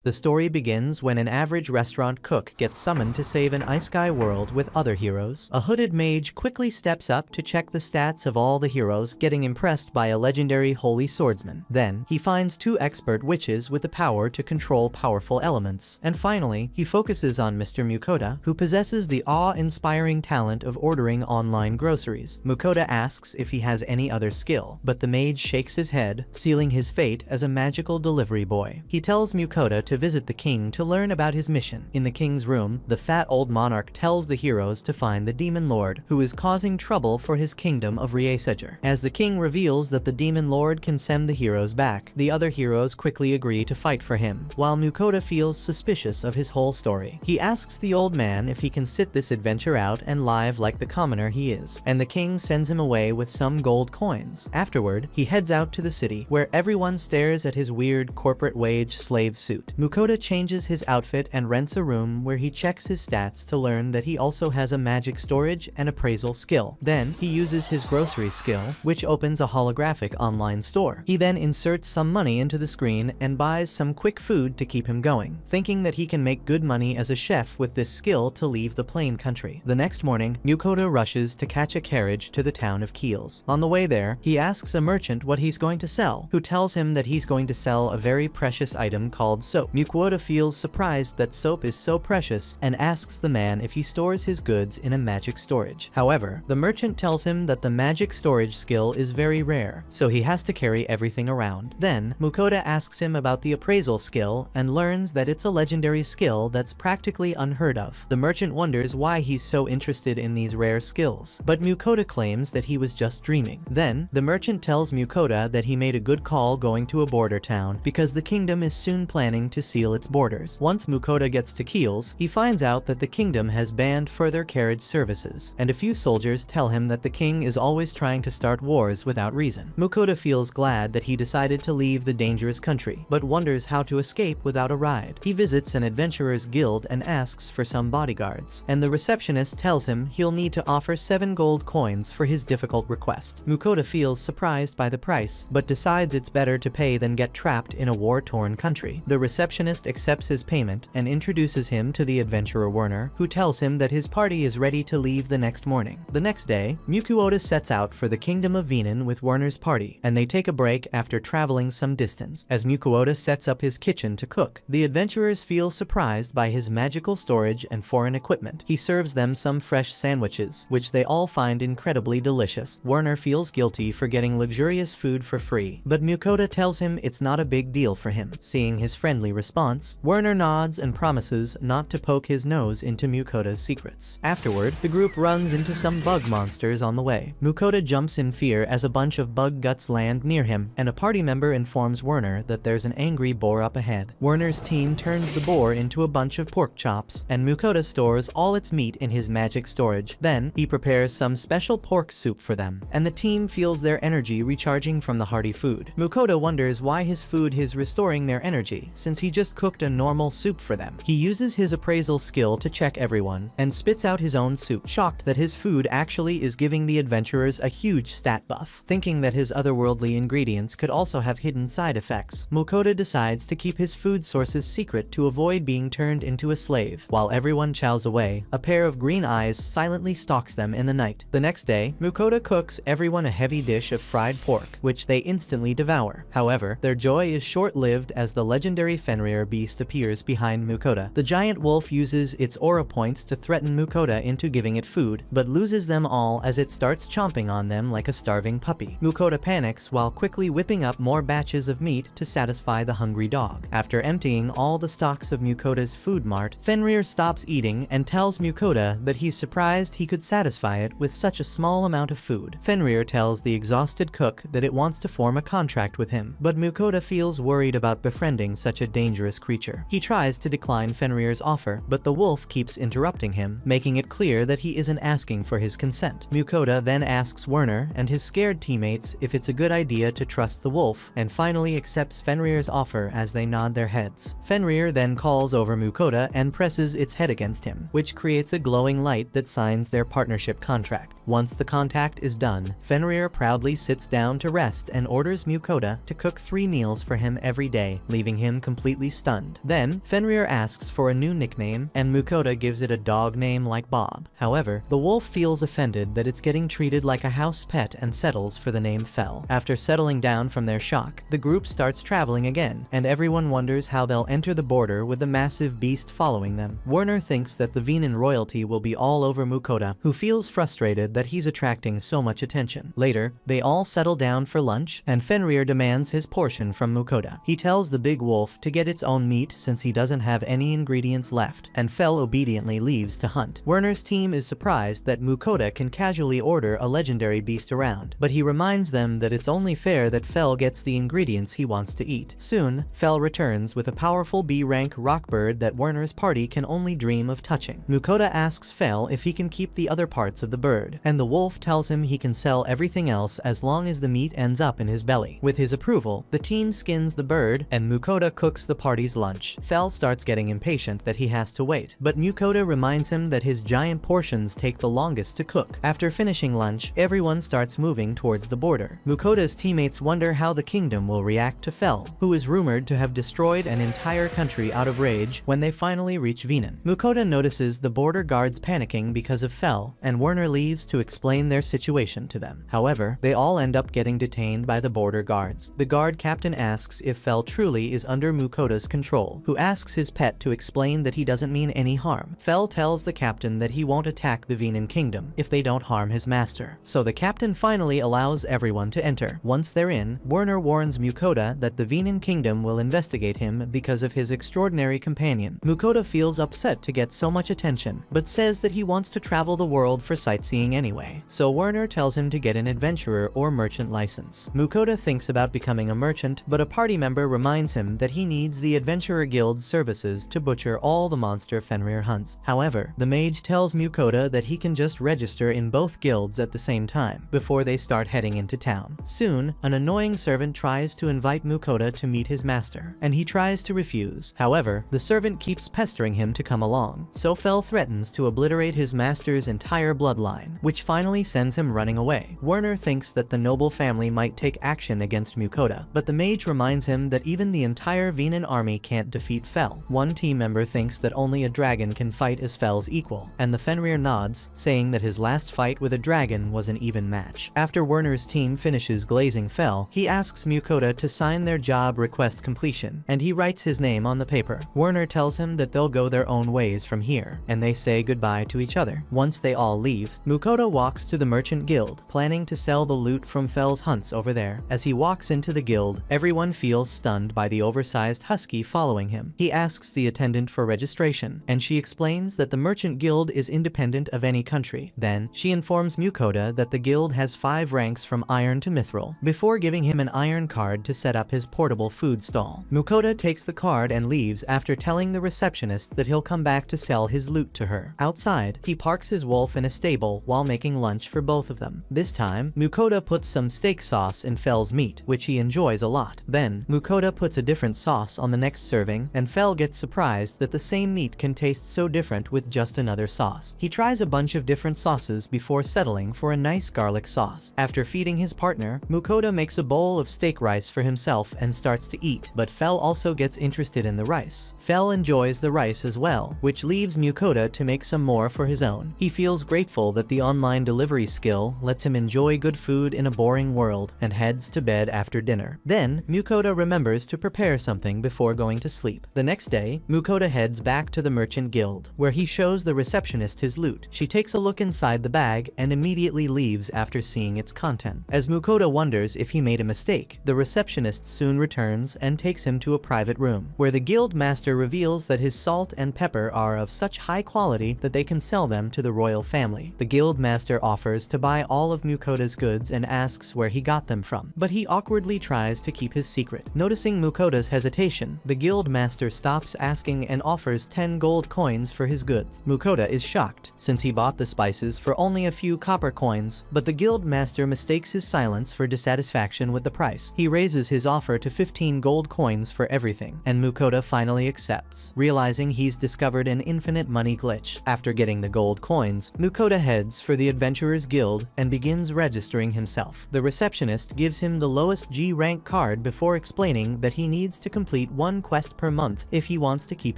The story begins when an average restaurant cook gets summoned to save an ice-sky world with other heroes. A hooded mage quickly steps up to check the stats of all the heroes, getting impressed by a legendary holy swordsman. Then, he finds 2 expert witches with the power to control powerful elements. And finally, he focuses on Mr. Mukoda, who possesses the awe-inspiring talent of ordering online groceries. Mukoda asks if he has any other skill, but the mage shakes his head, sealing his fate as a magical delivery boy. He tells Mukoda to visit the king to learn about his mission. In the king's room, the fat old monarch tells the heroes to find the demon lord, who is causing trouble for his kingdom of Rieseger. As the king reveals that the demon lord can send the heroes back, the other heroes quickly agree to fight for him, while Mukoda feels suspicious of his whole story. He asks the old man if he can sit this adventure out and live like the commoner he is, and the king sends him away with some gold coins. Afterward, he heads out to the city, where everyone stares at his weird corporate wage slave suit. Mukoda changes his outfit and rents a room where he checks his stats to learn that he also has a magic storage and appraisal skill. Then, he uses his grocery skill, which opens a holographic online store. He then inserts some money into the screen and buys some quick food to keep him going, thinking that he can make good money as a chef with this skill to leave the plain country. The next morning, Mukoda rushes to catch a carriage to the town of Keels. On the way there, he asks a merchant what he's going to sell, who tells him that he's going to sell a very precious item called soap. Mukoda feels surprised that soap is so precious and asks the man if he stores his goods in a magic storage. However, the merchant tells him that the magic storage skill is very rare, so he has to carry everything around. Then, Mukoda asks him about the appraisal skill and learns that it's a legendary skill that's practically unheard of. The merchant wonders why he's so interested in these rare skills, but Mukoda claims that he was just dreaming. Then, the merchant tells Mukoda that he made a good call going to a border town because the kingdom is soon planning to seal its borders. Once Mukoda gets to Keels, he finds out that the kingdom has banned further carriage services, and a few soldiers tell him that the king is always trying to start wars without reason. Mukoda feels glad that he decided to leave the dangerous country, but wonders how to escape without a ride. He visits an adventurer's guild and asks for some bodyguards, and the receptionist tells him he'll need to offer 7 gold coins for his difficult request. Mukoda feels surprised by the price, but decides it's better to pay than get trapped in a war-torn country. The receptionist accepts his payment and introduces him to the adventurer Werner, who tells him that his party is ready to leave the next morning. The next day, Mukoda sets out for the kingdom of Venin with Werner's party, and they take a break after traveling some distance. As Mukoda sets up his kitchen to cook, the adventurers feel surprised by his magical storage and foreign equipment. He serves them some fresh sandwiches, which they all find incredibly delicious. Werner feels guilty for getting luxurious food for free, but Mukoda tells him it's not a big deal for him. Seeing his friendly response, Werner nods and promises not to poke his nose into Mukoda's secrets. Afterward, the group runs into some bug monsters on the way. Mukoda jumps in fear as a bunch of bug guts land near him, and a party member informs Werner that there's an angry boar up ahead. Werner's team turns the boar into a bunch of pork chops, and Mukoda stores all its meat in his magic storage. Then, he prepares some special pork soup for them, and the team feels their energy recharging from the hearty food. Mukoda wonders why his food is restoring their energy, since he just cooked a normal soup for them. He uses his appraisal skill to check everyone, and spits out his own soup, shocked that his food actually is giving the adventurers a huge stat buff. Thinking that his otherworldly ingredients could also have hidden side effects, Mukoda decides to keep his food sources secret to avoid being turned into a slave. While everyone chows away, a pair of green eyes silently stalks them in the night. The next day, Mukoda cooks everyone a heavy dish of fried pork, which they instantly devour. However, their joy is short-lived as the legendary Fenrir beast appears behind Mukoda. The giant wolf uses its aura points to threaten Mukoda into giving it food, but loses them all as it starts chomping on them like a starving puppy. Mukoda panics while quickly whipping up more batches of meat to satisfy the hungry dog. After emptying all the stocks of Mukoda's food mart, Fenrir stops eating and tells Mukoda that he's surprised he could satisfy it with such a small amount of food. Fenrir tells the exhausted cook that it wants to form a contract with him, but Mukoda feels worried about befriending such a dangerous creature. He tries to decline Fenrir's offer, but the wolf keeps interrupting him, making it clear that he isn't asking for his consent. Mukoda then asks Werner and his scared teammates if it's a good idea to trust the wolf, and finally accepts Fenrir's offer as they nod their heads. Fenrir then calls over Mukoda and presses its head against him, which creates a glowing light that signs their partnership contract. Once the contact is done, Fenrir proudly sits down to rest and orders Mukoda to cook 3 meals for him every day, leaving him completely completely stunned. Then, Fenrir asks for a new nickname, and Mukoda gives it a dog name like Bob. However, the wolf feels offended that it's getting treated like a house pet and settles for the name Fel. After settling down from their shock, the group starts traveling again, and everyone wonders how they'll enter the border with the massive beast following them. Werner thinks that the Venan royalty will be all over Mukoda, who feels frustrated that he's attracting so much attention. Later, they all settle down for lunch, and Fenrir demands his portion from Mukoda. He tells the big wolf to get its own meat since he doesn't have any ingredients left, and Fel obediently leaves to hunt. Werner's team is surprised that Mukoda can casually order a legendary beast around, but he reminds them that it's only fair that Fel gets the ingredients he wants to eat. Soon, Fel returns with a powerful B-rank rock bird that Werner's party can only dream of touching. Mukoda asks Fel if he can keep the other parts of the bird, and the wolf tells him he can sell everything else as long as the meat ends up in his belly. With his approval, the team skins the bird, and Mukoda cooks the party's lunch. Fel starts getting impatient that he has to wait, but Mukoda reminds him that his giant portions take the longest to cook. After finishing lunch, everyone starts moving towards the border. Mukoda's teammates wonder how the kingdom will react to Fel, who is rumored to have destroyed an entire country out of rage when they finally reach Venan. Mukoda notices the border guards panicking because of Fel, and Werner leaves to explain their situation to them. However, they all end up getting detained by the border guards. The guard captain asks if Fel truly is under Mukoda's control, who asks his pet to explain that he doesn't mean any harm. Fel tells the captain that he won't attack the Venan kingdom if they don't harm his master. So the captain finally allows everyone to enter. Once they're in, Werner warns Mukoda that the Venan kingdom will investigate him because of his extraordinary companion. Mukoda feels upset to get so much attention, but says that he wants to travel the world for sightseeing anyway. So Werner tells him to get an adventurer or merchant license. Mukoda thinks about becoming a merchant, but a party member reminds him that he needs the Adventurer Guild's services to butcher all the monster Fenrir hunts. However, the mage tells Mukoda that he can just register in both guilds at the same time, before they start heading into town. Soon, an annoying servant tries to invite Mukoda to meet his master, and he tries to refuse. However, the servant keeps pestering him to come along, so Fel threatens to obliterate his master's entire bloodline, which finally sends him running away. Werner thinks that the noble family might take action against Mukoda, but the mage reminds him that even the entire Venan army can't defeat Fel. One team member thinks that only a dragon can fight as Fel's equal, and the Fenrir nods, saying that his last fight with a dragon was an even match. After Werner's team finishes glazing Fel, he asks Mukoda to sign their job request completion, and he writes his name on the paper. Werner tells him that they'll go their own ways from here, and they say goodbye to each other. Once they all leave, Mukoda walks to the Merchant Guild, planning to sell the loot from Fel's hunts over there. As he walks into the guild, everyone feels stunned by the oversized husky following him. He asks the attendant for registration, and she explains that the Merchant Guild is independent of any country. Then, she informs Mukoda that the guild has 5 ranks from iron to mithril, before giving him an iron card to set up his portable food stall. Mukoda takes the card and leaves after telling the receptionist that he'll come back to sell his loot to her. Outside, he parks his wolf in a stable while making lunch for both of them. This time, Mukoda puts some steak sauce in Fel's meat, which he enjoys a lot. Then, Mukoda puts a different sauce on the next serving, and Fel gets surprised that the same meat can taste so different with just another sauce. He tries a bunch of different sauces before settling for a nice garlic sauce. After feeding his partner, Mukoda makes a bowl of steak rice for himself and starts to eat, but Fel also gets interested in the rice. Fel enjoys the rice as well, which leaves Mukoda to make some more for his own. He feels grateful that the online delivery skill lets him enjoy good food in a boring world, and heads to bed after dinner. Then, Mukoda remembers to prepare something before going to sleep. The next day, Mukoda heads back to the Merchant Guild, where he shows the receptionist his loot. She takes a look inside the bag and immediately leaves after seeing its content. As Mukoda wonders if he made a mistake, the receptionist soon returns and takes him to a private room, where the guild master reveals that his salt and pepper are of such high quality that they can sell them to the royal family. The guild master offers to buy all of Mukoda's goods and asks where he got them from, but he awkwardly tries to keep his secret. Noticing Mukoda's hesitation, the guild master stops asking and offers 10 gold coins for his goods. Mukoda is shocked, since he bought the spices for only a few copper coins, but the guild master mistakes his silence for dissatisfaction with the price. He raises his offer to 15 gold coins for everything, and Mukoda finally accepts, realizing he's discovered an infinite money glitch. After getting the gold coins, Mukoda heads for the Adventurers Guild and begins registering himself. The receptionist gives him the lowest G rank card before explaining that he needs to complete complete one quest per month if he wants to keep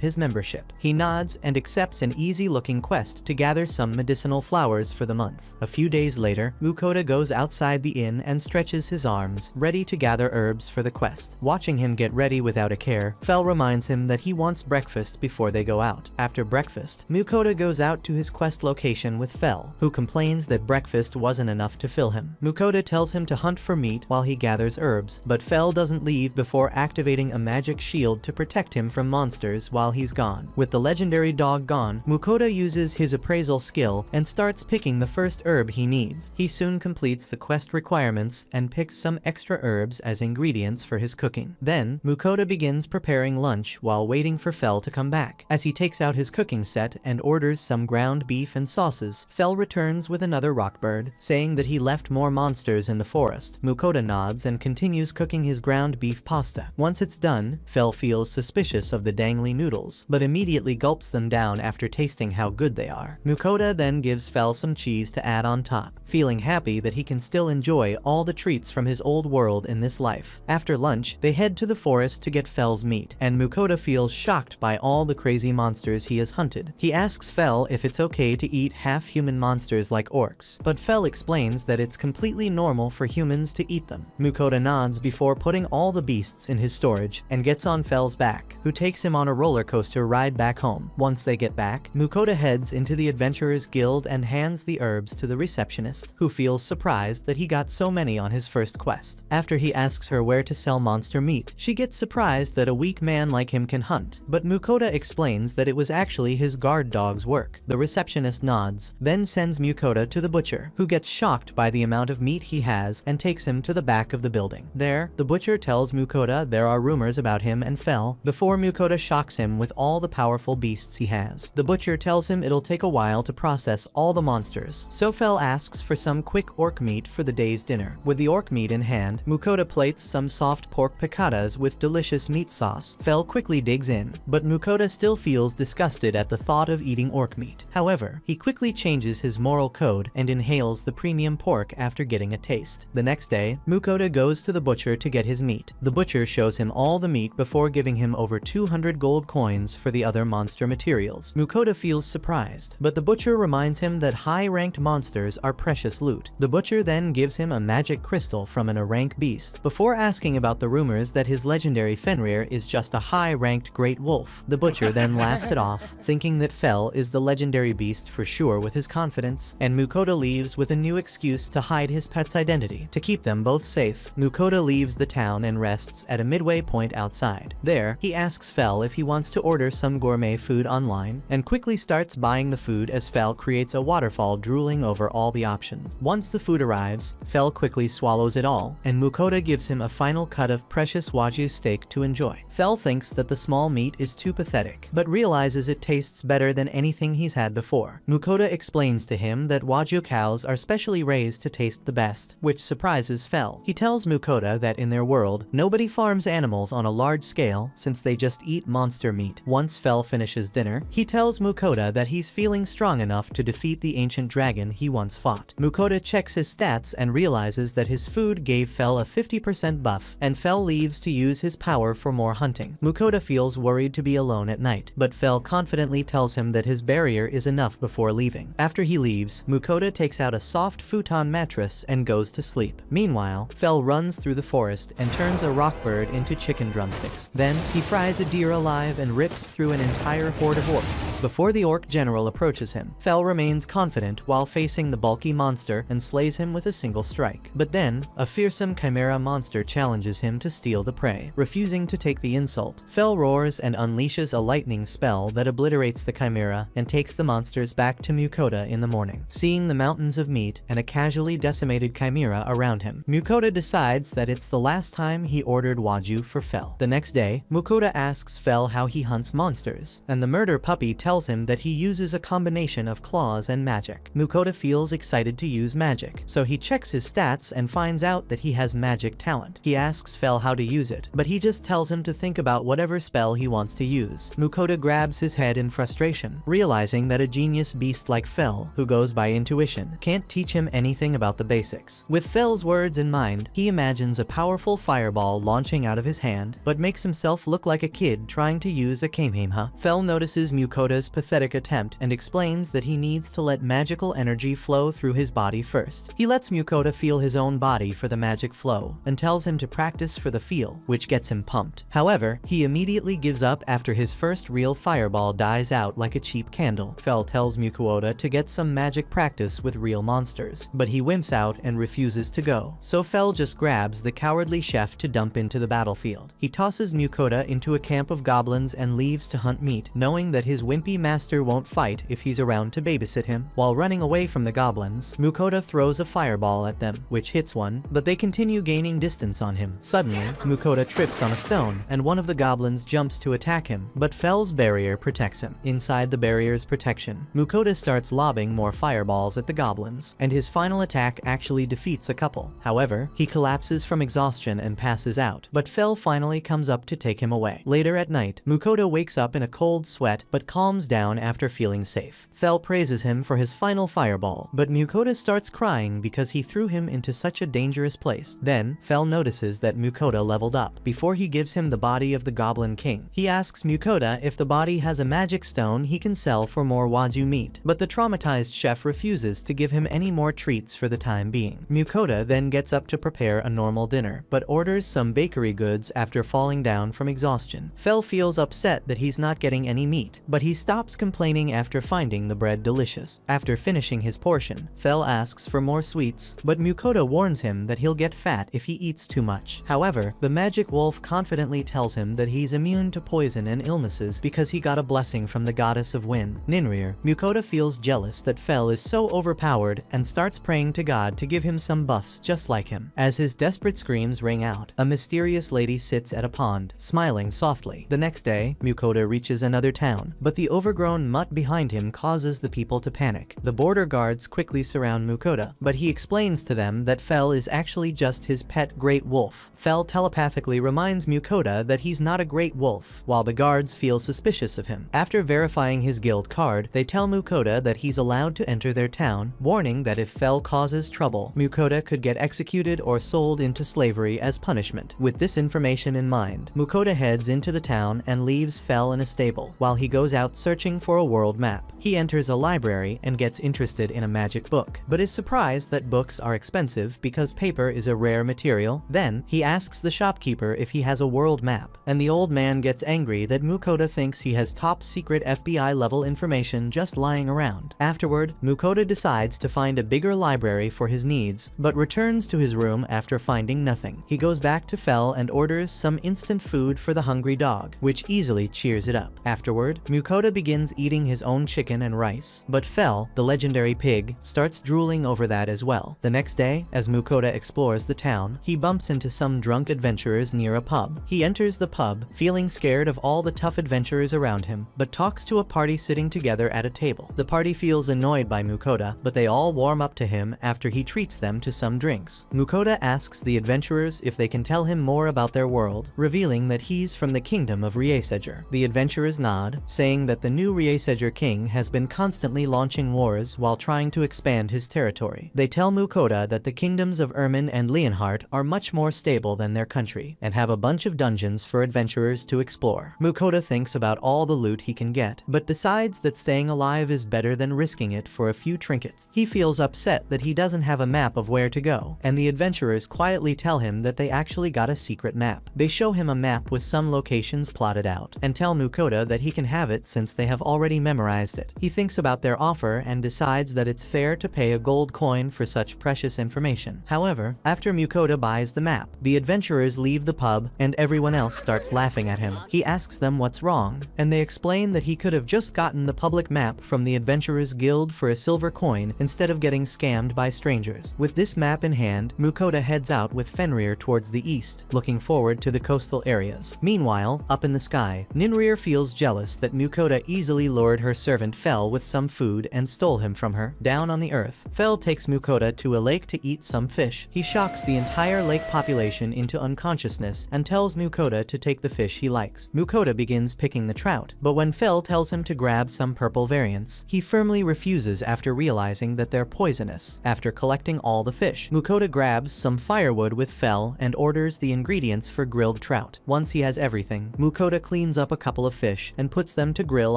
his membership. He nods and accepts an easy-looking quest to gather some medicinal flowers for the month. A few days later, Mukoda goes outside the inn and stretches his arms, ready to gather herbs for the quest. Watching him get ready without a care, Fel reminds him that he wants breakfast before they go out. After breakfast, Mukoda goes out to his quest location with Fel, who complains that breakfast wasn't enough to fill him. Mukoda tells him to hunt for meat while he gathers herbs, but Fel doesn't leave before activating a magic shield to protect him from monsters while he's gone. With the legendary dog gone, Mukoda uses his appraisal skill and starts picking the first herb he needs. He soon completes the quest requirements and picks some extra herbs as ingredients for his cooking. Then, Mukoda begins preparing lunch while waiting for Fel to come back. As he takes out his cooking set and orders some ground beef and sauces, Fel returns with another rockbird, saying that he left more monsters in the forest. Mukoda nods and continues cooking his ground beef pasta. Once it's done, Fel feels suspicious of the dangly noodles, but immediately gulps them down after tasting how good they are. Mukoda then gives Fel some cheese to add on top, feeling happy that he can still enjoy all the treats from his old world in this life. After lunch, they head to the forest to get Fel's meat, and Mukoda feels shocked by all the crazy monsters he has hunted. He asks Fel if it's okay to eat half-human monsters like orcs, but Fel explains that it's completely normal for humans to eat them. Mukoda nods before putting all the beasts in his storage and gets on Fel's back, who takes him on a roller coaster ride back home. Once they get back, Mukoda heads into the Adventurers Guild and hands the herbs to the receptionist, who feels surprised that he got so many on his first quest. After he asks her where to sell monster meat, she gets surprised that a weak man like him can hunt, but Mukoda explains that it was actually his guard dog's work. The receptionist nods, then sends Mukoda to the butcher, who gets shocked by the amount of meat he has and takes him to the back of the building. There, the butcher tells Mukoda there are rumors about him and Fel, before Mukoda shocks him with all the powerful beasts he has. The butcher tells him it'll take a while to process all the monsters, so Fel asks for some quick orc meat for the day's dinner. With the orc meat in hand, Mukoda plates some soft pork picadas with delicious meat sauce. Fel quickly digs in, but Mukoda still feels disgusted at the thought of eating orc meat. However, he quickly changes his moral code and inhales the premium pork after getting a taste. The next day, Mukoda goes to the butcher to get his meat. The butcher shows him all the meat before giving him over 200 gold coins for the other monster materials. Mukoda feels surprised, but the butcher reminds him that high-ranked monsters are precious loot. The butcher then gives him a magic crystal from an rank beast, before asking about the rumors that his legendary Fenrir is just a high-ranked great wolf. The butcher then laughs it off, thinking that Fel is the legendary beast for sure with his confidence, and Mukoda leaves with a new excuse to hide his pet's identity. To keep them both safe, Mukoda leaves the town and rests at a midway point outside. There, he asks Fel if he wants to order some gourmet food online, and quickly starts buying the food as Fel creates a waterfall drooling over all the options. Once the food arrives, Fel quickly swallows it all, and Mukoda gives him a final cut of precious wagyu steak to enjoy. Fel thinks that the small meat is too pathetic, but realizes it tastes better than anything he's had before. Mukoda explains to him that wagyu cows are specially raised to taste the best, which surprises Fel. He tells Mukoda that in their world, nobody farms animals on a large scale since they just eat monster meat. Once Fel finishes dinner, he tells Mukoda that he's feeling strong enough to defeat the ancient dragon he once fought. Mukoda checks his stats and realizes that his food gave Fel a 50% buff, and Fel leaves to use his power for more hunting. Mukoda feels worried to be alone at night, but Fel confidently tells him that his barrier is enough before leaving. After he leaves, Mukoda takes out a soft futon mattress and goes to sleep. Meanwhile, Fel runs through the forest and turns a rockbird into chicken drumsticks. Then, he fries a deer alive and rips through an entire horde of orcs. Before the orc general approaches him, Fel remains confident while facing the bulky monster and slays him with a single strike. But then, a fearsome chimera monster challenges him to steal the prey. Refusing to take the insult, Fel roars and unleashes a lightning spell that obliterates the chimera and takes the monsters back to Mukoda in the morning. Seeing the mountains of meat and a casually decimated chimera around him, Mukoda decides that it's the last time he ordered wagyu for Fel. The next day, Mukoda asks Fel how he hunts monsters, and the murder puppy tells him that he uses a combination of claws and magic. Mukoda feels excited to use magic, so he checks his stats and finds out that he has magic talent. He asks Fel how to use it, but he just tells him to think about whatever spell he wants to use. Mukoda grabs his head in frustration, realizing that a genius beast like Fel, who goes by intuition, can't teach him anything about the basics. With Fel's words in mind, he imagines a powerful fireball launching out of his hand, but makes himself look like a kid trying to use a Kamehameha. Fel notices Mukota's pathetic attempt and explains that he needs to let magical energy flow through his body first. He lets Mukota feel his own body for the magic flow and tells him to practice for the feel, which gets him pumped. However, he immediately gives up after his first real fireball dies out like a cheap candle. Fel tells Mukota to get some magic practice with real monsters, but he wimps out and refuses to go. So Fel just grabs the cowardly chef to dump into the battlefield. He tosses Mukota into a camp of goblins and leaves to hunt meat, knowing that his wimpy master won't fight if he's around to babysit him. While running away from the goblins, Mukota throws a fireball at them, which hits one, but they continue gaining distance on him. Suddenly, Mukota trips on a stone, and one of the goblins jumps to attack him, but Fel's barrier protects him. Inside the barrier's protection, Mukota starts lobbing more fireballs at the goblins, and his final attack actually defeats a couple. However, he collapses from exhaustion and passes out, but Fel finally comes up to take him away. Later at night, Mukota wakes up in a cold sweat but calms down after feeling safe. Fel praises him for his final fireball, but Mukota starts crying because he threw him into such a dangerous place. Then, Fel notices that Mukota leveled up. Before he gives him the body of the Goblin King, he asks Mukota if the body has a magic stone he can sell for more wagyu meat, but the traumatized chef refuses to give him any more treats for the time being. Mukota then gets up to prepare a normal dinner, but orders some bakery goods after falling down from exhaustion. Fel feels upset that he's not getting any meat, but he stops complaining after finding the bread delicious. After finishing his portion, Fel asks for more sweets, but Mukota warns him that he'll get fat if he eats too much. However, the magic wolf confidently tells him that he's immune to poison and illnesses because he got a blessing from the goddess of wind, Ninrir. Mukota feels jealous that Fel is so overpowered and starts praying to God to give him some buffs just like him. As his desperate screams ring out, a mysterious lady sits at a pond, smiling softly. The next day, Mukota reaches another town, but the overgrown mutt behind him causes the people to panic. The border guards quickly surround Mukota, but he explains to them that Fel is actually just his pet great wolf. Fel telepathically reminds Mukota that he's not a great wolf, while the guards feel suspicious of him. After verifying his guild card, they tell Mukota that he's allowed to enter their town, warning that if Fel causes trouble, Mukota could get executed or sold into slavery as punishment. With this information in mind, Mukota heads into the town and leaves Fel in a stable, while he goes out searching for a world map. He enters a library and gets interested in a magic book, but is surprised that books are expensive because paper is a rare material. Then, he asks the shopkeeper if he has a world map, and the old man gets angry that Mukota thinks he has top secret FBI level information just lying around. Afterward, Mukota decides to find a bigger library for his needs, but returns to his room after finding nothing. He goes back to Fel and orders some instant food for the hungry dog, which easily cheers it up. Afterward, Mukota begins eating his own chicken and rice, but Fel, the legendary pig, starts drooling over that as well. The next day, as Mukota explores the town, he bumps into some drunk adventurers near a pub. He enters the pub, feeling scared of all the tough adventurers around him, but talks to a party sitting together at a table. The party feels annoyed by Mukota, but they all warm up to him after he treats them to some drinks. Mukota asks the adventurers if they can tell him more about their world, revealing that he's from the kingdom of Rieseger. The adventurers nod, saying that the new Rieseger king has been constantly launching wars while trying to expand his territory. They tell Mukota that the kingdoms of Ermin and Leonhardt are much more stable than their country, and have a bunch of dungeons for adventurers to explore. Mukota thinks about all the loot he can get, but decides that staying alive is better than risking it for a few trinkets. He feels upset that he doesn't have a map of where to go, and the adventurers quietly tell him that they actually got a secret map. They show him a map with some locations plotted out, and tell Mukota that he can have it since they have already memorized it. He thinks about their offer and decides that it's fair to pay a gold coin for such precious information. However, after Mukota buys the map, the adventurers leave the pub and everyone else starts laughing at him. He asks them what's wrong, and they explain that he could have just gotten the public map from the Adventurers Guild for a silver coin instead of getting scammed by strangers. With this map in hand, Mukota heads out with Fenrir towards the east, looking forward to the coastal areas. Meanwhile, up in the sky, Ninrir feels jealous that Mukota easily lured her servant Fel with some food and stole him from her. Down on the earth, Fel takes Mukota to a lake to eat some fish. He shocks the entire lake population into unconsciousness and tells Mukota to take the fish he likes. Mukota begins picking the trout, but when Fel tells him to grab some purple variants, he firmly refuses after realizing that they're poisonous. After collecting all the fish, Mukota grabs some firewood with Fel and orders the ingredients for grilled wild trout. Once he has everything, Mukoda cleans up a couple of fish and puts them to grill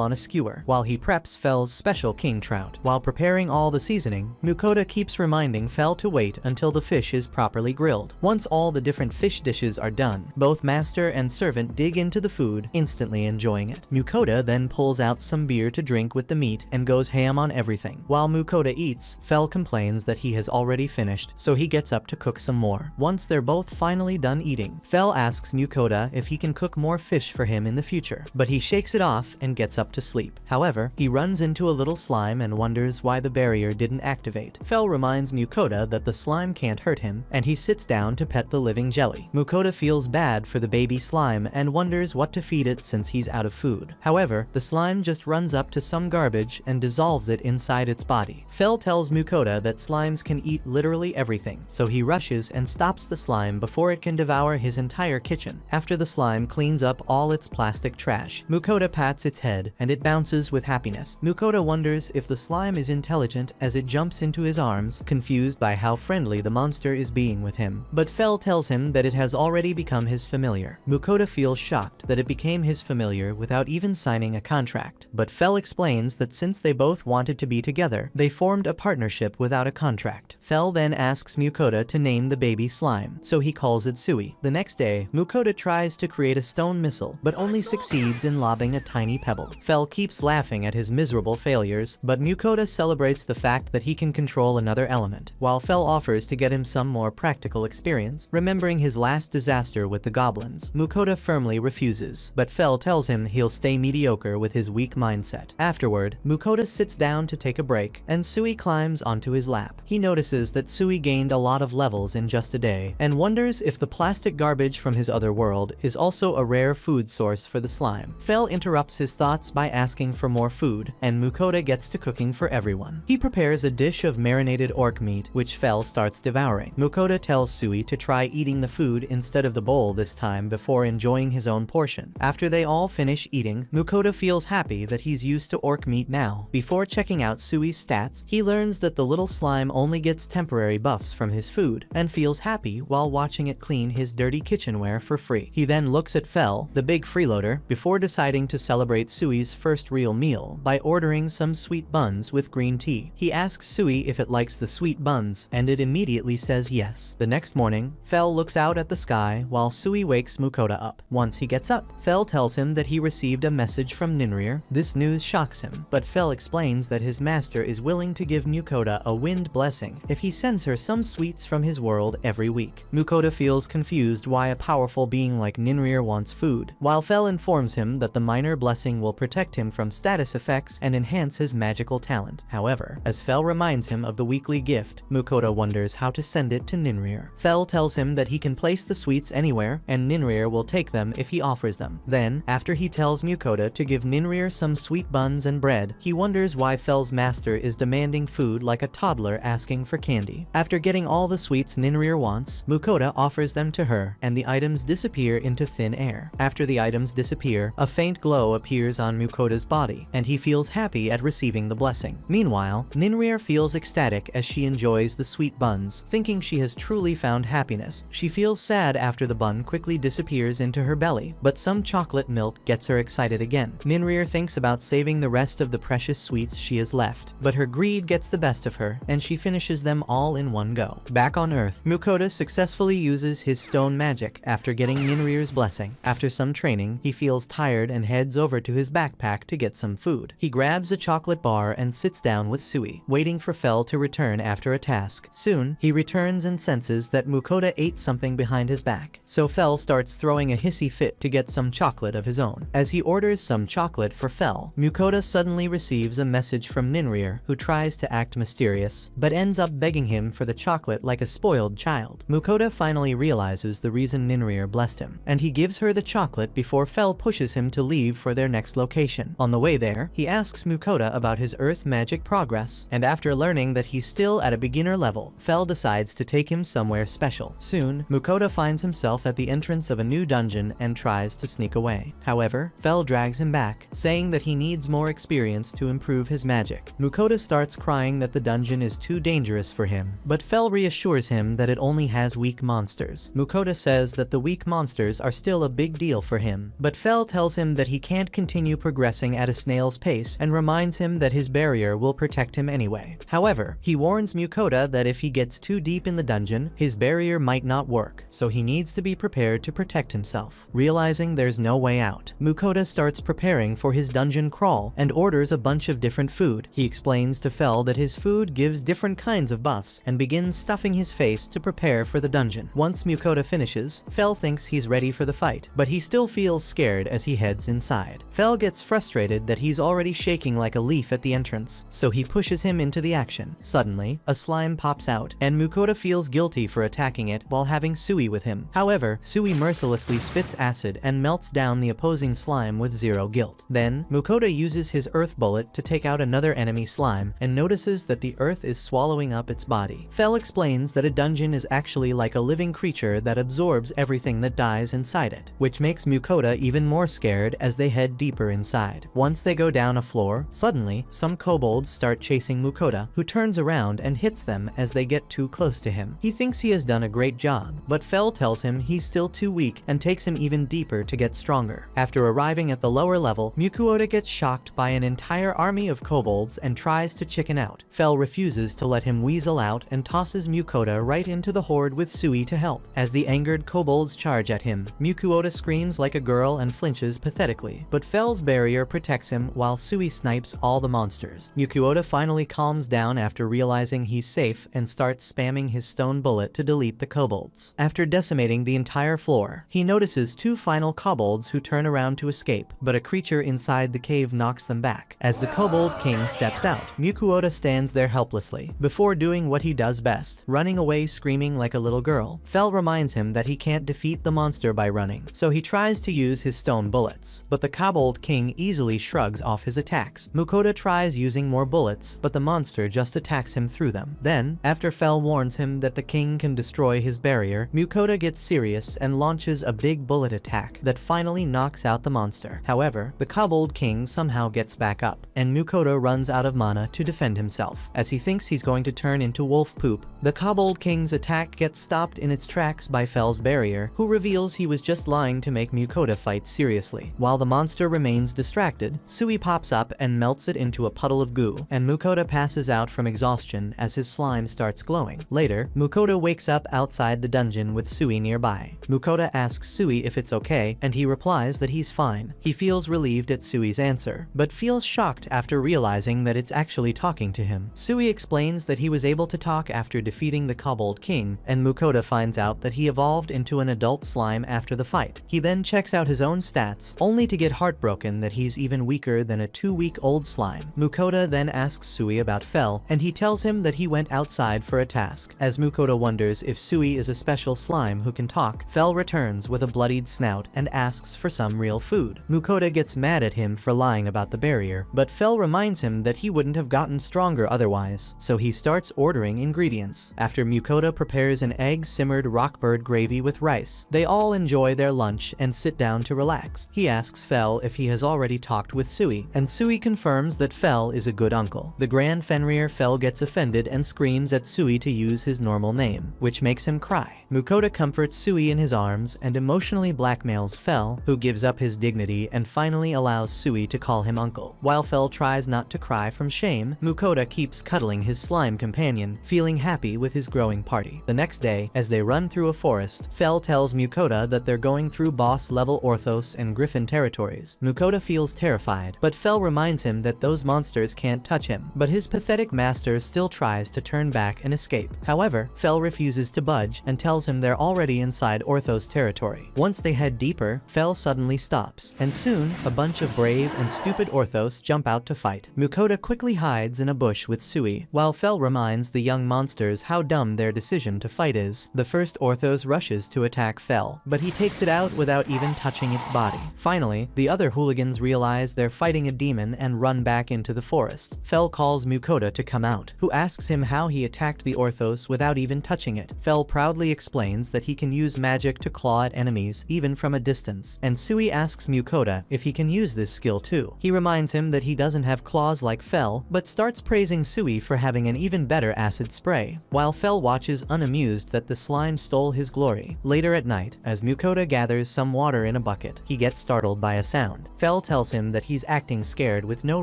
on a skewer, while he preps Fel's special king trout. While preparing all the seasoning, Mukoda keeps reminding Fel to wait until the fish is properly grilled. Once all the different fish dishes are done, both master and servant dig into the food, instantly enjoying it. Mukoda then pulls out some beer to drink with the meat and goes ham on everything. While Mukoda eats, Fel complains that he has already finished, so he gets up to cook some more. Once they're both finally done eating, Fel asks Mukoda if he can cook more fish for him in the future, but he shakes it off and gets up to sleep. However, he runs into a little slime and wonders why the barrier didn't activate. Fel reminds Mukoda that the slime can't hurt him, and he sits down to pet the living jelly. Mukoda feels bad for the baby slime and wonders what to feed it since he's out of food. However, the slime just runs up to some garbage and dissolves it inside its body. Fel tells Mukoda that slimes can eat literally everything, so he rushes and stops the slime before it can devour his entire kitchen. After the slime cleans up all its plastic trash, Mukoda pats its head and it bounces with happiness. Mukoda wonders if the slime is intelligent as it jumps into his arms, confused by how friendly the monster is being with him. But Fel tells him that it has already become his familiar. Mukoda feels shocked that it became his familiar without even signing a contract. But Fel explains that since they both wanted to be together, they formed a partnership without a contract. Fel then asks Mukoda to name the baby slime, so he calls it Sui. The next day, Mukoda tries to create a stone missile, but only succeeds in lobbing a tiny pebble. Fel keeps laughing at his miserable failures, but Mukoda celebrates the fact that he can control another element. While Fel offers to get him some more practical experience, remembering his last disaster with the goblins, Mukoda firmly refuses, but Fel tells him he'll stay mediocre with his weak mindset. Afterward, Mukoda sits down to take a break, and Sui climbs onto his lap. He notices that Sui gained a lot of levels in just a day, and wonders if the plastic garbage from his other world is also a rare food source for the slime. Fel interrupts his thoughts by asking for more food, and Mukoda gets to cooking for everyone. He prepares a dish of marinated orc meat, which Fel starts devouring. Mukoda tells Sui to try eating the food instead of the bowl this time before enjoying his own portion. After they all finish eating, Mukoda feels happy that he's used to orc meat now. Before checking out Sui's stats, he learns that the little slime only gets temporary buffs from his food, and feels happy while watching it clean his dirty kitchenware for free. He then looks at Fel, the big freeloader, before deciding to celebrate Sui's first real meal by ordering some sweet buns with green tea. He asks Sui if it likes the sweet buns, and it immediately says yes. The next morning, Fel looks out at the sky while Sui wakes Mukoda up. Once he gets up, Fel tells him that he received a message from Ninrir. This news shocks him, but Fel explains that his master is willing to give Mukoda a wind blessing if he sends her some sweets from his world every week. Mukoda feels confused why a powerful being like Ninrir wants food, while Fel informs him that the minor blessing will protect him from status effects and enhance his magical talent. However, as Fel reminds him of the weekly gift, Mukoda wonders how to send it to Ninrir. Fel tells him that he can place the sweets anywhere, and Ninrir will take them if he offers them. Then, after he tells Mukoda to give Ninrir some sweet buns and bread, he wonders why Fel's master is demanding food like a toddler asking for candy. After getting all the sweets Ninrir wants, Mukoda offers them to her, and the items disappear into thin air. After the items disappear, a faint glow appears on Mukoda's body, and he feels happy at receiving the blessing. Meanwhile, Ninrir feels ecstatic as she enjoys the sweet buns, thinking she has truly found happiness. She feels sad after the bun quickly disappears into her belly, but some chocolate milk gets her excited again. Ninrir thinks about saving the rest of the precious sweets she has left, but her greed gets the best of her, and she finishes them all in one go. Back on Earth, Mukoda successfully uses his stone magic after getting Ninrir's blessing. After some training, he feels tired and heads over to his backpack to get some food. He grabs a chocolate bar and sits down with Sui, waiting for Fel to return after a task. Soon, he returns and senses that Mukoda ate something behind his back, so Fel starts throwing a hissy fit to get some chocolate of his own. As he orders some chocolate for Fel, Mukoda suddenly receives a message from Ninrir, who tries to act mysterious, but ends up begging him for the chocolate like a spoiled child. Mukoda finally realizes the reason Ninrir blessed him, and he gives her the chocolate before Fel pushes him to leave for their next location. On the way there, he asks Mukoda about his earth magic progress, and after learning that he's still at a beginner level, Fel decides to take him somewhere special. Soon, Mukoda finds himself at the entrance of a new dungeon and tries to sneak away. However, Fel drags him back, saying that he needs more experience to improve his magic. Mukoda starts crying that the dungeon is too dangerous for him, but Fel reassures him that it only has weak monsters. Mukoda says that the weak weak monsters are still a big deal for him. But Fel tells him that he can't continue progressing at a snail's pace and reminds him that his barrier will protect him anyway. However, he warns Mukoda that if he gets too deep in the dungeon, his barrier might not work, so he needs to be prepared to protect himself. Realizing there's no way out, Mukoda starts preparing for his dungeon crawl and orders a bunch of different food. He explains to Fel that his food gives different kinds of buffs and begins stuffing his face to prepare for the dungeon. Once Mukoda finishes, Fel thinks he's ready for the fight, but he still feels scared as he heads inside. Fel gets frustrated that he's already shaking like a leaf at the entrance, so he pushes him into the action. Suddenly, a slime pops out, and Mukoda feels guilty for attacking it while having Sui with him. However, Sui mercilessly spits acid and melts down the opposing slime with zero guilt. Then, Mukoda uses his earth bullet to take out another enemy slime and notices that the earth is swallowing up its body. Fel explains that a dungeon is actually like a living creature that absorbs everything that dies inside it, which makes Mukoda even more scared as they head deeper inside. Once they go down a floor, suddenly, some kobolds start chasing Mukoda, who turns around and hits them as they get too close to him. He thinks he has done a great job, but Fel tells him he's still too weak and takes him even deeper to get stronger. After arriving at the lower level, Mukoda gets shocked by an entire army of kobolds and tries to chicken out. Fel refuses to let him weasel out and tosses Mukoda right into the horde with Sui to help. As the angered kobolds charge at him, Mukoda screams like a girl and flinches pathetically, but Fel's barrier protects him while Sui snipes all the monsters. Mukoda finally calms down after realizing he's safe and starts spamming his stone bullet to delete the kobolds. After decimating the entire floor, he notices two final kobolds who turn around to escape, but a creature inside the cave knocks them back. As the kobold king steps out, Mukoda stands there helplessly, before doing what he does best, running away screaming like a little girl. Fel reminds him that he can't defeat the monster by running, so he tries to use his stone bullets, but the kobold king easily shrugs off his attacks. Mukoda tries using more bullets, but the monster just attacks him through them. Then, after Fel warns him that the king can destroy his barrier, Mukoda gets serious and launches a big bullet attack that finally knocks out the monster. However, the kobold king somehow gets back up, and Mukoda runs out of mana to defend himself. As he thinks he's going to turn into wolf poop, the kobold king's attack gets stopped in its tracks by Fel's barrier, who reveals he was just lying to make Mukoda fight seriously. While the monster remains distracted, Sui pops up and melts it into a puddle of goo, and Mukoda passes out from exhaustion as his slime starts glowing. Later, Mukoda wakes up outside the dungeon with Sui nearby. Mukoda asks Sui if it's okay, and he replies that he's fine. He feels relieved at Sui's answer, but feels shocked after realizing that it's actually talking to him. Sui explains that he was able to talk after defeating the kobold king, and Mukoda finds out that he evolved into an adult slime after the fight. He then checks out his own stats, only to get heartbroken that he's even weaker than a 2-week-old slime. Mukoda then asks Sui about Fel, and he tells him that he went outside for a task. As Mukoda wonders if Sui is a special slime who can talk, Fel returns with a bloodied snout and asks for some real food. Mukoda gets mad at him for lying about the barrier, but Fel reminds him that he wouldn't have gotten stronger otherwise, so he starts ordering ingredients. After Mukoda prepares an egg-simmered rockbird gravy with rice, they all enjoy their lunch and sit down to relax. He asks Fel if he has already talked with Sui, and Sui confirms that Fel is a good uncle. The Grand Fenrir Fel gets offended and screams at Sui to use his normal name, which makes him cry. Mukoda comforts Sui in his arms and emotionally blackmails Fel, who gives up his dignity and finally allows Sui to call him uncle. While Fel tries not to cry from shame, Mukoda keeps cuddling his slime companion, feeling happy with his growing party. The next day, as they run through a forest, Fel tells Mukoda that they're going through boss-level Orthos and Griffin territories. Mukoda feels terrified, but Fel reminds him that those monsters can't touch him, but his pathetic master still tries to turn back and escape. However, Fel refuses to budge and tells him they're already inside Orthos territory. Once they head deeper, Fel suddenly stops, and soon, a bunch of brave and stupid Orthos jump out to fight. Mukoda quickly hides in a bush with Sui, while Fel reminds the young monsters how dumb their decision to fight is. The first Orthos rushes to attack Fel, but he takes it out without even touching its body. Finally, the other hooligans realize they're fighting a demon and run back into the forest. Fel calls Mukoda to come out, who asks him how he attacked the Orthos without even touching it. Fel proudly explains explains that he can use magic to claw at enemies even from a distance, and Sui asks Mukoda if he can use this skill too. He reminds him that he doesn't have claws like Fel, but starts praising Sui for having an even better acid spray, while Fel watches unamused that the slime stole his glory. Later at night, as Mukoda gathers some water in a bucket, he gets startled by a sound. Fel tells him that he's acting scared with no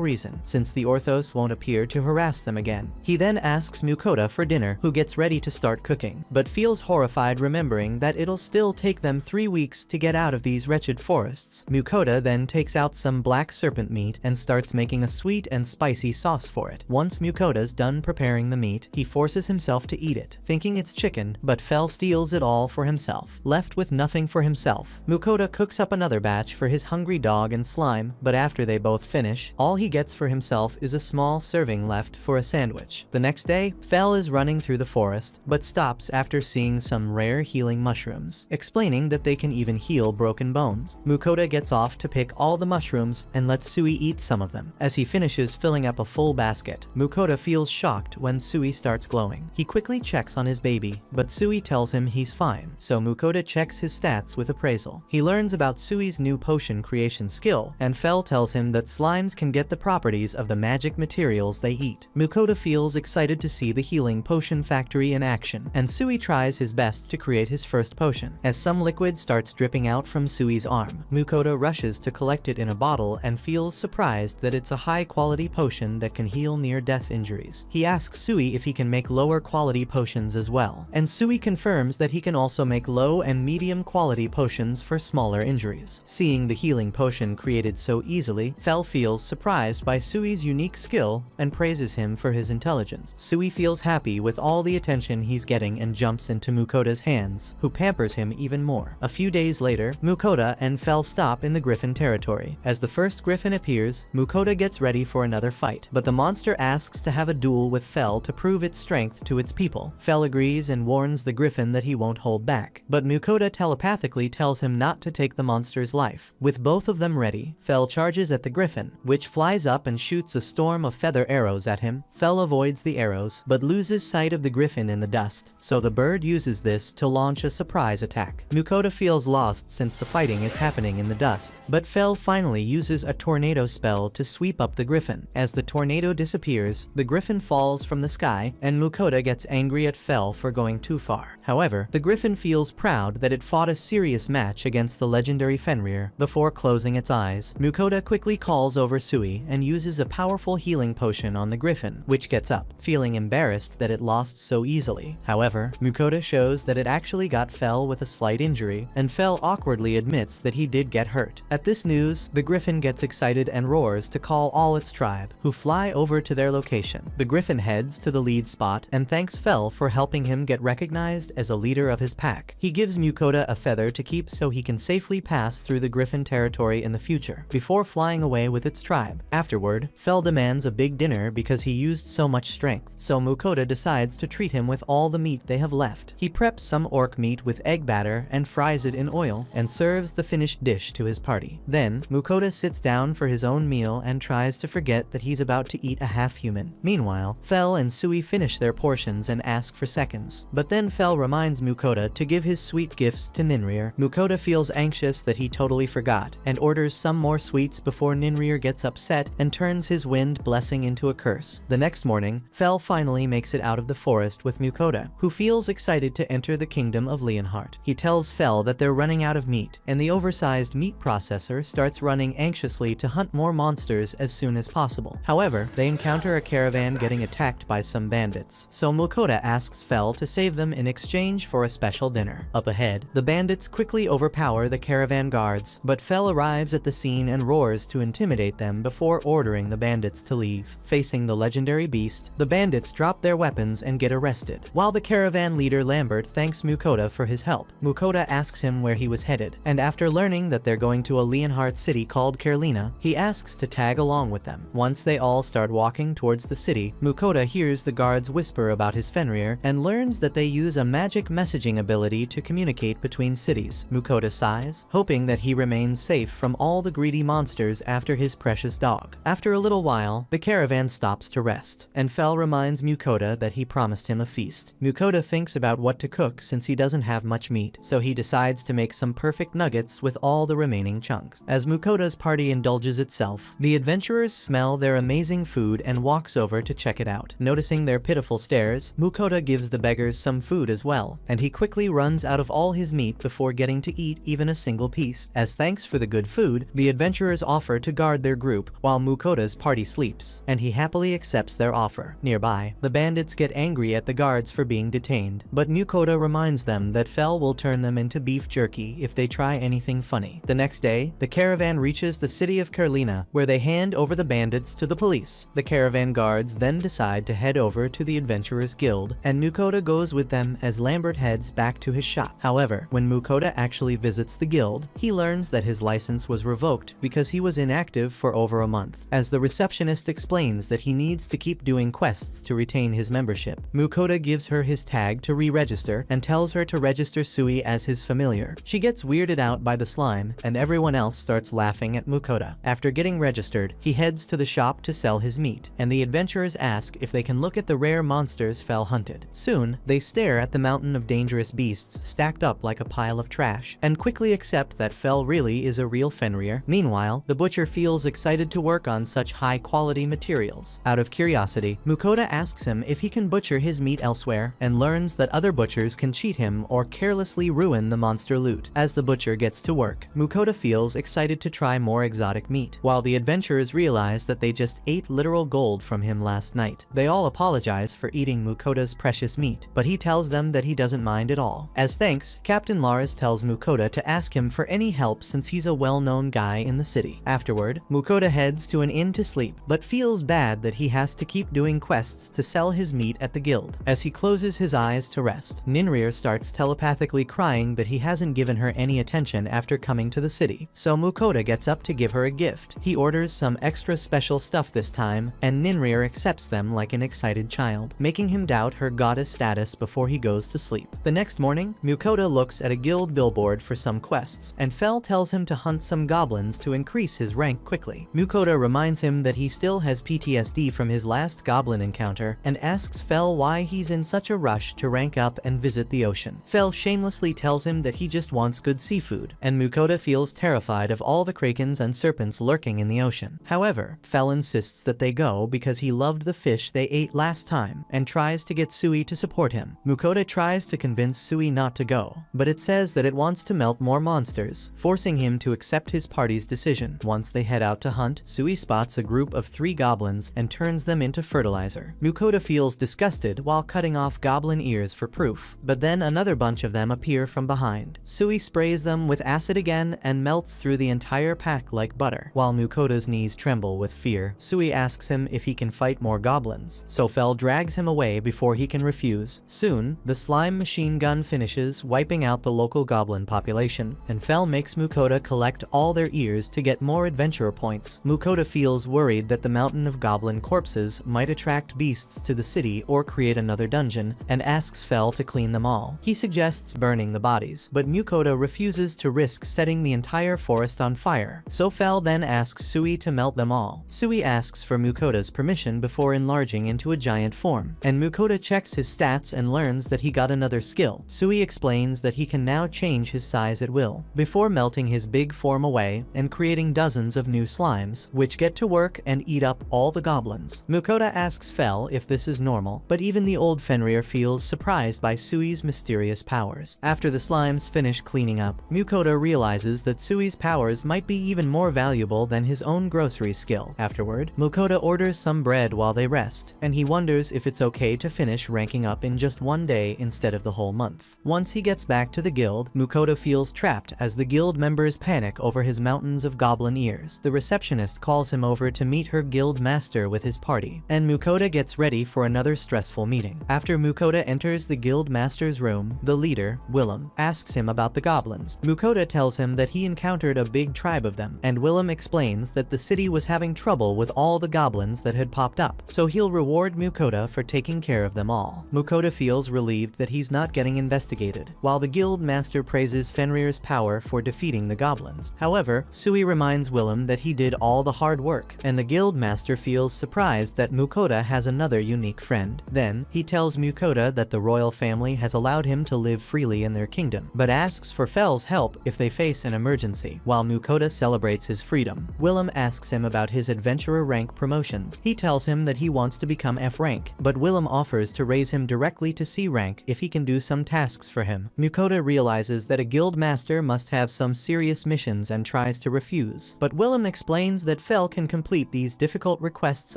reason, since the Orthos won't appear to harass them again. He then asks Mukoda for dinner, who gets ready to start cooking, but feels horrified remembering that it'll still take them 3 weeks to get out of these wretched forests. Mukoda then takes out some black serpent meat and starts making a sweet and spicy sauce for it. Once Mukoda's done preparing the meat, he forces himself to eat it, thinking it's chicken, but Fel steals it all for himself. Left with nothing for himself, Mukoda cooks up another batch for his hungry dog and slime, but after they both finish, all he gets for himself is a small serving left for a sandwich. The next day, Fel is running through the forest, but stops after seeing some rare healing mushrooms, explaining that they can even heal broken bones. Mukoda gets off to pick all the mushrooms and lets Sui eat some of them. As he finishes filling up a full basket, Mukoda feels shocked when Sui starts glowing. He quickly checks on his baby, but Sui tells him he's fine, so Mukoda checks his stats with appraisal. He learns about Sui's new potion creation skill, and Fel tells him that slimes can get the properties of the magic materials they eat. Mukoda feels excited to see the healing potion factory in action, and Sui tries his best to create his first potion. As some liquid starts dripping out from Sui's arm, Mukoda rushes to collect it in a bottle and feels surprised that it's a high-quality potion that can heal near-death injuries. He asks Sui if he can make lower-quality potions as well, and Sui confirms that he can also make low and medium-quality potions for smaller injuries. Seeing the healing potion created so easily, Fel feels surprised by Sui's unique skill and praises him for his intelligence. Sui feels happy with all the attention he's getting and jumps into Mukoda's hands, who pampers him even more. A few days later, Mukoda and Fel stop in the Griffin territory. As the first Griffin appears, Mukoda gets ready for another fight, but the monster asks to have a duel with Fel to prove its strength to its people. Fel agrees and warns the Griffin that he won't hold back, but Mukoda telepathically tells him not to take the monster's life. With both of them ready, Fel charges at the Griffin, which flies up and shoots a storm of feather arrows at him. Fel avoids the arrows, but loses sight of the Griffin in the dust, so the bird uses this to launch a surprise attack. Mukoda feels lost since the fighting is happening in the dust, but Fel finally uses a tornado spell to sweep up the Griffin. As the tornado disappears, the Griffin falls from the sky, and Mukoda gets angry at Fel for going too far. However, the Griffin feels proud that it fought a serious match against the legendary Fenrir before closing its eyes. Mukoda quickly calls over Sui and uses a powerful healing potion on the Griffin, which gets up, feeling embarrassed that it lost so easily. However, Mukoda shows that it actually got Fel with a slight injury, and Fel awkwardly admits that he did get hurt. At this news, the Griffin gets excited and roars to call all its tribe, who fly over to their location. The Griffin heads to the lead spot and thanks Fel for helping him get recognized as a leader of his pack. He gives Mukoda a feather to keep so he can safely pass through the Griffin territory in the future, before flying away with its tribe. Afterward, Fel demands a big dinner because he used so much strength, so Mukoda decides to treat him with all the meat they have left. He preps some orc meat with egg batter and fries it in oil, and serves the finished dish to his party. Then, Mukoda sits down for his own meal and tries to forget that he's about to eat a half-human. Meanwhile, Fel and Sui finish their portions and ask for seconds, but then Fel reminds Mukoda to give his sweet gifts to Ninrir. Mukoda feels anxious that he totally forgot, and orders some more sweets before Ninrir gets upset and turns his wind blessing into a curse. The next morning, Fel finally makes it out of the forest with Mukoda, who feels excited to enter the kingdom of Leonhardt. He tells Fel that they're running out of meat, and the oversized meat processor starts running anxiously to hunt more monsters as soon as possible. However, they encounter a caravan getting attacked by some bandits, so Mukoda asks Fel to save them in exchange for a special dinner. Up ahead, the bandits quickly overpower the caravan guards, but Fel arrives at the scene and roars to intimidate them before ordering the bandits to leave. Facing the legendary beast, the bandits drop their weapons and get arrested. While the caravan leader Lambert thanks Mukoda for his help, Mukoda asks him where he was headed, and after learning that they're going to a Leonhardt city called Kerlina, he asks to tag along with them. Once they all start walking towards the city, Mukoda hears the guards whisper about his Fenrir and learns that they use a magic messaging ability to communicate between cities. Mukoda sighs, hoping that he remains safe from all the greedy monsters after his precious dog. After a little while, the caravan stops to rest, and Fel reminds Mukoda that he promised him a feast. Mukoda thinks about what to cook cook since he doesn't have much meat, so he decides to make some perfect nuggets with all the remaining chunks. As Mukota's party indulges itself, the adventurers smell their amazing food and walks over to check it out. Noticing their pitiful stares, Mukota gives the beggars some food as well, and he quickly runs out of all his meat before getting to eat even a single piece. As thanks for the good food, the adventurers offer to guard their group while Mukota's party sleeps, and he happily accepts their offer. Nearby, the bandits get angry at the guards for being detained, but Mukota reminds them that Fel will turn them into beef jerky if they try anything funny. The next day, the caravan reaches the city of Carlina, where they hand over the bandits to the police. The caravan guards then decide to head over to the Adventurers Guild, and Mukota goes with them as Lambert heads back to his shop. However, when Mukota actually visits the guild, he learns that his license was revoked because he was inactive for over a month, as the receptionist explains that he needs to keep doing quests to retain his membership. Mukota gives her his tag to re-register and tells her to register Sui as his familiar. She gets weirded out by the slime, and everyone else starts laughing at Mukota. After getting registered, he heads to the shop to sell his meat, and the adventurers ask if they can look at the rare monsters Fel hunted. Soon, they stare at the mountain of dangerous beasts stacked up like a pile of trash, and quickly accept that Fel really is a real Fenrir. Meanwhile, the butcher feels excited to work on such high-quality materials. Out of curiosity, Mukota asks him if he can butcher his meat elsewhere, and learns that other butchers can cheat him or carelessly ruin the monster loot. As the butcher gets to work, Mukota feels excited to try more exotic meat, while the adventurers realize that they just ate literal gold from him last night. They all apologize for eating Mukota's precious meat, but he tells them that he doesn't mind at all. As thanks, Captain Lars tells Mukota to ask him for any help since he's a well-known guy in the city. Afterward, Mukota heads to an inn to sleep, but feels bad that he has to keep doing quests to sell his meat at the guild. As he closes his eyes to rest, Ninrir starts telepathically crying that he hasn't given her any attention after coming to the city, so Mukota gets up to give her a gift. He orders some extra special stuff this time, and Ninrir accepts them like an excited child, making him doubt her goddess status before he goes to sleep. The next morning, Mukota looks at a guild billboard for some quests, and Fel tells him to hunt some goblins to increase his rank quickly. Mukota reminds him that he still has PTSD from his last goblin encounter, and asks Fel why he's in such a rush to rank up and visit the ocean. Fel shamelessly tells him that he just wants good seafood, and Mukota feels terrified of all the krakens and serpents lurking in the ocean. However, Fel insists that they go because he loved the fish they ate last time, and tries to get Sui to support him. Mukota tries to convince Sui not to go, but it says that it wants to melt more monsters, forcing him to accept his party's decision. Once they head out to hunt, Sui spots a group of 3 goblins and turns them into fertilizer. Mukota feels disgusted while cutting off goblin ears for proof, but then another bunch of them appear from behind. Sui sprays them with acid again and melts through the entire pack like butter. While Mukota's knees tremble with fear, Sui asks him if he can fight more goblins, so Fel drags him away before he can refuse. Soon, the slime machine gun finishes, wiping out the local goblin population, and Fel makes Mukota collect all their ears to get more adventurer points. Mukota feels worried that the mountain of goblin corpses might attract beasts to the city or create another dungeon, and asks Fel to clean them all. He suggests burning the bodies, but Mukota refuses to risk setting the entire forest on fire, so Fel then asks Sui to melt them all. Sui asks for Mukota's permission before enlarging into a giant form, and Mukota checks his stats and learns that he got another skill. Sui explains that he can now change his size at will, before melting his big form away and creating dozens of new slimes, which get to work and eat up all the goblins. Mukota asks Fel if this is normal, but even the old Fenrir feels surprised by Sui's mysterious powers. After the slimes finish cleaning up, Mukota realizes that Sui's powers might be even more valuable than his own grocery skill. Afterward, Mukota orders some bread while they rest, and he wonders if it's okay to finish ranking up in just one day instead of the whole month. Once he gets back to the guild, Mukota feels trapped as the guild members panic over his mountains of goblin ears. The receptionist calls him over to meet her guild master with his party, and Mukota gets ready for another stressful meeting. After Mukota enters the guild master's room, the leader, Willem, asks him about the goblins. Mukota tells him that he encountered a big tribe of them, and Willem explains that the city was having trouble with all the goblins that had popped up, so he'll reward Mukota for taking care of them all. Mukota feels relieved that he's not getting investigated, while the guild master praises Fenrir's power for defeating the goblins. However, Sui reminds Willem that he did all the hard work, and the guild master feels surprised that Mukota has another unique friend. Then, he tells Mukota that the royal family family has allowed him to live freely in their kingdom, but asks for Fel's help if they face an emergency. While Mukoda celebrates his freedom, Willem asks him about his adventurer rank promotions. He tells him that he wants to become F rank, but Willem offers to raise him directly to C rank if he can do some tasks for him. Mukoda realizes that a guild master must have some serious missions and tries to refuse, but Willem explains that Fel can complete these difficult requests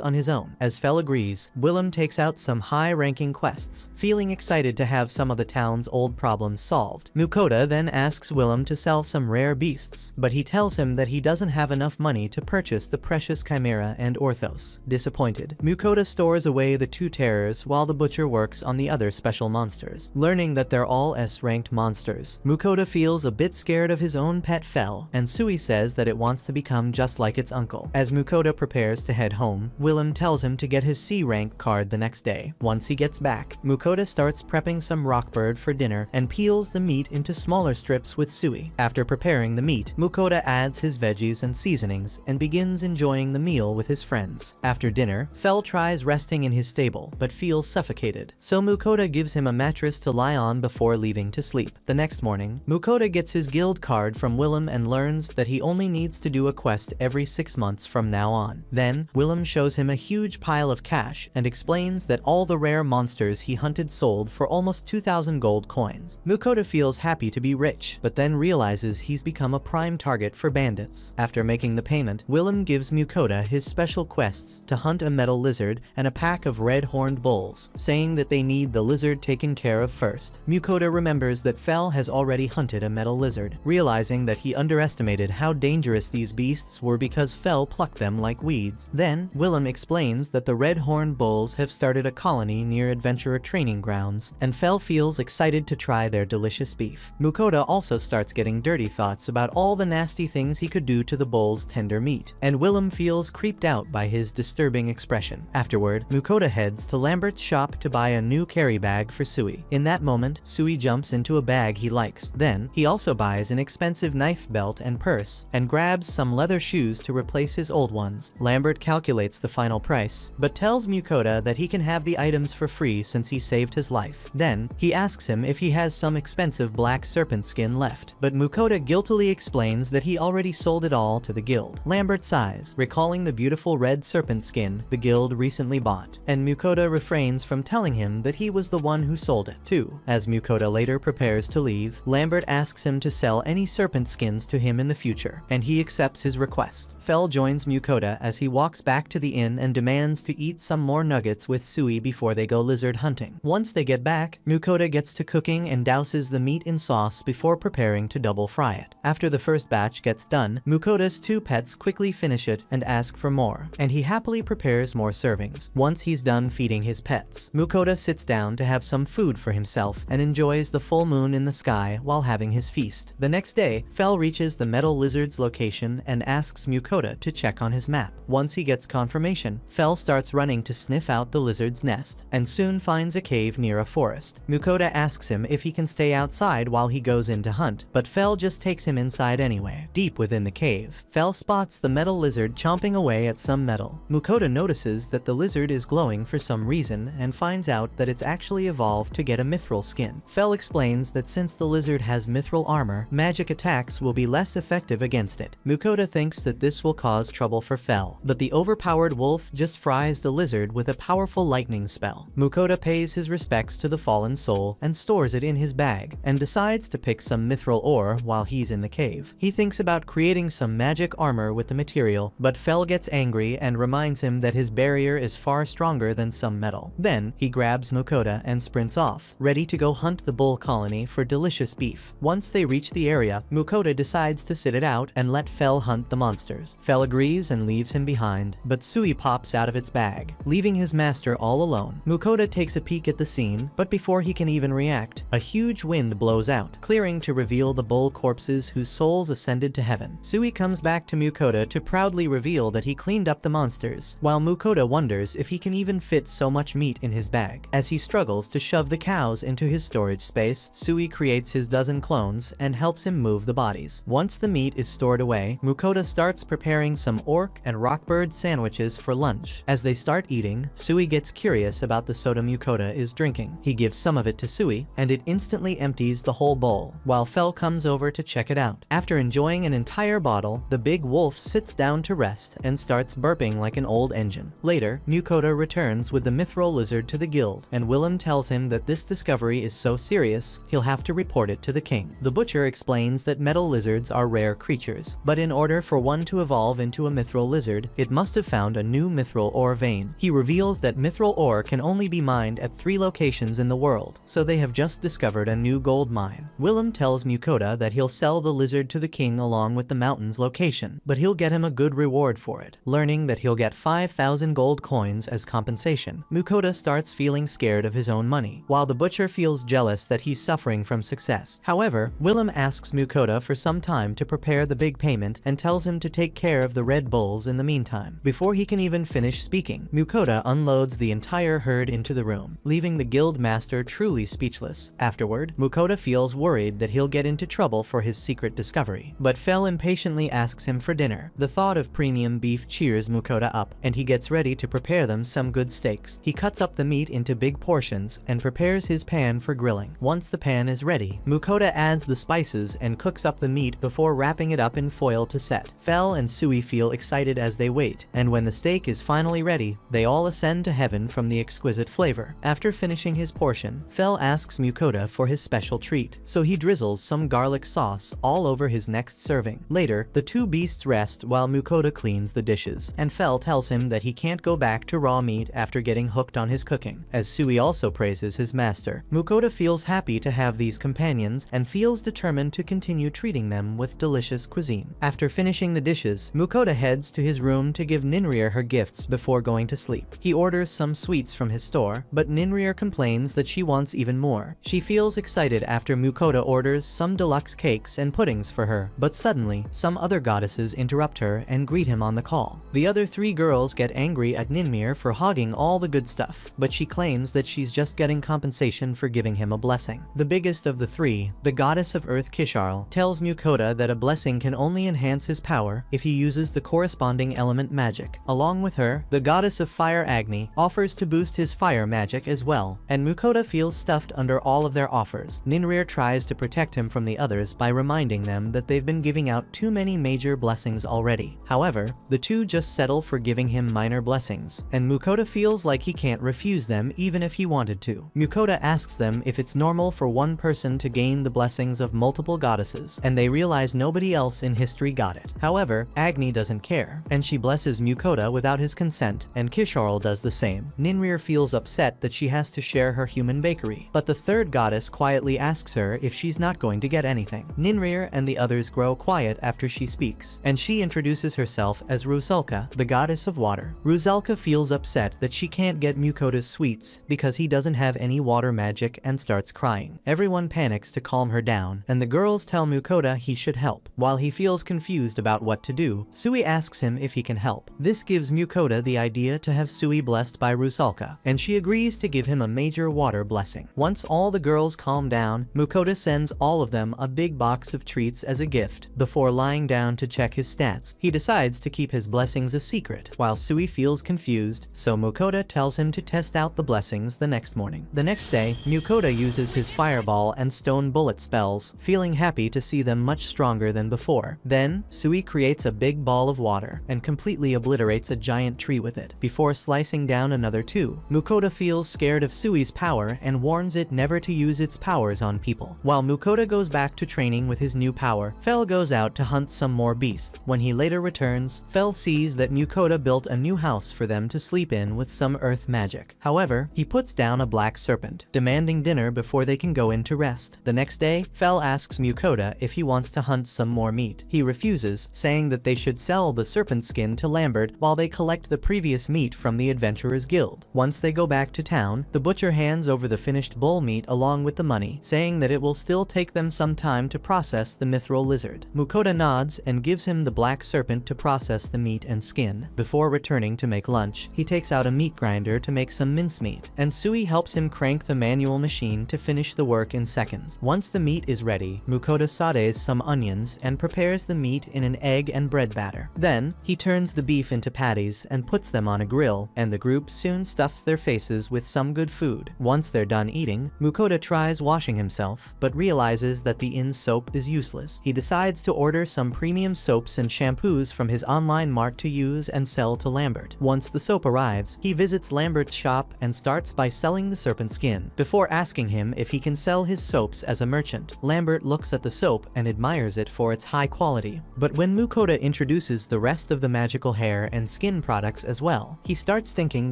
on his own. As Fel agrees, Willem takes out some high-ranking quests, feeling excited to have some of the town's old problems solved. Mukoda then asks Willem to sell some rare beasts, but he tells him that he doesn't have enough money to purchase the precious Chimera and Orthos. Disappointed, Mukoda stores away the two terrors while the butcher works on the other special monsters. Learning that they're all S-ranked monsters, Mukoda feels a bit scared of his own pet Fel, and Sui says that it wants to become just like its uncle. As Mukoda prepares to head home, Willem tells him to get his C-rank card the next day. Once he gets back, Mukoda starts prepping some rockbird for dinner and peels the meat into smaller strips with Sui. After preparing the meat, Mukoda adds his veggies and seasonings and begins enjoying the meal with his friends. After dinner, Fel tries resting in his stable, but feels suffocated, so Mukoda gives him a mattress to lie on before leaving to sleep. The next morning, Mukoda gets his guild card from Willem and learns that he only needs to do a quest every 6 months from now on. Then, Willem shows him a huge pile of cash and explains that all the rare monsters he hunted sold for almost 2,000 gold coins. Mukoda feels happy to be rich, but then realizes he's become a prime target for bandits. After making the payment, Willem gives Mukoda his special quests to hunt a metal lizard and a pack of red-horned bulls, saying that they need the lizard taken care of first. Mukoda remembers that Fel has already hunted a metal lizard, realizing that he underestimated how dangerous these beasts were because Fel plucked them like weeds. Then, Willem explains that the red-horned bulls have started a colony near adventurer training grounds, and Fel feels excited to try their delicious beef. Mukoda also starts getting dirty thoughts about all the nasty things he could do to the bull's tender meat, and Willem feels creeped out by his disturbing expression. Afterward, Mukoda heads to Lambert's shop to buy a new carry bag for Sui. In that moment, Sui jumps into a bag he likes. Then, he also buys an expensive knife belt and purse, and grabs some leather shoes to replace his old ones. Lambert calculates the final price, but tells Mukoda that he can have the items for free since he saved his life. Then, he asks him if he has some expensive black serpent skin left, but Mukoda guiltily explains that he already sold it all to the guild. Lambert sighs, recalling the beautiful red serpent skin the guild recently bought, and Mukoda refrains from telling him that he was the one who sold it, too. As Mukoda later prepares to leave, Lambert asks him to sell any serpent skins to him in the future, and he accepts his request. Fel joins Mukoda as he walks back to the inn and demands to eat some more nuggets with Sui before they go lizard hunting. Once they get back, Mukoda gets to cooking and douses the meat in sauce before preparing to double fry it. After the first batch gets done, Mukoda's two pets quickly finish it and ask for more, and he happily prepares more servings. Once he's done feeding his pets, Mukoda sits down to have some food for himself and enjoys the full moon in the sky while having his feast. The next day, Fel reaches the metal lizard's location and asks Mukoda to check on his map. Once he gets confirmation, Fel starts running to sniff out the lizard's nest, and soon finds a cave near a forest. Mukoda asks him if he can stay outside while he goes in to hunt, but Fel just takes him inside anyway. Deep within the cave, Fel spots the metal lizard chomping away at some metal. Mukoda notices that the lizard is glowing for some reason and finds out that it's actually evolved to get a mithril skin. Fel explains that since the lizard has mithril armor, magic attacks will be less effective against it. Mukoda thinks that this will cause trouble for Fel, but the overpowered wolf just fries the lizard with a powerful lightning spell. Mukoda pays his respects to the fallen soul and stores it in his bag, and decides to pick some mithril ore while he's in the cave. He thinks about creating some magic armor with the material, but Fel gets angry and reminds him that his barrier is far stronger than some metal. Then, he grabs Mukoda and sprints off, ready to go hunt the bull colony for delicious beef. Once they reach the area, Mukoda decides to sit it out and let Fel hunt the monsters. Fel agrees and leaves him behind, but Sui pops out of its bag, leaving his master all alone. Mukoda takes a peek at the scene, but before he can even react, a huge wind blows out, clearing to reveal the bull corpses whose souls ascended to heaven. Sui comes back to Mukoda to proudly reveal that he cleaned up the monsters, while Mukoda wonders if he can even fit so much meat in his bag. As he struggles to shove the cows into his storage space, Sui creates his dozen clones and helps him move the bodies. Once the meat is stored away, Mukoda starts preparing some orc and rockbird sandwiches for lunch. As they start eating, Sui gets curious about the soda Mukoda is drinking. He gives gives some of it to Sui, and it instantly empties the whole bowl, while Fel comes over to check it out. After enjoying an entire bottle, the big wolf sits down to rest and starts burping like an old engine. Later, Mukoda returns with the mithril lizard to the guild, and Willem tells him that this discovery is so serious, he'll have to report it to the king. The butcher explains that metal lizards are rare creatures, but in order for one to evolve into a mithril lizard, it must have found a new mithril ore vein. He reveals that mithril ore can only be mined at 3 locations in the world, so they have just discovered a new gold mine. Willem tells Mukoda that he'll sell the lizard to the king along with the mountain's location, but he'll get him a good reward for it. Learning that he'll get 5,000 gold coins as compensation, Mukoda starts feeling scared of his own money, while the butcher feels jealous that he's suffering from success. However, Willem asks Mukoda for some time to prepare the big payment and tells him to take care of the Red Bulls in the meantime. Before he can even finish speaking, Mukoda unloads the entire herd into the room, leaving the guild master truly speechless. Afterward, Mukoda feels worried that he'll get into trouble for his secret discovery, but Fel impatiently asks him for dinner. The thought of premium beef cheers Mukoda up, and he gets ready to prepare them some good steaks. He cuts up the meat into big portions and prepares his pan for grilling. Once the pan is ready, Mukoda adds the spices and cooks up the meat before wrapping it up in foil to set. Fel and Sui feel excited as they wait, and when the steak is finally ready, they all ascend to heaven from the exquisite flavor. After finishing his portion, Fel asks Mukoda for his special treat, so he drizzles some garlic sauce all over his next serving. Later, the two beasts rest while Mukoda cleans the dishes, and Fel tells him that he can't go back to raw meat after getting hooked on his cooking. As Sui also praises his master, Mukoda feels happy to have these companions and feels determined to continue treating them with delicious cuisine. After finishing the dishes, Mukoda heads to his room to give Ninrir her gifts before going to sleep. He orders some sweets from his store, but Ninrir complains that she wants even more. She feels excited after Mukoda orders some deluxe cakes and puddings for her, but suddenly, some other goddesses interrupt her and greet him on the call. The other 3 girls get angry at Ninrir for hogging all the good stuff, but she claims that she's just getting compensation for giving him a blessing. The biggest of the 3, the goddess of earth Kisharl, tells Mukoda that a blessing can only enhance his power if he uses the corresponding element magic. Along with her, the goddess of fire Agni offers to boost his fire magic as well, and Mukoda feels stuffed under all of their offers. Ninrir tries to protect him from the others by reminding them that they've been giving out too many major blessings already. However, the 2 just settle for giving him minor blessings, and Mukoda feels like he can't refuse them even if he wanted to. Mukoda asks them if it's normal for one person to gain the blessings of multiple goddesses, and they realize nobody else in history got it. However, Agni doesn't care, and she blesses Mukoda without his consent, and Kisharl does the same. Ninrir feels upset that she has to share her human bakery, but the 3rd goddess quietly asks her if she's not going to get anything. Ninrir and the others grow quiet after she speaks, and she introduces herself as Rusalka, the goddess of water. Rusalka feels upset that she can't get Mukoda's sweets because he doesn't have any water magic and starts crying. Everyone panics to calm her down, and the girls tell Mukoda he should help. While he feels confused about what to do, Sui asks him if he can help. This gives Mukoda the idea to have Sui blessed by Rusalka, and she agrees to give him a major water blessing. Once all the girls calm down, Mukoda sends all of them a big box of treats as a gift. Before lying down to check his stats, he decides to keep his blessings a secret, while Sui feels confused, so Mukoda tells him to test out the blessings the next morning. The next day, Mukoda uses his fireball and stone bullet spells, feeling happy to see them much stronger than before. Then, Sui creates a big ball of water and completely obliterates a giant tree with it, before slicing down another 2. Mukoda feels scared of Sui's power and warns it never to use its powers on people. While Mukoda goes back to training with his new power, Fel goes out to hunt some more beasts. When he later returns, Fel sees that Mukoda built a new house for them to sleep in with some earth magic. However, he puts down a black serpent, demanding dinner before they can go in to rest. The next day, Fel asks Mukoda if he wants to hunt some more meat. He refuses, saying that they should sell the serpent skin to Lambert while they collect the previous meat from the Adventurers Guild. Once they go back to town, the butcher hands over the finished bull meat along with the money, saying that it will still take them some time to process the mithril lizard. Mukoda nods and gives him the black serpent to process the meat and skin. Before returning to make lunch, he takes out a meat grinder to make some mincemeat, and Sui helps him crank the manual machine to finish the work in seconds. Once the meat is ready, Mukoda sautés some onions and prepares the meat in an egg and bread batter. Then, he turns the beef into patties and puts them on a grill, and the group soon stuffs their faces with some good food. Once Once they're done eating, Mukoda tries washing himself, but realizes that the inn's soap is useless. He decides to order some premium soaps and shampoos from his online mart to use and sell to Lambert. Once the soap arrives, he visits Lambert's shop and starts by selling the serpent skin, before asking him if he can sell his soaps as a merchant. Lambert looks at the soap and admires it for its high quality. But when Mukoda introduces the rest of the magical hair and skin products as well, he starts thinking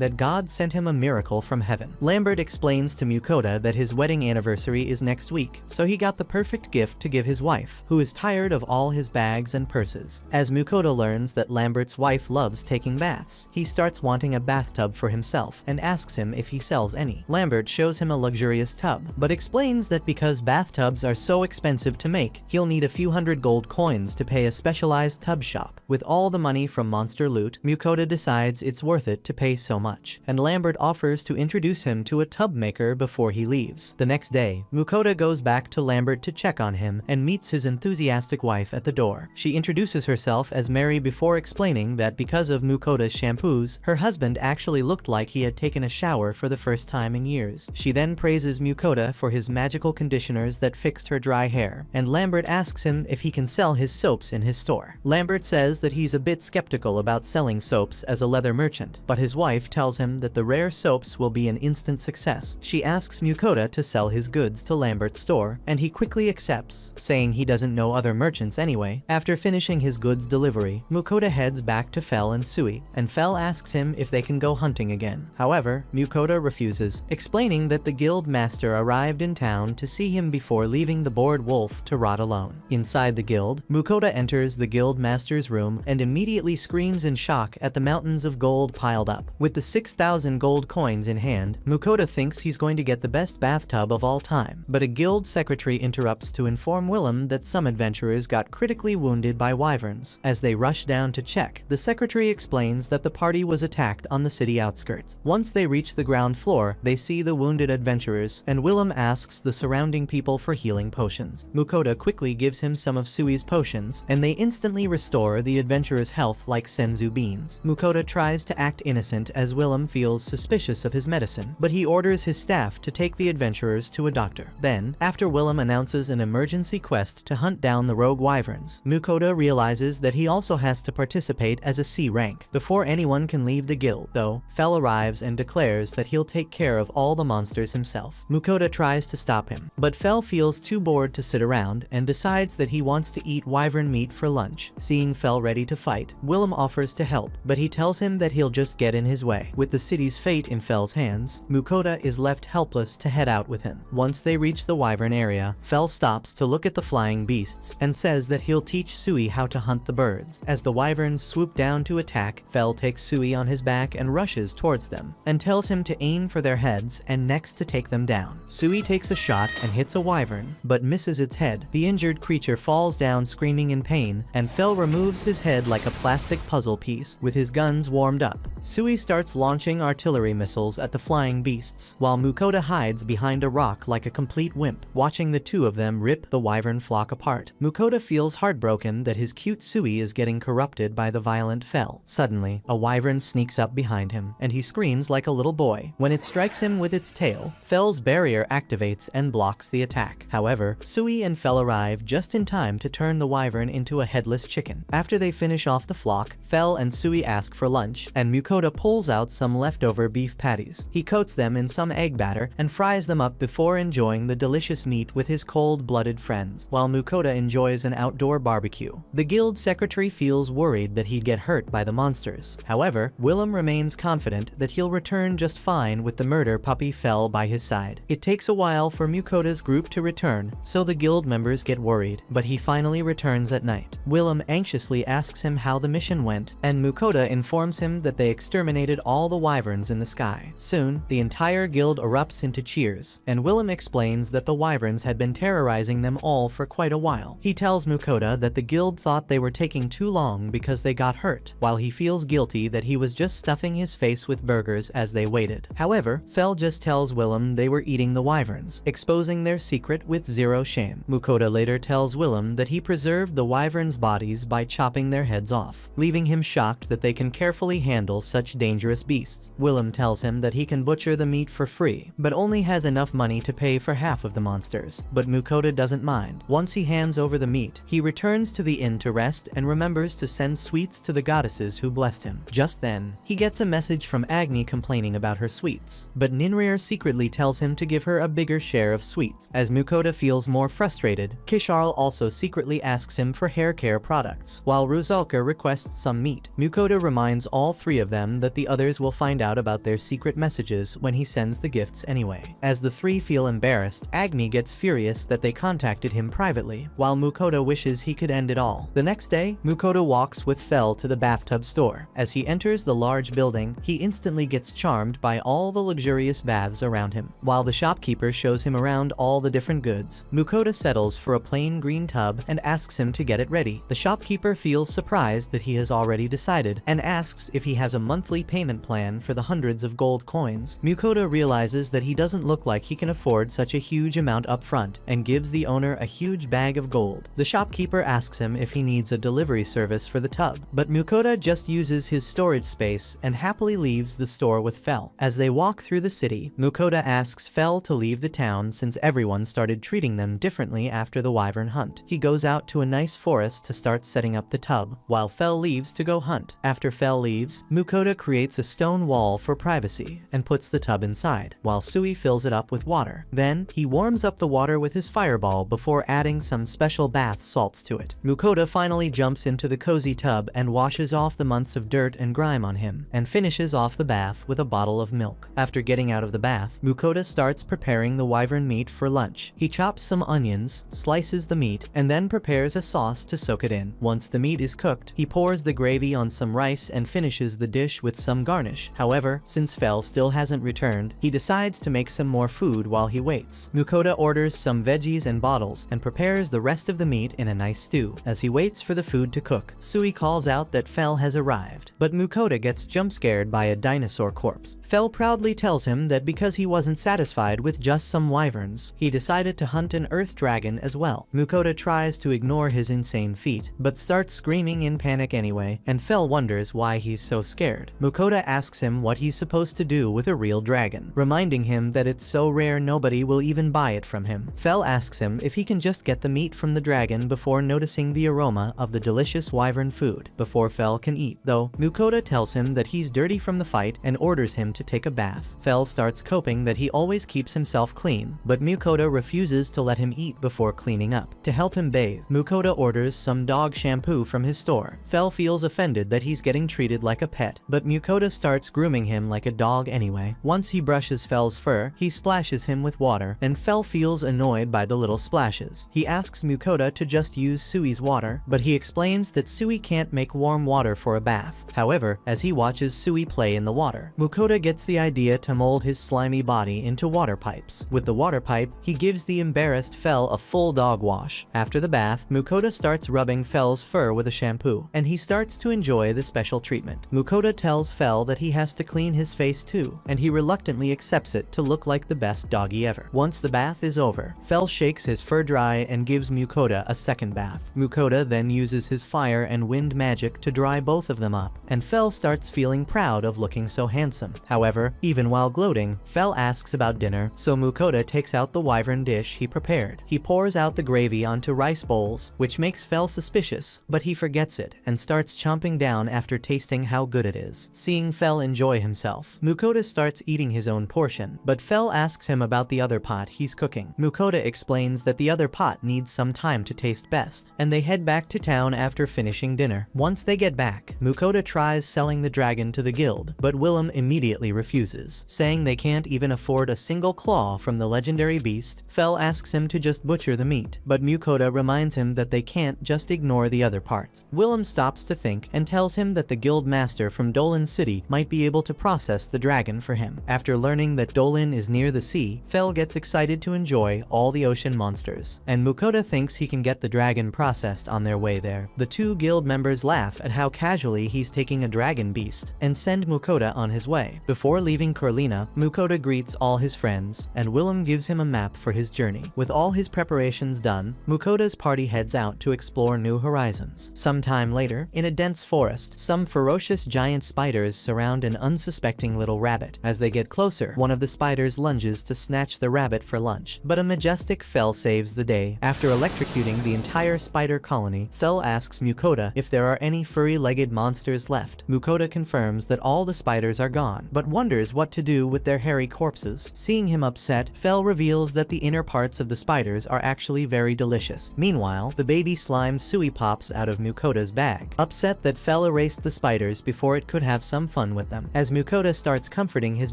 that God sent him a miracle from heaven. Lambert explains to Mukoda that his wedding anniversary is next week, so he got the perfect gift to give his wife, who is tired of all his bags and purses. As Mukoda learns that Lambert's wife loves taking baths, he starts wanting a bathtub for himself and asks him if he sells any. Lambert shows him a luxurious tub, but explains that because bathtubs are so expensive to make, he'll need a few hundred gold coins to pay a specialized tub shop. With all the money from monster loot, Mukoda decides it's worth it to pay so much, and Lambert offers to introduce him to a tub maker before he leaves. The next day, Mukoda goes back to Lambert to check on him and meets his enthusiastic wife at the door. She introduces herself as Mary before explaining that because of Mukoda's shampoos, her husband actually looked like he had taken a shower for the first time in years. She then praises Mukoda for his magical conditioners that fixed her dry hair, and Lambert asks him if he can sell his soaps in his store. Lambert says that he's a bit skeptical about selling soaps as a leather merchant, but his wife tells him that the rare soaps will be an instant success. She asks Mukoda to sell his goods to Lambert's store, and he quickly accepts, saying he doesn't know other merchants anyway. After finishing his goods delivery, Mukoda heads back to Fel and Sui, and Fel asks him if they can go hunting again. However, Mukoda refuses, explaining that the guild master arrived in town to see him before leaving the bored wolf to rot alone. Inside the guild, Mukoda enters the guild master's room and immediately screams in shock at the mountains of gold piled up. With the 6,000 gold coins in hand, Mukoda thinks he's going to get the best bathtub of all time, but a guild secretary interrupts to inform Willem that some adventurers got critically wounded by wyverns. As they rush down to check, the secretary explains that the party was attacked on the city outskirts. Once they reach the ground floor, they see the wounded adventurers, and Willem asks the surrounding people for healing potions. Mukoda quickly gives him some of Sui's potions, and they instantly restore the adventurer's health like senzu beans. Mukoda tries to act innocent as Willem feels suspicious of his medicine, but he orders his staff to take the adventurers to a doctor. Then, after Willem announces an emergency quest to hunt down the rogue wyverns, Mukoda realizes that he also has to participate as a C rank before anyone can leave the guild, though Fel arrives and declares that he'll take care of all the monsters himself. Mukoda tries to stop him, but Fel feels too bored to sit around and decides that he wants to eat wyvern meat for lunch. Seeing Fel ready to fight, Willem offers to help, but he tells him that he'll just get in his way. With the city's fate in Fel's hands, Mukoda is left helpless to head out with him. Once they reach the wyvern area, Fel stops to look at the flying beasts and says that he'll teach Sui how to hunt the birds. As the wyverns swoop down to attack, Fel takes Sui on his back and rushes towards them, and tells him to aim for their heads and necks to take them down. Sui takes a shot and hits a wyvern, but misses its head. The injured creature falls down screaming in pain, and Fel removes his head like a plastic puzzle piece, with his guns warmed up. Sui starts launching artillery missiles at the flying beasts, while Mukoda hides behind a rock like a complete wimp, watching the two of them rip the wyvern flock apart. Mukoda feels heartbroken that his cute Sui is getting corrupted by the violent Fel. Suddenly, a wyvern sneaks up behind him, and he screams like a little boy. When it strikes him with its tail, Fel's barrier activates and blocks the attack. However, Sui and Fel arrive just in time to turn the wyvern into a headless chicken. After they finish off the flock, Fel and Sui ask for lunch, and Mukoda pulls out some leftover beef patties. He coats them in some egg batter and fries them up before enjoying the delicious meat with his cold-blooded friends, while Mukoda enjoys an outdoor barbecue. The guild secretary feels worried that he'd get hurt by the monsters. However, Willem remains confident that he'll return just fine with the murder puppy Fel by his side. It takes a while for Mukoda's group to return, so the guild members get worried, but he finally returns at night. Willem anxiously asks him how the mission went, and Mukoda informs him that they exterminated all the wyverns in the sky. Soon, the entire guild erupts into cheers, and Willem explains that the wyverns had been terrorizing them all for quite a while. He tells Mukoda that the guild thought they were taking too long because they got hurt, while he feels guilty that he was just stuffing his face with burgers as they waited. However, Fel just tells Willem they were eating the wyverns, exposing their secret with zero shame. Mukoda later tells Willem that he preserved the wyverns' bodies by chopping their heads off, leaving him shocked that they can carefully handle such dangerous beasts. Willem tells him that he can butcher the meat for free, but only has enough money to pay for half of the monsters. But Mukoda doesn't mind. Once he hands over the meat, he returns to the inn to rest and remembers to send sweets to the goddesses who blessed him. Just then, he gets a message from Agni complaining about her sweets, but Ninrir secretly tells him to give her a bigger share of sweets. As Mukoda feels more frustrated, Kisharl also secretly asks him for hair care products, while Ruzalka requests some meat. Mukoda reminds all three of them that the others will find out about their secret messages when he sends the gifts anyway. As the three feel embarrassed, Agni gets furious that they contacted him privately, while Mukoda wishes he could end it all. The next day, Mukoda walks with Fel to the bathtub store. As he enters the large building, he instantly gets charmed by all the luxurious baths around him. While the shopkeeper shows him around all the different goods, Mukoda settles for a plain green tub and asks him to get it ready. The shopkeeper feels surprised that he has already decided and asks if he has a monthly payment plan for the hundreds of gold coins. Mukoda realizes that he doesn't look like he can afford such a huge amount up front and gives the owner a huge bag of gold. The shopkeeper asks him if he needs a delivery service for the tub, but Mukoda just uses his storage space and happily leaves the store with Fel. As they walk through the city, Mukoda asks Fel to leave the town since everyone started treating them differently after the wyvern hunt. He goes out to a nice forest to start setting up the tub, while Fel leaves to go hunt. After Fel leaves, Mukoda creates a stone wall for privacy and puts the tub inside, while Sui fills it up with water. Then, he warms up the water with his fireball before adding some special bath salts to it. Mukoda finally jumps into the cozy tub and washes off the months of dirt and grime on him, and finishes off the bath with a bottle of milk. After getting out of the bath, Mukoda starts preparing the wyvern meat for lunch. He chops some onions, slices the meat, and then prepares a sauce to soak it in. Once the meat is cooked, he pours the gravy on some rice and finishes the dish with some garnish. However, since Fel still hasn't returned, he decides to make some more food while he waits. Mukoda orders some veggies and bottles and prepares the rest of the meat in a nice stew. As he waits for the food to cook, Sui calls out that Fel has arrived, but Mukoda gets jump scared by a dinosaur corpse. Fel proudly tells him that because he wasn't satisfied with just some wyverns, he decided to hunt an earth dragon as well. Mukoda tries to ignore his insane feat, but starts screaming in panic anyway, and Fel wonders why he's so scared. Mukoda asks him what he's supposed to do with a real dragon, reminding him that it's so rare nobody will even buy it from him. Fel asks him if he can just get the meat from the dragon before noticing the aroma of the delicious wyvern food before Fel can eat, though Mukoda tells him that he's dirty from the fight and orders him to take a bath. Fel starts coping that he always keeps himself clean, but Mukoda refuses to let him eat before cleaning up. To help him bathe, Mukoda orders some dog shampoo from his store. Fel feels offended that he's getting treated like a pet, but Mukoda starts grooming him like a dog anyway. Once he brushes Fel's fur, he splashes him with water, and Fel feels annoyed by the little splashes. He asks Mukoda to just use Sui's water, but he explains that Sui can't make warm water for a bath. However, as he watches Sui play in the water, Mukoda gets the idea to mold his slimy body into water pipes. With the water pipe, he gives the embarrassed Fel a full dog wash. After the bath, Mukoda starts rubbing Fel's fur with a shampoo, and he starts to enjoy the special treatment. Mukoda tells Fel that he has to clean his face too, and he reluctantly accepts it to look like the best doggy ever. Once the bath is over, Fel shakes his fur dry and gives Mukoda a second bath. Mukoda then uses his fire and wind magic to dry both of them up, and Fel starts feeling proud of looking so handsome. However, even while gloating, Fel asks about dinner, so Mukoda takes out the wyvern dish he prepared. He pours out the gravy onto rice bowls, which makes Fel suspicious, but he forgets it and starts chomping down after tasting how good it is. Seeing Fel enjoy himself, Mukoda starts eating his own portion, but Fel asks him about the other pot he's cooking. Mukoda explains that the other pot needs some time to taste best, and they head back to town after finishing dinner. Once they get back, Mukoda tries selling the dragon to the guild, but Willem immediately refuses, saying they can't even afford a single claw from the legendary beast. Fel asks him to just butcher the meat, but Mukoda reminds him that they can't just ignore the other parts. Willem stops to think and tells him that the guild master from Dolan City might be able to process the dragon for him. After learning that Dolan is near the sea, Fel gets excited to enjoy all the ocean monsters, and Mukoda thinks he can get the dragon processed on their way there. The two guild members laugh at how casually he's taking a dragon beast, and send Mukoda on his way. Before leaving Corlina, Mukoda greets all his friends, and Willem gives him a map for his journey. With all his preparations done, Mukoda's party heads out to explore new horizons. Sometime later, in a dense forest, some ferocious giant giant spiders surround an unsuspecting little rabbit. As they get closer, one of the spiders lunges to snatch the rabbit for lunch, but a majestic Fel saves the day. After electrocuting the entire spider colony, Fel asks Mukoda if there are any furry-legged monsters left. Mukoda confirms that all the spiders are gone, but wonders what to do with their hairy corpses. Seeing him upset, Fel reveals that the inner parts of the spiders are actually very delicious. Meanwhile, the baby slime Sui pops out of Mukoda's bag, upset that Fel erased the spiders before it could have some fun with them. As Mukoda starts comforting his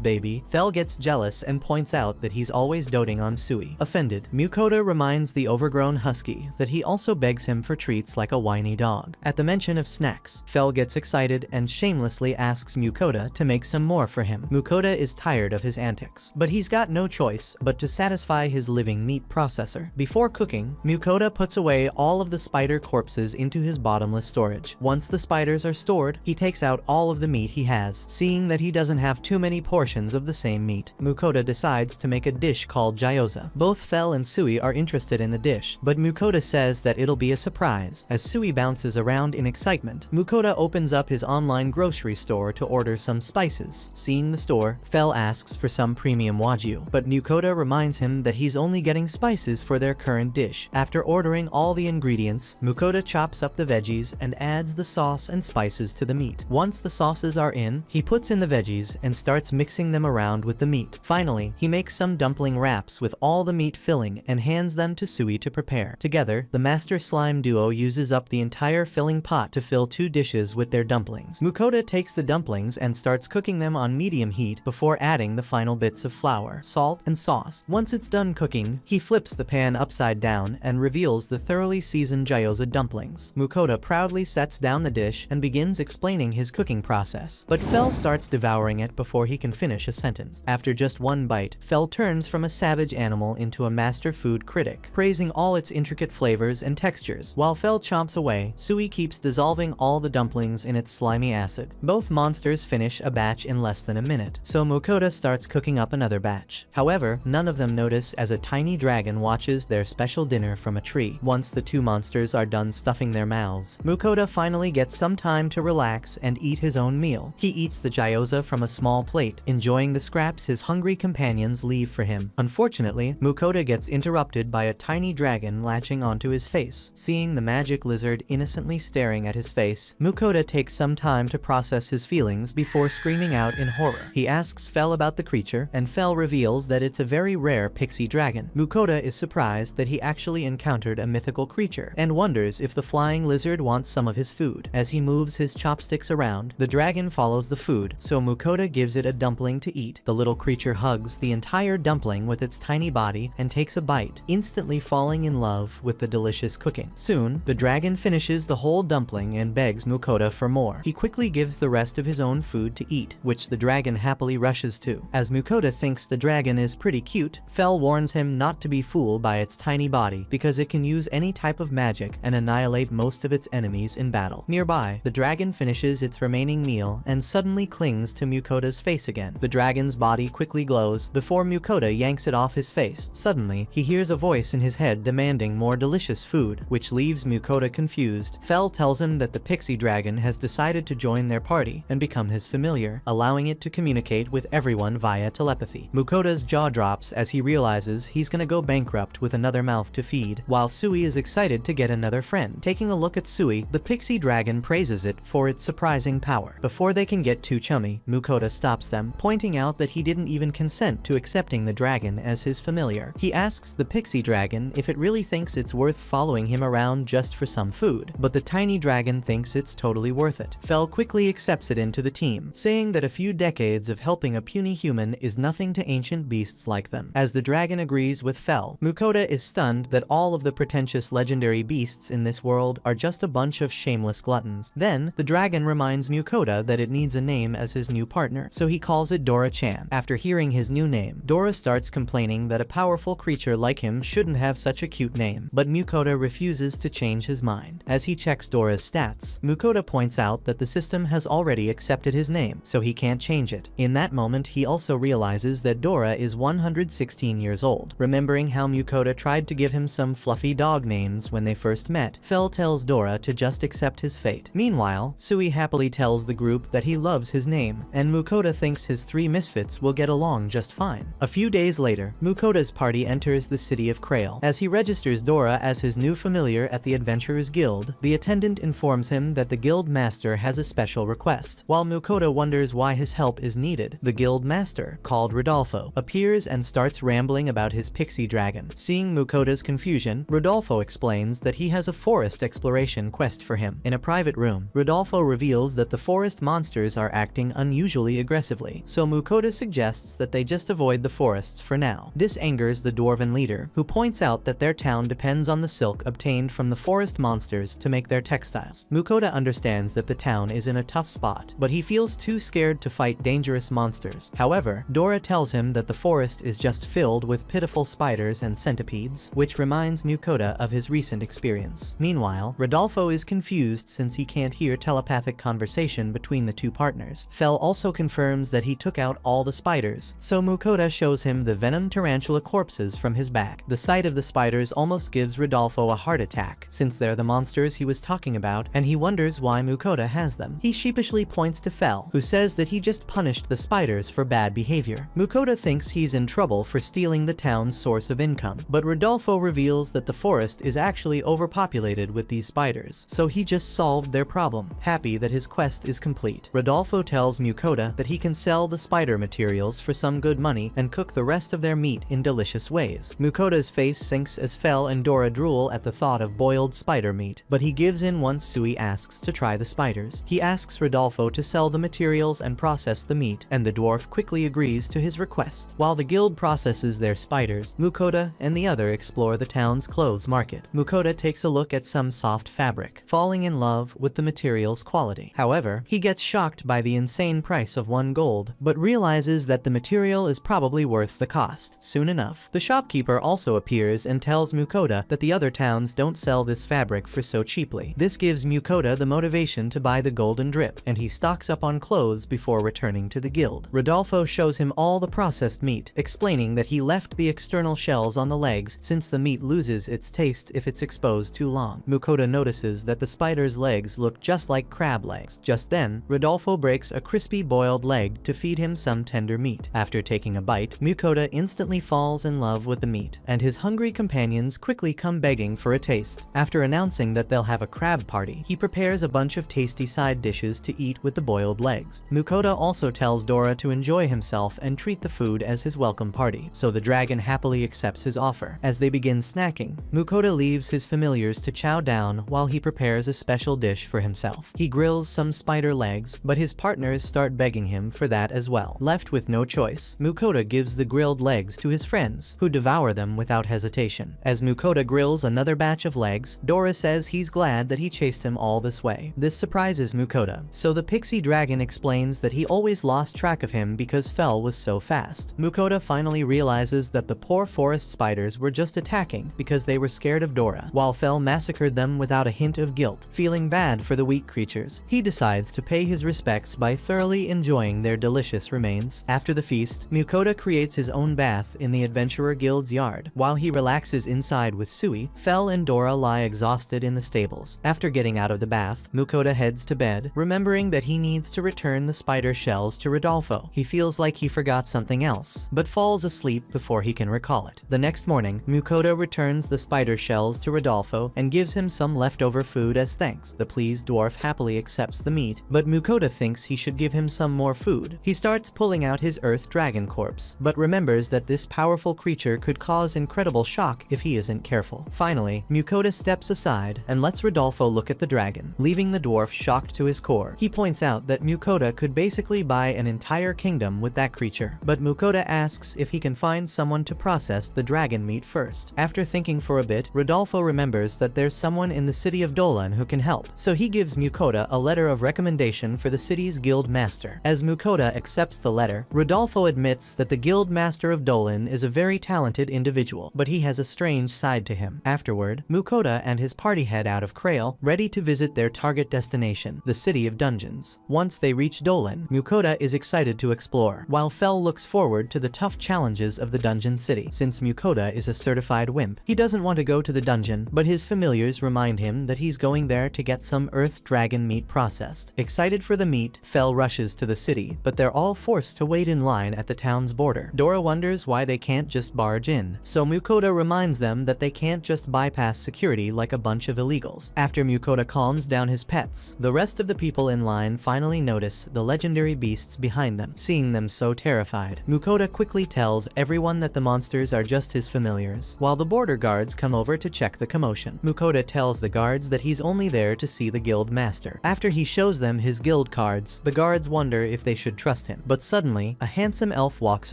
baby, Fel gets jealous and points out that he's always doting on Sui. Offended, Mukoda reminds the overgrown husky that he also begs him for treats like a whiny dog. At the mention of snacks, Fel gets excited and shamelessly asks Mukoda to make some more for him. Mukoda is tired of his antics, but he's got no choice but to satisfy his living meat processor. Before cooking, Mukoda puts away all of the spider corpses into his bottomless storage. Once the spiders are stored, he takes out all of the meat he has. Seeing that he doesn't have too many portions of the same meat, Mukoda decides to make a dish called gyoza. Both Fel and Sui are interested in the dish, but Mukoda says that it'll be a surprise. As Sui bounces around in excitement, Mukoda opens up his online grocery store to order some spices. Seeing the store, Fel asks for some premium wagyu, but Mukoda reminds him that he's only getting spices for their current dish. After ordering all the ingredients, Mukoda chops up the veggies and adds the sauce and spices to the meat. Once the sauces are in, he puts in the veggies and starts mixing them around with the meat. Finally, he makes some dumpling wraps with all the meat filling and hands them to Sui to prepare. Together, the master slime duo uses up the entire filling pot to fill 2 dishes with their dumplings. Mukoda takes the dumplings and starts cooking them on medium heat before adding the final bits of flour, salt, and sauce. Once it's done cooking, he flips the pan upside down and reveals the thoroughly seasoned gyoza dumplings. Mukoda proudly sets down the dish and begins explaining his cooking process, but Fel starts devouring it before he can finish a sentence. After just one bite, Fel turns from a savage animal into a master food critic, praising all its intricate flavors and textures. While Fel chomps away, Sui keeps dissolving all the dumplings in its slimy acid. Both monsters finish a batch in less than a minute, so Mukoda starts cooking up another batch. However, none of them notice as a tiny dragon watches their special dinner from a tree. Once the 2 monsters are done stuffing their mouths, Mukoda finally gets some time to relax and eat his own meal. He eats the gyoza from a small plate, enjoying the scraps his hungry companions leave for him. Unfortunately, Mukoda gets interrupted by a tiny dragon latching onto his face. Seeing the magic lizard innocently staring at his face, Mukoda takes some time to process his feelings before screaming out in horror. He asks Fel about the creature, and Fel reveals that it's a very rare pixie dragon. Mukoda is surprised that he actually encountered a mythical creature, and wonders if the flying lizard wants some of his food. As he moves his chopsticks around, the dragon follows the food, so Mukoda gives it a dumpling to eat. The little creature hugs the entire dumpling with its tiny body and takes a bite, instantly falling in love with the delicious cooking. Soon, the dragon finishes the whole dumpling and begs Mukoda for more. He quickly gives the rest of his own food to eat, which the dragon happily rushes to. As Mukoda thinks the dragon is pretty cute, Fel warns him not to be fooled by its tiny body because it can use any type of magic and annihilate most of its enemies in battle. Nearby, the dragon finishes its remaining meal and suddenly clings to Mukoda's face again. The dragon's body quickly glows before Mukoda yanks it off his face. Suddenly, he hears a voice in his head demanding more delicious food, which leaves Mukoda confused. Fel tells him that the pixie dragon has decided to join their party and become his familiar, allowing it to communicate with everyone via telepathy. Mukoda's jaw drops as he realizes he's gonna go bankrupt with another mouth to feed, while Sui is excited to get another friend. Taking a look at Sui, the pixie dragon praises it for its surprising power. Before they can get too chummy, Mukoda stops them, pointing out that he didn't even consent to accepting the dragon as his familiar. He asks the pixie dragon if it really thinks it's worth following him around just for some food, but the tiny dragon thinks it's totally worth it. Fel quickly accepts it into the team, saying that a few decades of helping a puny human is nothing to ancient beasts like them. As the dragon agrees with Fel, Mukoda is stunned that all of the pretentious legendary beasts in this world are just a bunch of shameless gluttons. Then, the dragon reminds Mukoda that it needs a name as his new partner, so he calls it Dora-chan. After hearing his new name, Dora starts complaining that a powerful creature like him shouldn't have such a cute name, but Mukoda refuses to change his mind. As he checks Dora's stats, Mukoda points out that the system has already accepted his name, so he can't change it. In that moment, he also realizes that Dora is 116 years old. Remembering how Mukoda tried to give him some fluffy dog names when they first met, Fel tells Dora to just accept his fate. Meanwhile, Sui happily tells tells the group that he loves his name, and Mukoda thinks his three misfits will get along just fine. A few days later, Mukoda's party enters the city of Krail. As he registers Dora as his new familiar at the Adventurers Guild, the attendant informs him that the guild master has a special request. While Mukoda wonders why his help is needed, the guild master, called Rodolfo, appears and starts rambling about his pixie dragon. Seeing Mukoda's confusion, Rodolfo explains that he has a forest exploration quest for him. In a private room, Rodolfo reveals that the forest monsters are acting unusually aggressively, so Mukoda suggests that they just avoid the forests for now. This angers the dwarven leader, who points out that their town depends on the silk obtained from the forest monsters to make their textiles. Mukoda understands that the town is in a tough spot, but he feels too scared to fight dangerous monsters. However, Dora tells him that the forest is just filled with pitiful spiders and centipedes, which reminds Mukoda of his recent experience. Meanwhile, Rodolfo is confused since he can't hear telepathic conversation between the two partners. Fel also confirms that he took out all the spiders, so Mukoda shows him the venom tarantula corpses from his back. The sight of the spiders almost gives Rodolfo a heart attack, since they're the monsters he was talking about, and he wonders why Mukoda has them. He sheepishly points to Fel, who says that he just punished the spiders for bad behavior. Mukoda thinks he's in trouble for stealing the town's source of income, but Rodolfo reveals that the forest is actually overpopulated with these spiders, so he just solved their problem. Happy that his quest is complete, Rodolfo tells Mukoda that he can sell the spider materials for some good money and cook the rest of their meat in delicious ways. Mukoda's face sinks as Fel and Dora drool at the thought of boiled spider meat, but he gives in once Sui asks to try the spiders. He asks Rodolfo to sell the materials and process the meat, and the dwarf quickly agrees to his request. While the guild processes their spiders, Mukoda and the other explore the town's clothes market. Mukoda takes a look at some soft fabric, falling in love with the material's quality. However, he gets shocked by the insane price of 1 gold, but realizes that the material is probably worth the cost. Soon enough, the shopkeeper also appears and tells Mukoda that the other towns don't sell this fabric for so cheaply. This gives Mukoda the motivation to buy the golden drip, and he stocks up on clothes before returning to the guild. Rodolfo shows him all the processed meat, explaining that he left the external shells on the legs since the meat loses its taste if it's exposed too long. Mukoda notices that the spider's legs look just like crab legs. Just then, Rodolfo breaks a crispy boiled leg to feed him some tender meat. After taking a bite, Mukoda instantly falls in love with the meat, and his hungry companions quickly come begging for a taste. After announcing that they'll have a crab party, he prepares a bunch of tasty side dishes to eat with the boiled legs. Mukoda also tells Dora to enjoy himself and treat the food as his welcome party, so the dragon happily accepts his offer. As they begin snacking, Mukoda leaves his familiars to chow down while he prepares a special dish for himself. He grills some spider legs, but his partners start begging him for that as well. Left with no choice, Mukoda gives the grilled legs to his friends, who devour them without hesitation. As Mukoda grills another batch of legs, Dora says he's glad that he chased him all this way. This surprises Mukoda, so the pixie dragon explains that he always lost track of him because Fel was so fast. Mukoda finally realizes that the poor forest spiders were just attacking because they were scared of Dora, while Fel massacred them without a hint of guilt. Feeling bad for the weak creatures, he decides to pay his respects by thoroughly enjoying their delicious remains. After the feast, Mukoda creates his own bath in the Adventurer Guild's yard. While he relaxes inside with Sui, Fel and Dora lie exhausted in the stables. After getting out of the bath, Mukoda heads to bed, remembering that he needs to return the spider shells to Rodolfo. He feels like he forgot something else, but falls asleep before he can recall it. The next morning, Mukoda returns the spider shells to Rodolfo and gives him some leftover food as thanks. The pleased dwarf happily accepts the meat, but Mukoda thinks he should give him some more food. He starts pulling out his earth dragon corpse, but remembers that this powerful creature could cause incredible shock if he isn't careful. Finally, Mukoda steps aside and lets Rodolfo look at the dragon, leaving the dwarf shocked to his core. He points out that Mukoda could basically buy an entire kingdom with that creature, but Mukoda asks if he can find someone to process the dragon meat first. After thinking for a bit, Rodolfo remembers that there's someone in the city of Dolan who can help, so he gives Mukoda a letter of recommendation for the city's guild master. As Mukoda accepts the letter, Rodolfo admits that the guild master of Dolan is a very talented individual, but he has a strange side to him. Afterward, Mukoda and his party head out of Krail, ready to visit their target destination, the city of dungeons. Once they reach Dolan, Mukoda is excited to explore, while Fel looks forward to the tough challenges of the dungeon city. Since Mukoda is a certified wimp, he doesn't want to go to the dungeon, but his familiars remind him that he's going there to get some earth dragon meat processed. fast. Excited for the meet, Fel rushes to the city, but they're all forced to wait in line at the town's border. Dora wonders why they can't just barge in, so Mukoda reminds them that they can't just bypass security like a bunch of illegals. After Mukoda calms down his pets, the rest of the people in line finally notice the legendary beasts behind them. Seeing them so terrified, Mukoda quickly tells everyone that the monsters are just his familiars, while the border guards come over to check the commotion. Mukoda tells the guards that he's only there to see the guild master. After he shows them his guild cards, the guards wonder if they should trust him. But suddenly, a handsome elf walks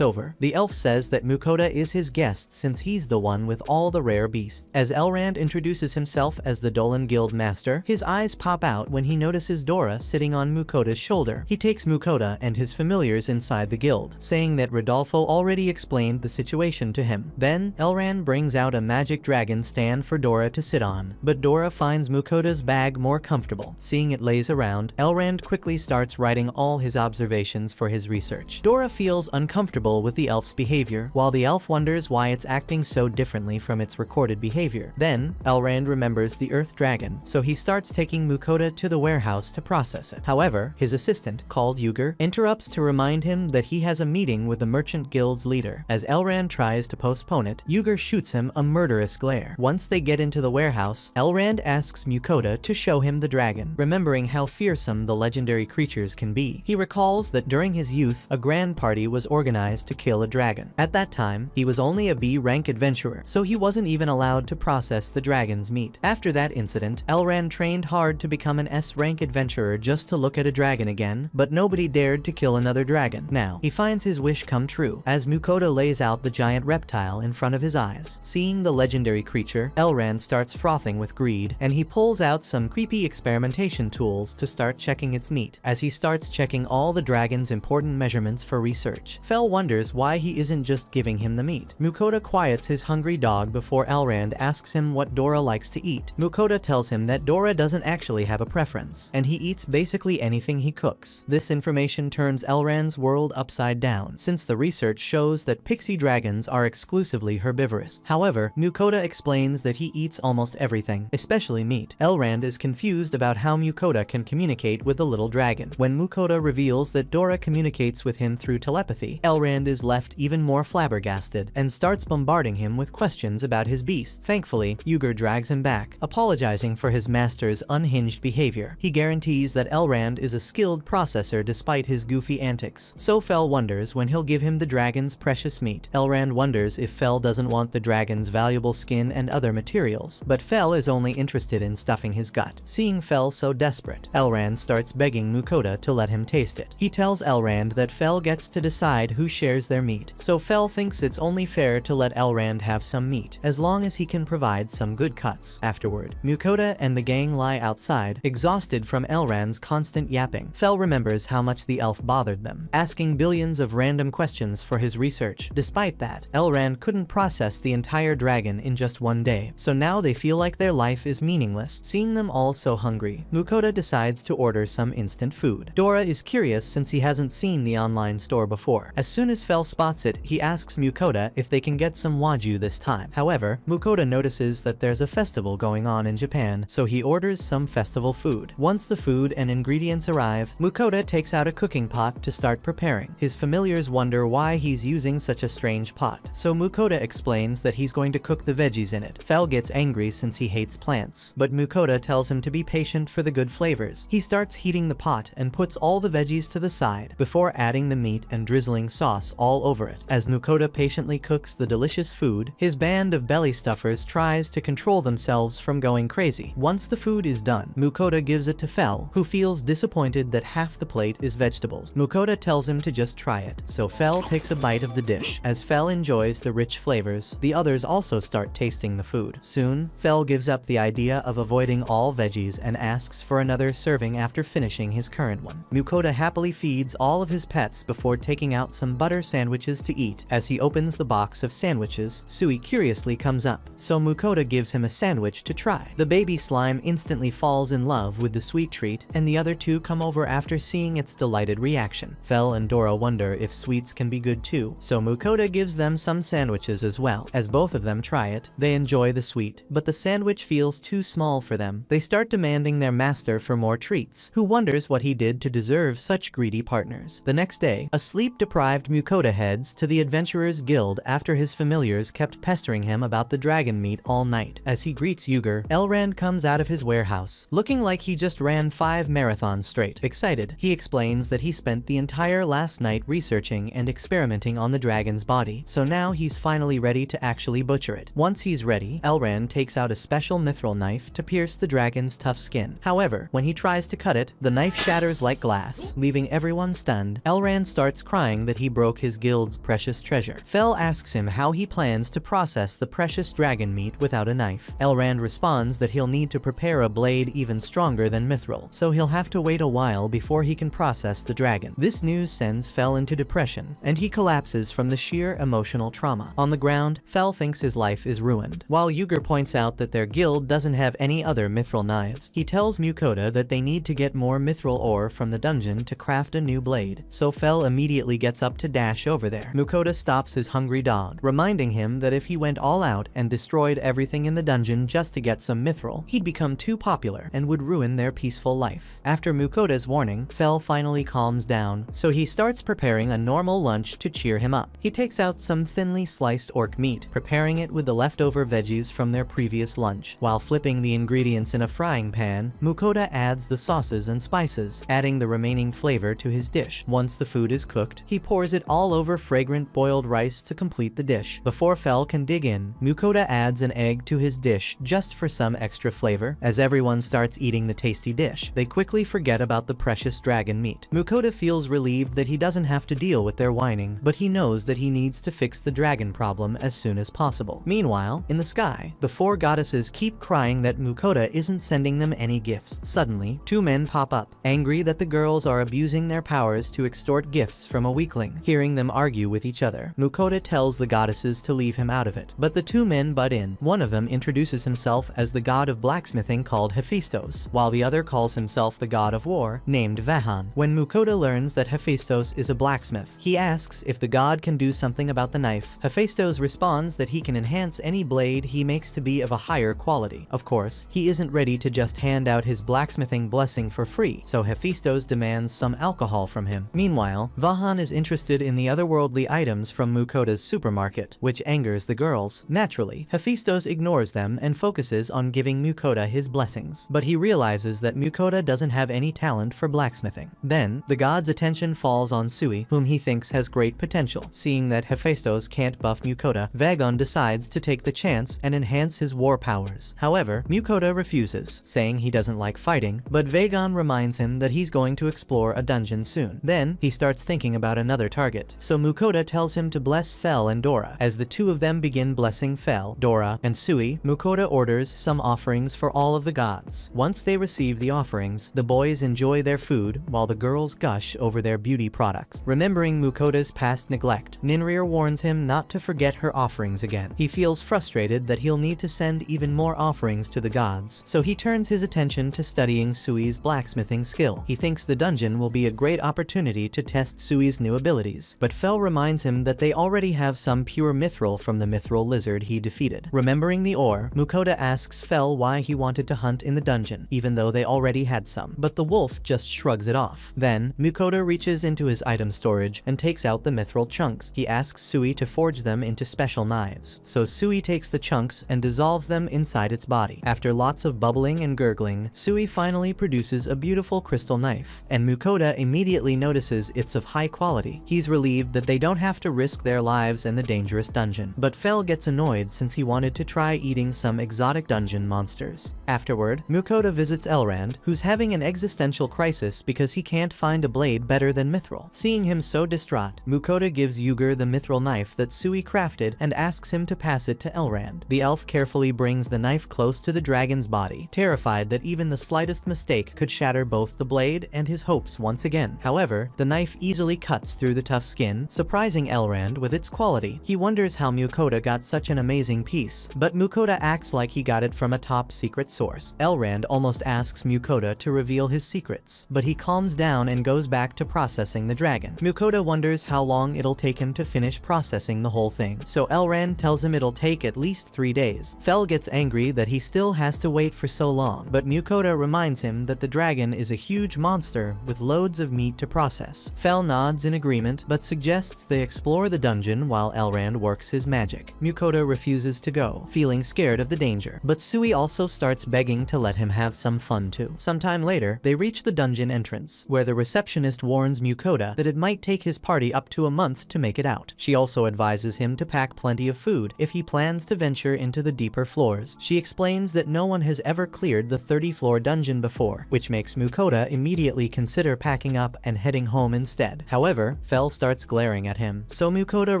over. The elf says that Mukoda is his guest since he's the one with all the rare beasts. As Elrond introduces himself as the Dolan guild master, his eyes pop out when he notices Dora sitting on Mukoda's shoulder. He takes Mukoda and his familiars inside the guild, saying that Rodolfo already explained the situation to him. Then, Elrond brings out a magic dragon stand for Dora to sit on, but Dora finds Mukoda's bag more comfortable. Seeing it lays around, Elrond quickly starts writing all his observations for his research. Dora feels uncomfortable with the elf's behavior, while the elf wonders why it's acting so differently from its recorded behavior. Then, Elrond remembers the Earth Dragon, so he starts taking Mukoda to the warehouse to process it. However, his assistant, called Uger, interrupts to remind him that he has a meeting with the Merchant Guild's leader. As Elrond tries to postpone it, Uger shoots him a murderous glare. Once they get into the warehouse, Elrond asks Mukoda to show him the dragon, remembering how fearsome the legendary creatures can be. He recalls that during his youth, a grand party was organized to kill a dragon. At that time, he was only a B-rank adventurer, so he wasn't even allowed to process the dragon's meat. After that incident, Elrond trained hard to become an S-rank adventurer just to look at a dragon again, but nobody dared to kill another dragon. Now, he finds his wish come true, as Mukoda lays out the giant reptile in front of his eyes. Seeing the legendary creature, Elrond starts frothing with greed, and he pulls out some creepy experimentation tools to start checking its meat. As he starts checking all the dragon's important measurements for research, Fel wonders why he isn't just giving him the meat. Mukoda quiets his hungry dog before Elrond asks him what Dora likes to eat. Mukoda tells him that Dora doesn't actually have a preference, and he eats basically anything he cooks. This information turns Elrond's world upside down, since the research shows that pixie dragons are exclusively herbivorous. However, Mukoda explains that he eats almost everything, especially meat. Elrond is confused about how Mukoda can communicate with the little dragon. When Mukoda reveals that Dora communicates with him through telepathy, Elrond is left even more flabbergasted and starts bombarding him with questions about his beast. Thankfully, Uger drags him back, apologizing for his master's unhinged behavior. He guarantees that Elrond is a skilled processor despite his goofy antics, so Fel wonders when he'll give him the dragon's precious meat. Elrond wonders if Fel doesn't want the dragon's valuable skin and other materials, but Fel is only interested in stuffing his gut. Seeing Fel so desperate, Elrond starts begging Mukoda to let him taste it. He tells Elrond that Fel gets to decide who shares their meat, so Fel thinks it's only fair to let Elrond have some meat, as long as he can provide some good cuts. Afterward, Mukoda and the gang lie outside, exhausted from Elrond's constant yapping. Fel remembers how much the elf bothered them, asking billions of random questions for his research. Despite that, Elrond couldn't process the entire dragon in just one day, so now they feel like their life is meaningless. Seeing them all so hungry, Mukoda decides to order some instant food. Dora is curious since he hasn't seen the online store before. As soon as Fel spots it, he asks Mukoda if they can get some wagyu this time. However, Mukoda notices that there's a festival going on in Japan, so he orders some festival food. Once the food and ingredients arrive, Mukoda takes out a cooking pot to start preparing. His familiars wonder why he's using such a strange pot, so Mukoda explains that he's going to cook the veggies in it. Fel gets angry since he hates plants, but Mukoda tells him to be patient for the good flavors. He starts heating the pot and puts all the veggies to the side, before adding the meat and drizzling sauce all over it. As Mukoda patiently cooks the delicious food, his band of belly stuffers tries to control themselves from going crazy. Once the food is done, Mukoda gives it to Fel, who feels disappointed that half the plate is vegetables. Mukoda tells him to just try it, so Fel takes a bite of the dish. As Fel enjoys the rich flavors, the others also start tasting the food. Soon, Fel gives up the idea of avoiding all veggies and asks for another serving after finishing his current one. Mukoda happily feeds all of his pets before taking out some butter sandwiches to eat. As he opens the box of sandwiches, Sui curiously comes up, so Mukoda gives him a sandwich to try. The baby slime instantly falls in love with the sweet treat, and the other two come over after seeing its delighted reaction. Fel and Dora wonder if sweets can be good too, so Mukoda gives them some sandwiches as well. As both of them try it, they enjoy the sweet, but the sandwich feels too small for them. They start demanding their master for more treats. treats, who wonders what he did to deserve such greedy partners. The next day, a sleep-deprived Mukoda heads to the Adventurers Guild after his familiars kept pestering him about the dragon meat all night. As he greets Yuger, Elrond comes out of his warehouse, looking like he just ran 5 marathons straight. Excited, he explains that he spent the entire last night researching and experimenting on the dragon's body, so now he's finally ready to actually butcher it. Once he's ready, Elrond takes out a special mithril knife to pierce the dragon's tough skin. However, when he tries to cut it, the knife shatters like glass, leaving everyone stunned. Elrond starts crying that he broke his guild's precious treasure. Fel asks him how he plans to process the precious dragon meat without a knife. Elrond responds that he'll need to prepare a blade even stronger than mithril, so he'll have to wait a while before he can process the dragon. This news sends Fel into depression, and he collapses from the sheer emotional trauma. On the ground, Fel thinks his life is ruined. While Yuger points out that their guild doesn't have any other mithril knives, he tells Mukoda that they need to get more mithril ore from the dungeon to craft a new blade, so Fel immediately gets up to dash over there. Mukoda stops his hungry dog, reminding him that if he went all out and destroyed everything in the dungeon just to get some mithril, he'd become too popular and would ruin their peaceful life. After Mukoda's warning, Fel finally calms down, so he starts preparing a normal lunch to cheer him up. He takes out some thinly sliced orc meat, preparing it with the leftover veggies from their previous lunch. While flipping the ingredients in a frying pan, Mukoda adds the sauces and spices, adding the remaining flavor to his dish. Once the food is cooked, he pours it all over fragrant boiled rice to complete the dish. Before Fel can dig in, Mukoda adds an egg to his dish just for some extra flavor. As everyone starts eating the tasty dish, they quickly forget about the precious dragon meat. Mukoda feels relieved that he doesn't have to deal with their whining, but he knows that he needs to fix the dragon problem as soon as possible. Meanwhile, in the sky, the 4 goddesses keep crying that Mukoda isn't sending them any gifts. Suddenly, 2 men pop up, angry that the girls are abusing their powers to extort gifts from a weakling. Hearing them argue with each other, Mukoda tells the goddesses to leave him out of it, but the 2 men butt in. One of them introduces himself as the god of blacksmithing called Hephaestus, while the other calls himself the god of war, named Vahan. When Mukoda learns that Hephaestus is a blacksmith, he asks if the god can do something about the knife. Hephaestus responds that he can enhance any blade he makes to be of a higher quality. Of course, he isn't ready to just hand out his blacksmithing blessing for free, so Hephaestus demands some alcohol from him. Meanwhile, Vahan is interested in the otherworldly items from Mukoda's supermarket, which angers the girls. Naturally, Hephaestus ignores them and focuses on giving Mukoda his blessings, but he realizes that Mukoda doesn't have any talent for blacksmithing. Then, the god's attention falls on Sui, whom he thinks has great potential. Seeing that Hephaestus can't buff Mukoda, Vagon decides to take the chance and enhance his war powers. However, Mukoda refuses, saying he doesn't like fighting, but Vagon reminds him that he's going to explore a dungeon soon. Then, he starts thinking about another target, so Mukoda tells him to bless Fel and Dora. As the 2 of them begin blessing Fel, Dora, and Sui, Mukoda orders some offerings for all of the gods. Once they receive the offerings, the boys enjoy their food while the girls gush over their beauty products. Remembering Mukoda's past neglect, Ninrir warns him not to forget her offerings again. He feels frustrated that he'll need to send even more offerings to the gods, so he turns his attention to studying Sui's blacksmithing skill. He thinks the dungeon will be a great opportunity to test Sui's new abilities, but Fel reminds him that they already have some pure mithril from the mithril lizard he defeated. Remembering the ore, Mukoda asks Fel why he wanted to hunt in the dungeon, even though they already had some, but the wolf just shrugs it off. Then, Mukoda reaches into his item storage and takes out the mithril chunks. He asks Sui to forge them into special knives, so Sui takes the chunks and dissolves them inside its body. After lots of bubbling and gurgling, Sui finally produces a beautiful crystal knife, and Mukoda immediately notices it's of high quality. He's relieved that they don't have to risk their lives in the dangerous dungeon, but Fel gets annoyed since he wanted to try eating some exotic dungeon monsters. Afterward, Mukoda visits Elrond, who's having an existential crisis because he can't find a blade better than mithril. Seeing him so distraught, Mukoda gives Yuger the mithril knife that Sui crafted and asks him to pass it to Elrond. The elf carefully brings the knife close to the dragon's body, terrified that even the slightest mistake could shatter both the blade and his hopes once again. However, the knife easily cuts through the tough skin, surprising Elrond with its quality. He wonders how Mukoda got such an amazing piece, but Mukoda acts like he got it from a top secret source. Elrond almost asks Mukoda to reveal his secrets, but he calms down and goes back to processing the dragon. Mukoda wonders how long it'll take him to finish processing the whole thing, so Elrond tells him it'll take at least 3 days. Fel gets angry that he still has to wait for so long, but Mukoda reminds him that the dragon is a huge monster with loads of meat to process. Fel nods in agreement, but suggests they explore the dungeon while Elrond works his magic. Mukoda refuses to go, feeling scared of the danger, but Sui also starts begging to let him have some fun too. Sometime later, they reach the dungeon entrance, where the receptionist warns Mukoda that it might take his party up to a month to make it out. She also advises him to pack plenty of food if he plans to venture into the deeper floors. She explains that no one has ever cleared the 30-floor dungeon before, which makes Mukoda immediately consider packing up and heading home instead. However, Fel starts glaring at him, so Mukoda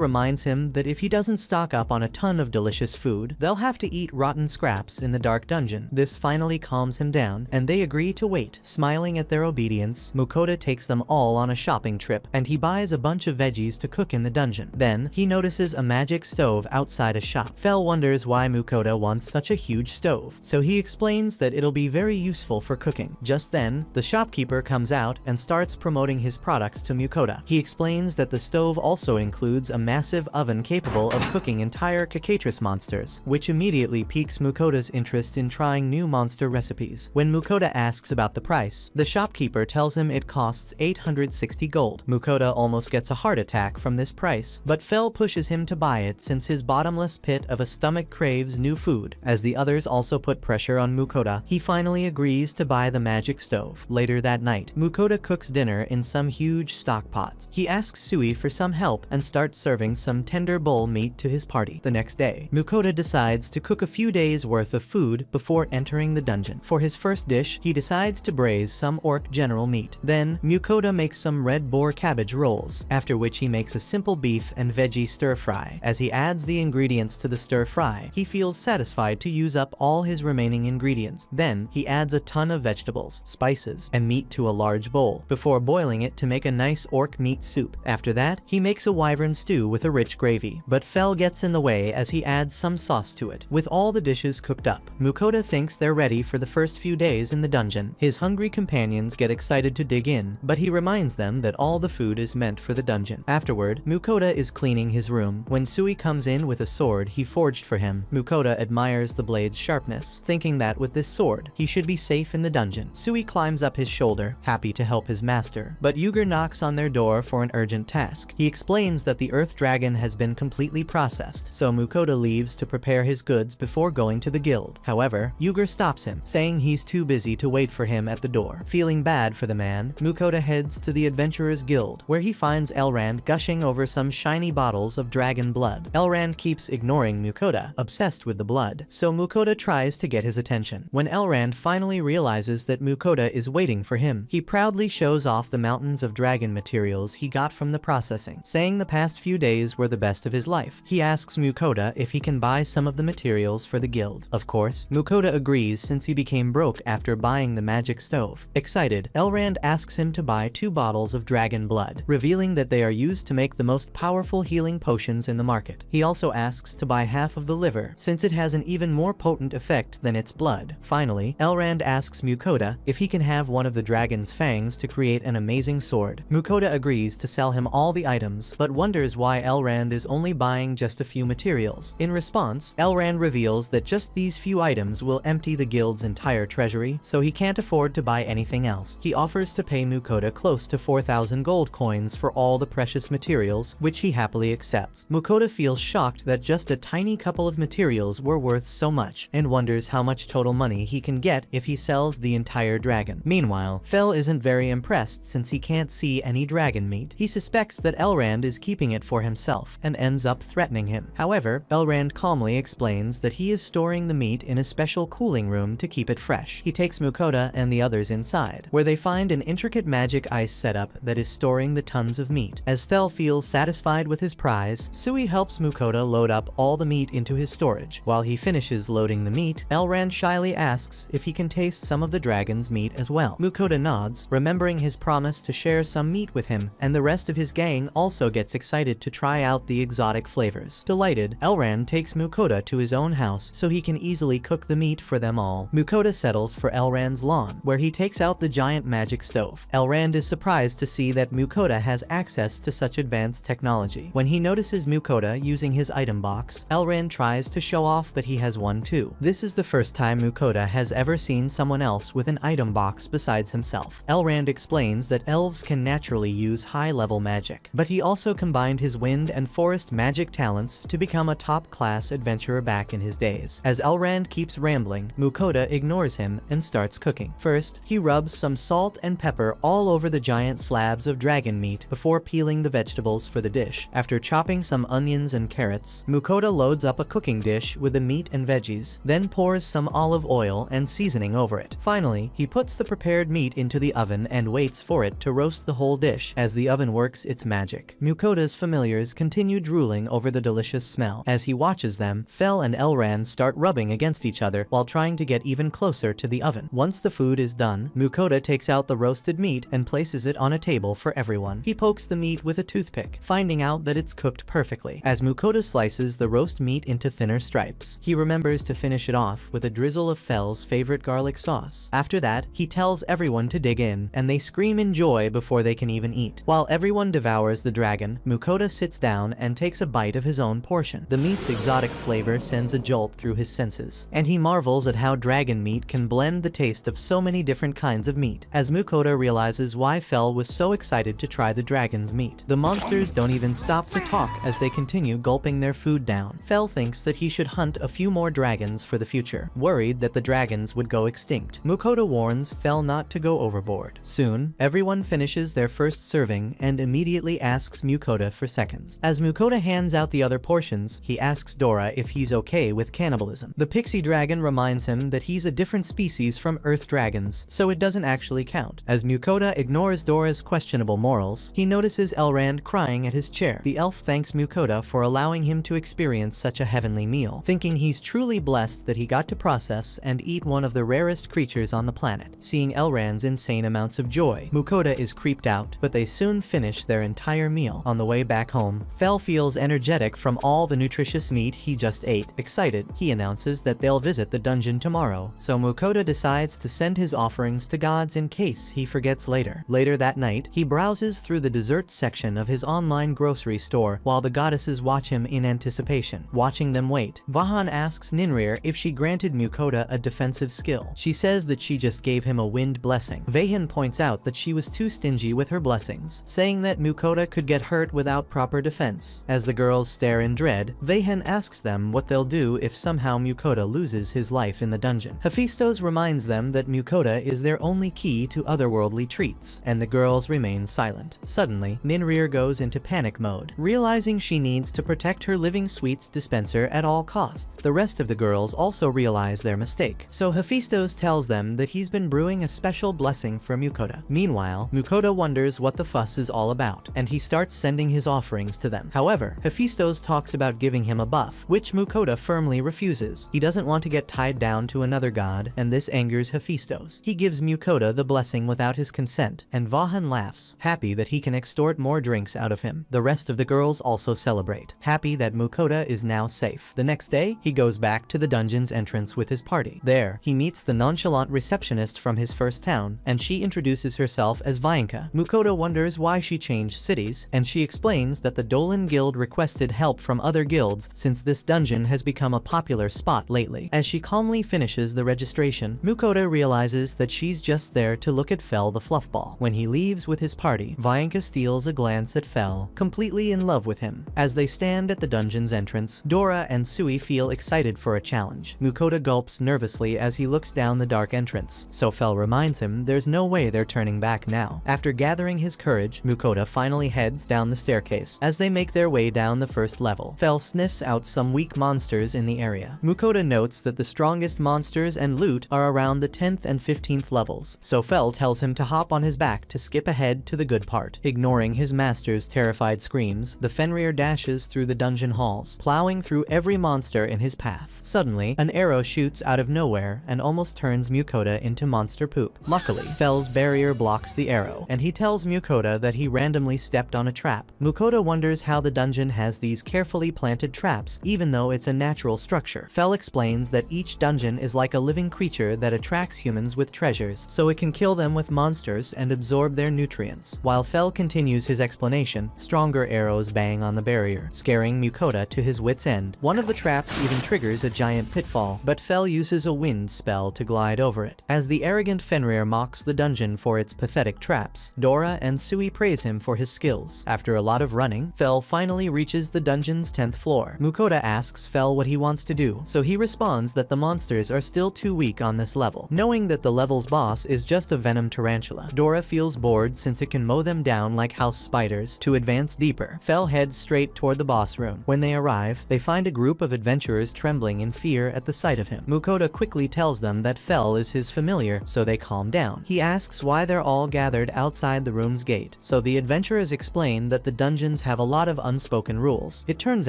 reminds him that if he doesn't stock up on a ton of delicious food, they'll have to eat rotten scraps in the dark dungeon. This finally calms him down, and they agree to wait. Smiling at their obedience, Mukoda takes them all on a shopping trip, and he buys a bunch of veggies to cook in the dungeon. Then, he notices a magic stove outside a shop. Fel wonders why Mukoda wants such a huge stove, so he explains that it'll be very useful for cooking. Just then, the shopkeeper comes out and starts promoting his products to Mukoda. He explains that the stove also includes a massive oven capable of cooking entire cacatris monsters, which immediately piques Mukoda's interest in trying new monster recipes. When Mukoda asks about the price, the shopkeeper tells him it costs 860 gold. Mukoda almost gets a heart attack from this price, but Fel pushes him to buy it since his bottomless pit of a stomach craves new food. As the others also put pressure on Mukoda, he finally agrees to buy the magic stove. Later that night, Mukoda cooks dinner in some huge stock pots. He asks Sui for some help and starts serving some tender bull meat to his party. The next day, Mukoda decides to cook a few days worth of food before entering the dungeon. For his first dish, he decides to braise some orc general meat. Then, Mukoda makes some red boar cabbage rolls, after which he makes a simple beef and veggie stir-fry. As he adds the ingredients to the stir-fry, he feels satisfied to use up all his remaining ingredients. Then, he adds a ton of vegetables, spices, and meat to a large bowl, before boiling it to make a nice orc meat soup. After that, he makes a wyvern stew with a rich gravy, but Fel gets in the way as he adds some sauce to it. With all the dishes cooked up, Mukoda thinks they're ready for the first few days in the dungeon. His hungry companions get excited to dig in, but he reminds them that all the food is meant for the dungeon. Afterward, Mukoda is cleaning his room when Sui comes in with a sword he forged for him. Mukoda admires the blade's sharpness, thinking that with this sword, he should be safe in the dungeon. Sui climbs up his shoulder, happy to help his master, but Uger knocks on their door for an urgent task. He explains that the earth dragon has been completely processed, so Mukoda leaves to prepare his goods before going to the guild. However, Uger stops him, saying he's too busy to wait for him at the door. Feeling bad for the man, Mukoda heads to the Adventurers Guild, where he finds Elrond gushing over some shiny bottles of dragon blood. Elrond keeps ignoring Mukoda, obsessed with the blood, so Mukoda tries to get his attention. When Elrond finally realizes that Mukoda is waiting for him, he proudly shows off the mountains of dragon materials he got from the processing, saying the past few days were the best of his life. He asks Mukoda if he can buy some of the materials for the guild. Of course, Mukoda agrees since he became broke after buying the magic stove. Excited, Elrond asks him to buy 2 bottles of dragon blood, revealing that they are used to make the most powerful healing potions in the market. He also asks to buy half of the liver, since it has an even more potent effect than its blood. Finally, Elrond asks Mukoda if he can have one of the dragon's fangs to create an amazing sword. Mukoda agrees to sell him all the items, but wonders why Elrond is only buying just a few materials. In response, Elrond reveals that just these few items will empty the guild's entire treasury, so he can't afford to buy anything else. He offers to pay Mukoda close to 4,000 gold coins for all the precious materials, which he happily accepts. Mukoda feels shocked that just a tiny couple of materials were worth so much, and wonders how much total money he can get if he sells the entire dragon. Meanwhile, Fel isn't very impressed since he can't see any dragon meat. He suspects that Elrond is keeping it for himself, and ends up threatening him. However, Elrond calmly explains that he is storing the meat in a special cooling room to keep it fresh. He takes Mukoda and the others inside, where they find an intricate magic ice setup that is storing the tons of meat. As Fel feels satisfied with his prize, Sui helps Mukoda load up all the meat into his storage. While he finishes loading the meat, Elrond shyly asks if he can taste some of the dragon's meat as well. Mukoda nods, remembering his promise to share some meat with him, and the rest of his gang also gets excited to try out the exotic flavors. Delighted, Elrond takes Mukoda to his own house so he can easily cook the meat for them all. Mukoda settles for Elrond's lawn, where he takes out the giant magic stove. Elrond is surprised to see that Mukoda has access to such advanced technology. When he notices Mukoda using his item box, Elrond tries to show off that he has one too. This is the first time Mukoda has ever seen someone else with an item box besides himself. Elrond explains that elves can naturally use high-level magic, but he also combined his wind and forest magic talents to become a top-class adventurer back in his days. As Elrond keeps rambling, Mukoda ignores him and starts cooking. First, he rubs some salt and pepper all over the giant slabs of dragon meat before peeling the vegetables for the dish. After chopping some onions and carrots, Mukoda loads up a cooking dish with the meat and veggies, then pours some olive oil and seasoning over it. Finally, he puts the prepared meat into the oven and waits for it to roast the whole dish as the oven works its magic. Mukoda's familiars continue drooling over the delicious smell. As he watches them, Fel and Elrond start rubbing against each other while trying to get even closer to the oven. Once the food is done, Mukoda takes out the roasted meat and places it on a table for everyone. He pokes the meat with a toothpick, finding out that it's cooked perfectly. As Mukoda slices the roast meat into thinner stripes, he remembers to finish it off with a drizzle of Fel's favorite garlic sauce. After that, he tells everyone to dig in, and they scream in joy before they can even eat. While everyone devours the dragon, Mukoda sits down and takes a bite of his own portion. The meat's exotic flavor sends a jolt through his senses, and he marvels at how dragon meat can blend the taste of so many different kinds of meat. As Mukoda realizes why Fel was so excited to try the dragon's meat, the monsters don't even stop to talk as they continue gulping their food down. Fel thinks that he should hunt a few more dragons for the future, worried that the dragons would go extinct. Mukoda warns Fel not to go overboard. Soon, everyone finishes their first serving and immediately asks Mukoda for seconds. As Mukoda hands out the other portions, he asks Dora if he's okay with cannibalism. The pixie dragon reminds him that he's a different species from earth dragons, so it doesn't actually count. As Mukoda ignores Dora's questionable morals, he notices Elrond crying at his chair. The elf thanks Mukoda for allowing him to experience such a heavenly meal, thinking he's truly blessed that he got to process and eat one of the rarest creatures on the planet. Seeing Elrond's insane amounts of joy, Mukoda is creeped out, but they soon finish their entire meal. On the way back home, Fel feels energetic from all the nutritious meat he just ate. Excited, he announces that they'll visit the dungeon tomorrow, so Mukoda decides to send his offerings to gods in case he forgets later. Later that night, he browses through the dessert section of his online grocery store while the goddesses watch him in anticipation. Watching them wait, Vahan asks Ninrir if she granted Mukoda a defensive skill. She says that she just gave him a wind blessing. Vahan points out that she was too stingy with her blessings, saying that Mukoda could get hurt without proper defense. As the girls stare in dread, Vahan asks them what they'll do if somehow Mukoda loses his life in the dungeon. Hephaestus reminds them that Mukoda is their only key to otherworldly treats, and the girls remain silent. Suddenly, Ninrir goes into panic mode, realizing she needs to protect her living sweets dispenser at all costs. The rest of the girls also realize their mistake, so Hephaestus tells them that he's been brewing a special blessing for Mukoda. Meanwhile, Mukoda wonders what the fuss is all about, and he starts sending his offerings to them. However, Hephaestus talks about giving him a buff, which Mukoda firmly refuses. He doesn't want to get tied down to another god, and this angers Hephaestus. He gives Mukoda the blessing without his consent, and Vahan laughs, happy that he can extort more drinks out of him. The rest of the girls also celebrate, happy that Mukoda is now safe. The next day, he goes back to the dungeon's entrance with his party. There, he meets the nonchalant receptionist from his first town, and she introduces herself as Vainka. Mukoda wonders why she changed cities, and she explains that the Dolan Guild requested help from other guilds since this dungeon has become a popular spot lately. As she calmly finishes the registration, Mukoda realizes that she's just there to look at Fel the Fluffball. When he leaves with his party, Vainka steals a glance at Fel, completely in love with him. As they stand at the dungeon's entrance, Dora and Sui feel excited for a challenge. Mukoda gulps nervously as he looks down the dark entrance, so Fel reminds him there's no way they're turning back now. After gathering his courage, Mukoda finally heads down the staircase. As they make their way down the first level, Fel sniffs out some weak monsters in the area. Mukoda notes that the strongest monsters and loot are around the 10th and 15th levels, so Fel tells him to hop on his back to skip ahead to the good part. Ignoring his master's terrified screams, the Fenrir dashes through the dungeon halls, plowing through every monster in his path. Suddenly, an arrow shoots out of nowhere and almost turns Mukoda into monster poop. Luckily, Fel's barrier blocks the arrow, and he tells Mukoda that he randomly stepped on a trap. Mukoda wonders how the dungeon has these carefully planted traps, even though it's a natural structure. Fel explains that each dungeon is like a living creature that attracts humans with treasures, so it can kill them with monsters and absorb their nutrients. While Fel continues his explanation, stronger arrows bang on the barrier, scaring Mukoda to his wit's end. One of the traps even triggers a giant pitfall, but Fel uses a wind spell to glide over it. As the arrogant Fenrir mocks the dungeon for its pathetic traps, Dora and Sui praise him for his skills. After a lot of running, Fel finally reaches the dungeon's 10th floor. Mukoda asks Fel what he wants to do, so he responds that the monsters are still too weak on this level. Knowing that the level's boss is just a venom tarantula, Dora feels bored since it can mow them down like house spiders. To advance deeper, Fel heads straight toward the boss room. When they arrive, they find a group of adventurers trembling in fear at the sight of him. Mukoda quickly tells them that Fel is his familiar, so they calm down. He asks why they're all gathered outside the room's gate, so the adventurers explain that the dungeons have a lot of unspoken rules. It turns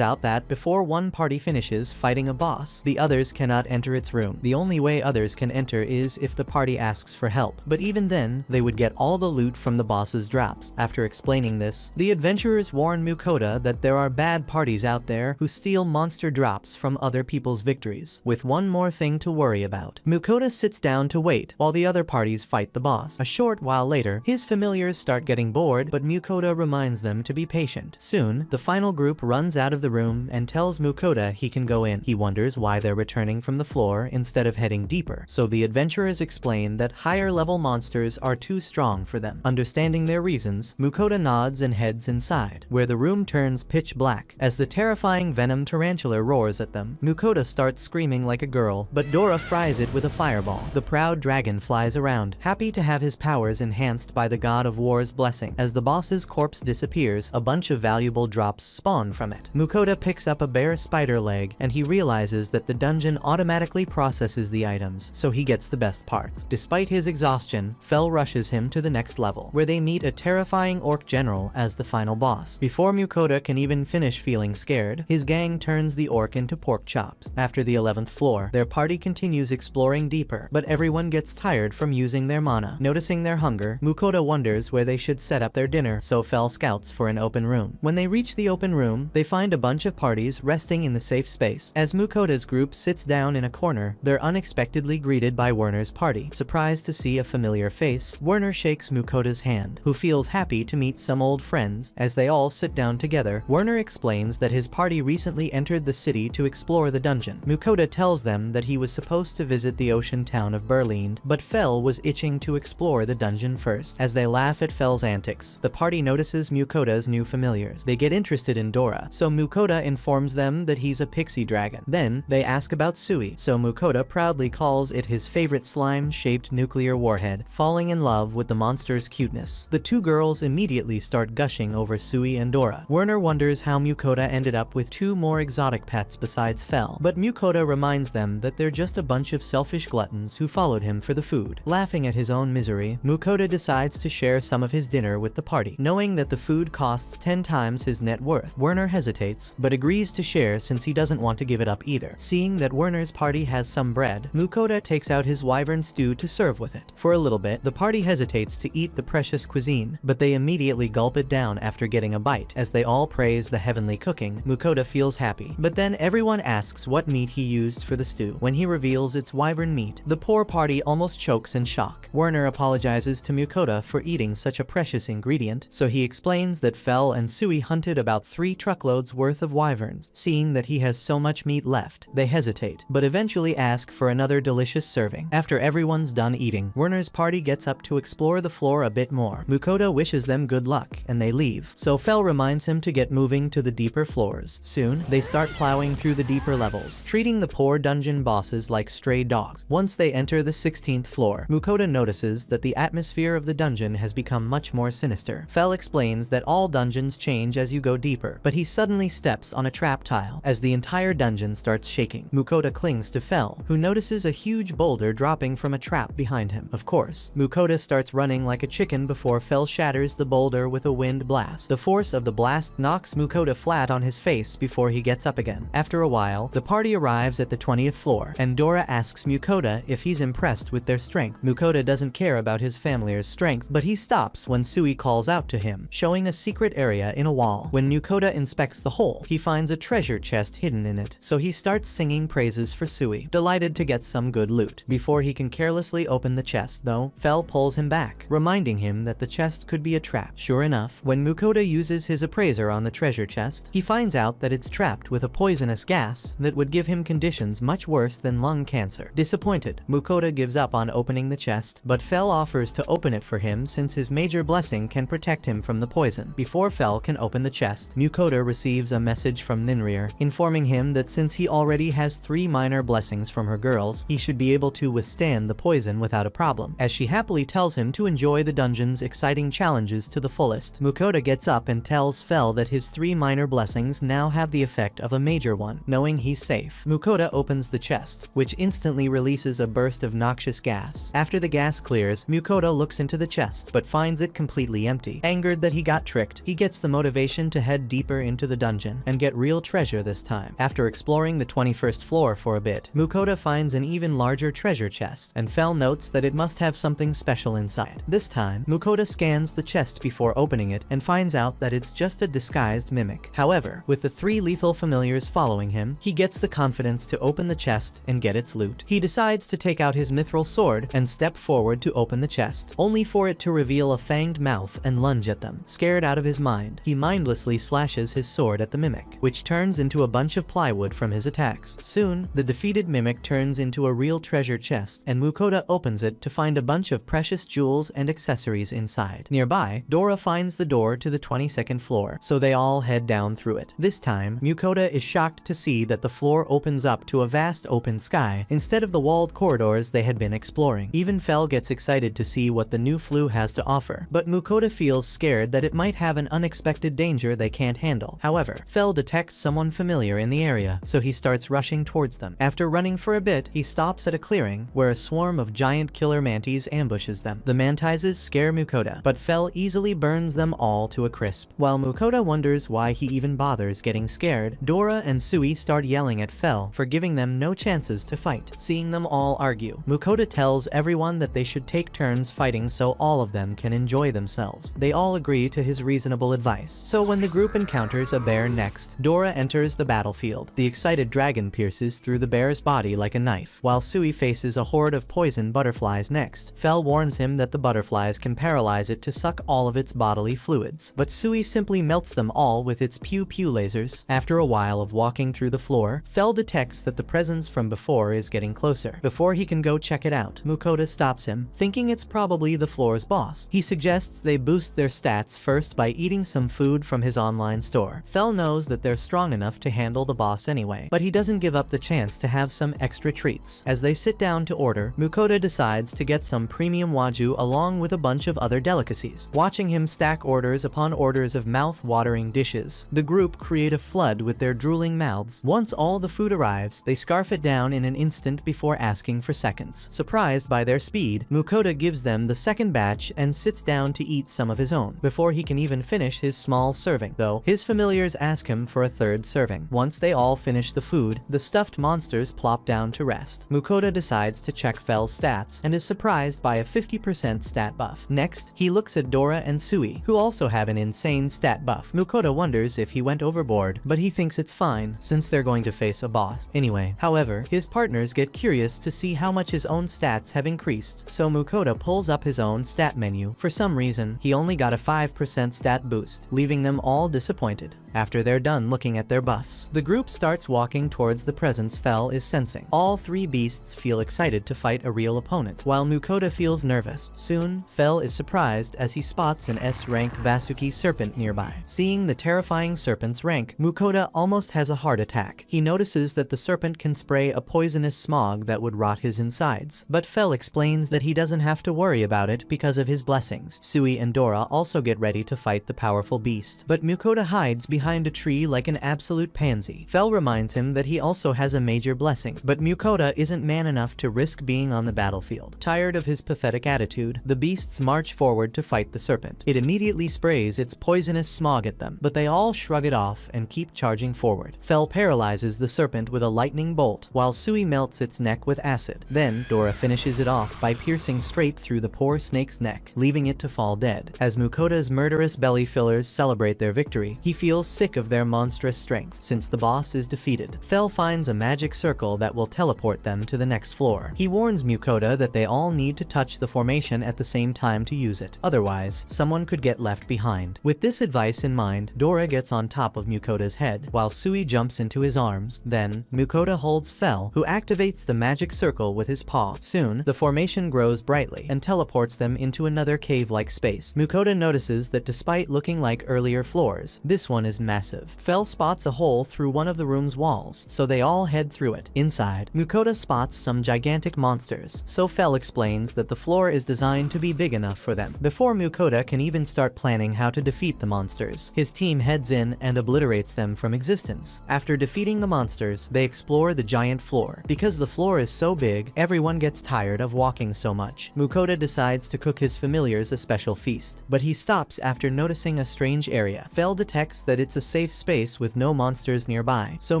out that before one party finishes fighting a boss, the others cannot enter its room. The only way others can enter is if the party asks for help, but even then, they would get all the loot from the boss's drops. After explaining this, the adventurers warn Mukoda that there are bad parties out there who steal monster drops from other people's victories, with one more thing to worry about. Mukoda sits down to wait while the other parties fight the boss. A short while later, his familiars start getting bored, but Mukoda reminds them to be patient. Soon, the final group runs out of the room and tells Mukoda he can go in. He wonders why they're returning from the floor instead of heading deeper, so the adventurers explain that higher level monsters are too strong for them. Understanding their reasons, Mukoda nods and heads inside, where the room turns pitch black. As the terrifying venom tarantula roars at them, Mukoda starts screaming like a girl, but Dora fries it with a fireball. The proud dragon flies around, happy to have his powers enhanced by the god of war's blessing. As the boss's corpse disappears, a bunch of valuable drops spawn from it. Mukoda picks up a bare spider leg, and he realizes that the dungeon automatically processes the items, so he gets the best parts. Despite his exhaustion, Fel rushes him to the next level, where they meet a terrifying orc general as the final boss. Before Mukoda can even finish feeling scared, his gang turns the orc into pork chops. After the 11th floor, their party continues exploring deeper, but everyone gets tired from using their mana. Noticing their hunger, Mukoda wonders where they should set up their dinner, so Fel scouts for an open room. When they reach the open room, they find a bunch of parties resting in the safe space. As Mukoda's group sits down in a corner, they're unexpectedly greeted by Werner's party. Surprised to see a familiar face, Werner shakes Mukoda's hand, who feels happy to meet some old friends. As they all sit down together, Werner explains that his party recently entered the city to explore the dungeon. Mukoda tells them that he was supposed to visit the ocean town of Berlin, but Fel was itching to explore the dungeon first. As they laugh at Fel's antics, the party notices Mukoda's new familiars. They get interested in Dora, so Mukoda informs them that he's a pixie dragon. Then, they ask about Sui, so Mukoda proudly calls it his favorite slime-shaped nuclear warhead, falling in love with the monster's cuteness. The two girls immediately start gushing over Sui and Dora. Werner wonders how Mukoda ended up with two more exotic pets besides Fel, but Mukoda reminds them that they're just a bunch of selfish gluttons who followed him for the food. Laughing at his own misery, Mukoda decides to share some of his dinner with the party. Knowing that the food costs 10 times his net worth, Werner hesitates, but agrees to share since he doesn't want to give it up either. Seeing that Werner's party has some bread, Mukoda takes out his wyvern stew to serve with it. For a little bit, the party hesitates to eat the precious cuisine, but they immediately gulp it down after getting a bite. As they all praise the heavenly cooking, Mukoda feels happy. But then everyone asks what meat he used for the stew. When he reveals it's wyvern meat, the poor party almost chokes in shock. Werner apologizes to Mukoda for eating such a precious ingredient, so he explains that Fel and Sui hunted about 3 truckloads worth of wyverns. Seeing that he has so much meat left, they hesitate, but eventually ask for another delicious serving. After everyone's done eating, Werner's party gets up to explore the floor a bit more. Mukoda wishes them good luck, and they leave, so Fel reminds him to get moving to the deeper floors. Soon, they start plowing through the deeper levels, treating the poor dungeon bosses like stray dogs. Once they enter the 16th floor, Mukoda notices that the atmosphere of the dungeon has become much more sinister. Fel explains that all dungeons change as you go deeper, but he suddenly steps on a trap tile as the entire dungeon starts shaking. Mukoda clings to Fel, who notices a huge boulder dropping from a trap behind him. Of course, Mukoda starts running like a chicken before Fel shatters the boulder with a wind blast. The force of the blast knocks Mukoda flat on his face before he gets up again. After a while, the party arrives at the 20th floor, and Dora asks Mukoda if he's impressed with their strength. Mukoda doesn't care about his family's strength, but he stops when Sui calls out to him, showing a secret area in a wall. When Mukoda inspects the hole, he finds a treasure chest hidden in it, so he starts singing praises for Sui, delighted to get some good loot. Before he can carelessly open the chest, though, Fel pulls him back, reminding him that the chest could be a trap. Sure enough, when Mukoda uses his appraiser on the treasure chest, he finds out that it's trapped with a poisonous gas that would give him conditions much worse than lung cancer. Disappointed, Mukoda Mukoda gives up on opening the chest, but Fel offers to open it for him since his major blessing can protect him from the poison. Before Fel can open the chest, Mukoda receives a message from Ninrir, informing him that since he already has 3 minor blessings from her girls, he should be able to withstand the poison without a problem. As she happily tells him to enjoy the dungeon's exciting challenges to the fullest, Mukoda gets up and tells Fel that his 3 minor blessings now have the effect of a major one. Knowing he's safe, Mukoda opens the chest, which instantly releases a burst of noxious gas. After the gas clears, Mukoda looks into the chest, but finds it completely empty. Angered that he got tricked, he gets the motivation to head deeper into the dungeon and get real treasure this time. After exploring the 21st floor for a bit, Mukoda finds an even larger treasure chest, and Fel notes that it must have something special inside. This time, Mukoda scans the chest before opening it and finds out that it's just a disguised mimic. However, with the 3 lethal familiars following him, he gets the confidence to open the chest and get its loot. He decides to take out his mithril sword and step forward to open the chest, only for it to reveal a fanged mouth and lunge at them. Scared out of his mind, he mindlessly slashes his sword at the mimic, which turns into a bunch of plywood from his attacks. Soon, the defeated mimic turns into a real treasure chest, and Mukoda opens it to find a bunch of precious jewels and accessories inside. Nearby, Dora finds the door to the 22nd floor, so they all head down through it. This time, Mukoda is shocked to see that the floor opens up to a vast open sky instead of the walled corridors they had been exploring. Even Fel gets excited to see what the new flue has to offer, but Mukoda feels scared that it might have an unexpected danger they can't handle. However, Fel detects someone familiar in the area, so he starts rushing towards them. After running for a bit, he stops at a clearing where a swarm of giant killer manties ambushes them. The mantises scare Mukoda, but Fel easily burns them all to a crisp. While Mukoda wonders why he even bothers getting scared, Dora and Sui start yelling at Fel for giving them no chances to fight. Seeing them all argue, Mukoda tells everyone that they should take turns fighting so all of them can enjoy themselves. They all agree to his reasonable advice. So when the group encounters a bear next, Dora enters the battlefield. The excited dragon pierces through the bear's body like a knife, while Sui faces a horde of poison butterflies next. Fel warns him that the butterflies can paralyze it to suck all of its bodily fluids, but Sui simply melts them all with its pew-pew lasers. After a while of walking through the floor, Fel detects that the presence from before is getting closer. Before he can go check it out, Mukoda stops him, thinking it's probably the floor's boss. He suggests they boost their stats first by eating some food from his online store. Fel knows that they're strong enough to handle the boss anyway, but he doesn't give up the chance to have some extra treats. As they sit down to order, Mukoda decides to get some premium wagyu along with a bunch of other delicacies. Watching him stack orders upon orders of mouth-watering dishes, the group create a flood with their drooling mouths. Once all the food arrives, they scarf it down in an instant before asking for seconds. Surprised by their speed, Mukoda gives them the second batch and sits down to eat some of his own, before he can even finish his small serving, though his familiars ask him for a third serving. Once they all finish the food, the stuffed monsters plop down to rest. Mukoda decides to check Fel's stats and is surprised by a 50% stat buff. Next, he looks at Dora and Sui, who also have an insane stat buff. Mukoda wonders if he went overboard, but he thinks it's fine since they're going to face a boss anyway. However, his partners get curious to see how much his own stats have increased, so Mukoda pulls up his own stat menu. For some reason, he only got a 5% stat boost, leaving them all disappointed. After they're done looking at their buffs, the group starts walking towards the presence Fel is sensing. All 3 beasts feel excited to fight a real opponent, while Mukoda feels nervous. Soon, Fel is surprised as he spots an S-rank Vasuki serpent nearby. Seeing the terrifying serpent's rank, Mukoda almost has a heart attack. He notices that the serpent can spray a poisonous smog that would rot his insides, but Fel explains that he doesn't have to worry about it because of his blessings. Sui and Dora also get ready to fight the powerful beast, but Mukoda hides behind a tree like an absolute pansy. Fel reminds him that he also has a major blessing, but Mukoda isn't man enough to risk being on the battlefield. Tired of his pathetic attitude, the beasts march forward to fight the serpent. It immediately sprays its poisonous smog at them, but they all shrug it off and keep charging forward. Fel paralyzes the serpent with a lightning bolt, while Sui melts its neck with acid. Then, Dora finishes it off by piercing straight through the poor snake's neck, leaving it to fall dead. As Mukoda's murderous belly fillers celebrate their victory, he feels sick of their monstrous strength. Since the boss is defeated, Fel finds a magic circle that will teleport them to the next floor. He warns Mukoda that they all need to touch the formation at the same time to use it. Otherwise, someone could get left behind. With this advice in mind, Dora gets on top of Mukoda's head, while Sui jumps into his arms. Then, Mukoda holds Fel, who activates the magic circle with his paw. Soon, the formation grows brightly and teleports them into another cave-like space. Mukoda notices that despite looking like earlier floors, this one is massive. Fel spots a hole through one of the room's walls, so they all head through it. Inside, Mukoda spots some gigantic monsters, so Fel explains that the floor is designed to be big enough for them. Before Mukoda can even start planning how to defeat the monsters, his team heads in and obliterates them from existence. After defeating the monsters, they explore the giant floor. Because the floor is so big, everyone gets tired of walking so much. Mukoda decides to cook his familiars a special feast, but he stops after noticing a strange area. Fel detects that it's a safe space with no monsters nearby, so